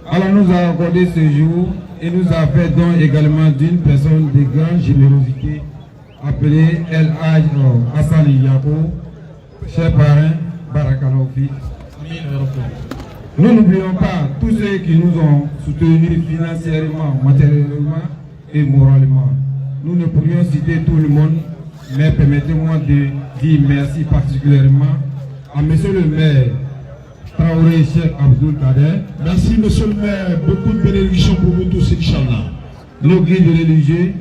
M: Allah nous a accordé ce jour et nous a fait don également d'une personne de grande générosité appelée El Haj Hassan Yako, cher parrain, Barakalaufi. Nous n'oublions pas tous ceux qui nous ont soutenus financièrement, matériellement et moralement. Nous ne pourrions citer tout le monde, mais permettez-moi de dire merci particulièrement à monsieur le maire Traoré Cheikh Abdul Kader.
H: Merci monsieur le maire, beaucoup de bénédictions pour vous tous, Inch'Allah.
M: Nos guides religieux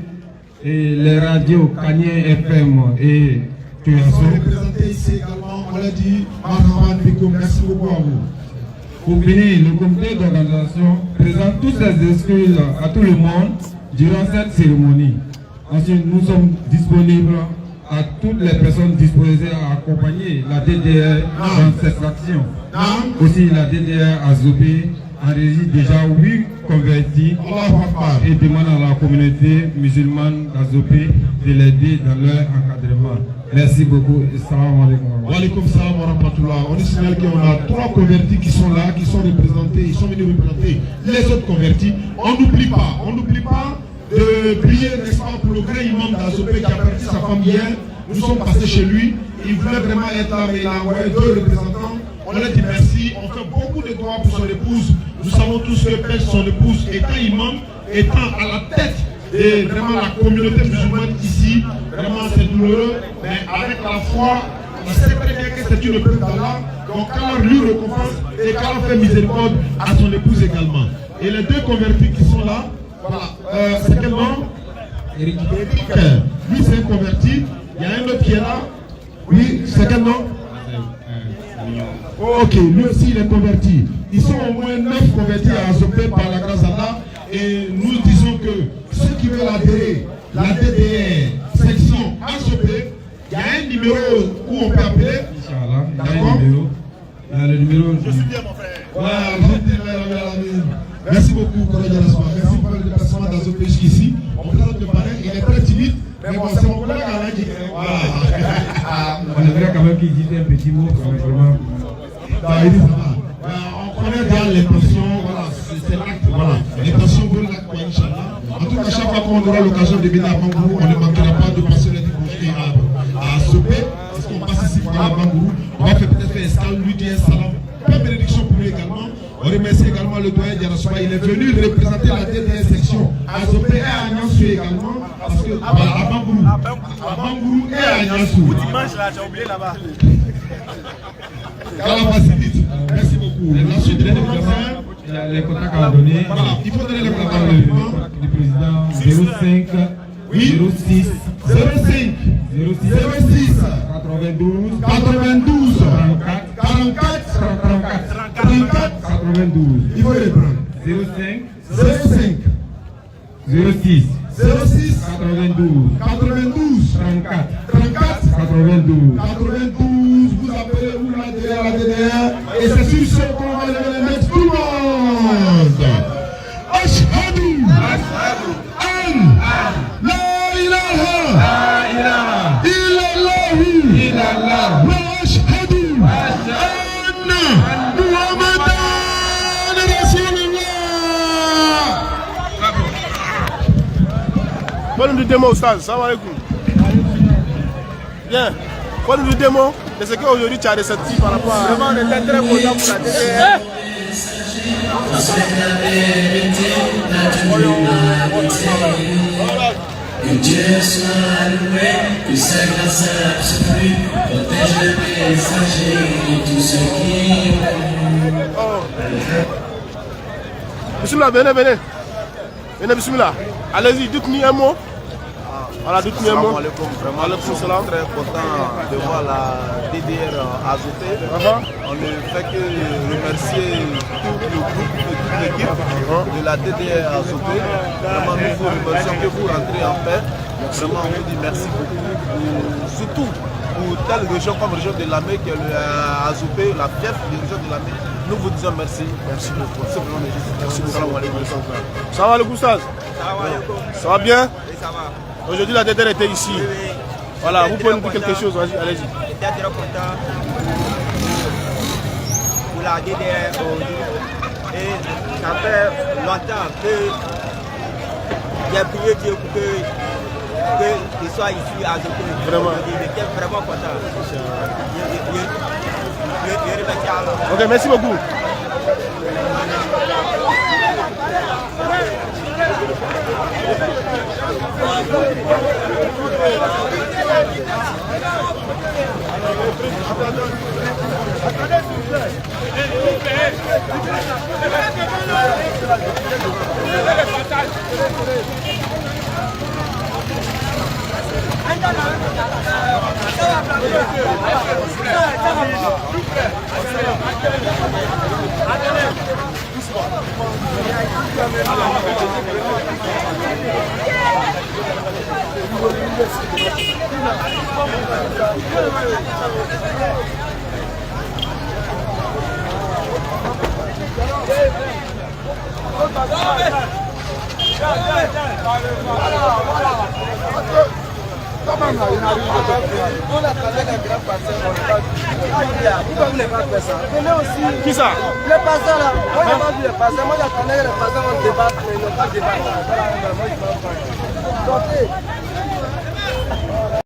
M: et les radios Kanien FM et
H: Tuyasso. Ils sont représentés ici également, on l'a dit, Marhaban Bikoum, merci beaucoup à vous.
M: Pour finir, le comité d'organisation présente toutes les excuses à tout le monde durant cette cérémonie. Ensuite, nous sommes disponibles à toutes les personnes disposées à accompagner la DDR dans cette action. Aussi, la DDR ASOP enregistre déjà 8 convertis et demande à la communauté musulmane d'ASOP de l'aider dans leur encadrement. Merci beaucoup. Salam alaikum.
H: Wa alaikum salam wa rahmatullah. On signale qu'on a 3 convertis qui sont là, qui sont représentés, ils sont venus représenter les autres convertis. On n'oublie pas de prier, n'est-ce pas, pour le grand imam d'ASOP qui a perdu sa femme hier. Nous sommes passés chez lui, il voulait vraiment être là, mais il a envoyé 2 représentants. On lui a dit merci, on fait beaucoup de doigts pour son épouse. Nous savons tous que pêche son épouse, étant imam, étant à la tête de vraiment la communauté musulmane ici. Vraiment c'est douloureux, mais avec la foi, il sait très bien que c'est une preuve d'Allah. Donc qu'Allah lui récompense et qu'Allah fait miséricorde à son épouse également. Et les deux convertis qui sont là, voilà, c'est quel nom? Eric. Lui c'est un converti. Il y a un autre qui est là. Oui, c'est quel nom? Ok, lui aussi il est converti. Ils sont au moins 9 convertis à Azopé par la grâce d'Allah. Et nous disons que ceux qui veulent adhérer, la DDR, section Azopé, il y a un numéro où on peut appeler.
M: Inch'Allah, il y a un numéro. Il y a le numéro.
I: Je suis bien, mon frère.
H: Merci beaucoup, collègue Alasma. Merci pour le déplacement d'Azopé jusqu'ici. On présente le parrain, il est très timide. Mais bon, c'est mon collègue Alain qui. Voilà.
M: On aimerait quand même qu'il dise un petit mot, vraiment.
H: Il dit ça va. On connaît bien l'intention, voilà, c'est l'acte, voilà. L'intention vaut l'acte, Inch'Allah. En tout cas, chaque fois qu'on aura l'occasion de venir à Bangourou, on ne manquera pas de passer le dimanche à Sopé, parce qu'on passe ici par la Bangourou. On va peut-être faire escale, lui dire salam. Plein bénédiction pour lui également. On remercie également le doyen Diarassoua. Il est venu représenter la dernière section à Sopé et à Agnansou également, parce que à Bangourou. À Bangourou et à Agnansou.
I: Dimanche là, j'ai oublié là-bas.
H: Merci beaucoup. Ensuite,
M: les contacts à donner.
H: Voilà, il faut donner les contacts
M: du président 05 06
H: 05 06
M: 92
H: 92
M: 44 92.
H: Il faut les prendre.
M: 05 06 92 34
H: 92. Vous appelez où la DDR et c'est sur ce qu'on va lever les mains tout le monde. Ashhadu an la ilaha illallah wa ashhadu anna Muhammadan Rasulullah.
I: Bonne du démo, Ustaz. Salam alaikum. Bien. Bonne du démo de ce qu'aujourd'hui tu as ressenti par rapport à. Vraiment, on était très content pour la DDR.
N: Que Dieu soit loué, que sa grâce absolue protège les messagers et tous ceux qui
I: Bismillah, venez. Venez, Bismillah. Allez-y, dites-nous un mot. Voilà, dites-nous un mot.
O: Vraiment, nous sommes très contents de voir la DDR Azopé. On ne fait que remercier tout le groupe et toute l'équipe de la DDR Azopé. Vraiment, nous vous remercions que vous rentrez en paix. Vraiment, on vous dit merci beaucoup. Surtout pour telle région comme région de Lamé, qui est le Azopé, la fief de la région de Lamé. Nous vous disons merci. Merci beaucoup. Merci beaucoup.
I: Ça va le Goustaz? Ça va bien?
P: Ça va.
I: Aujourd'hui, la DDR était ici.
P: Oui.
I: Voilà, vous pouvez nous dire quelque chose, allez-y.
P: J'étais très content pour la DDR aujourd'hui. Et ça fait longtemps que j'ai prié Dieu pour qu'il soit ici à Azopé.
I: Vraiment.
P: J'étais vraiment content. Je remercie Allah.
I: Ok, merci beaucoup. Qui ça?
Q: Les passeurs là. Moi j'ai pas vu les passeurs. Moi j'attendais les passeurs en débat, mais ils n'ont pas débattu.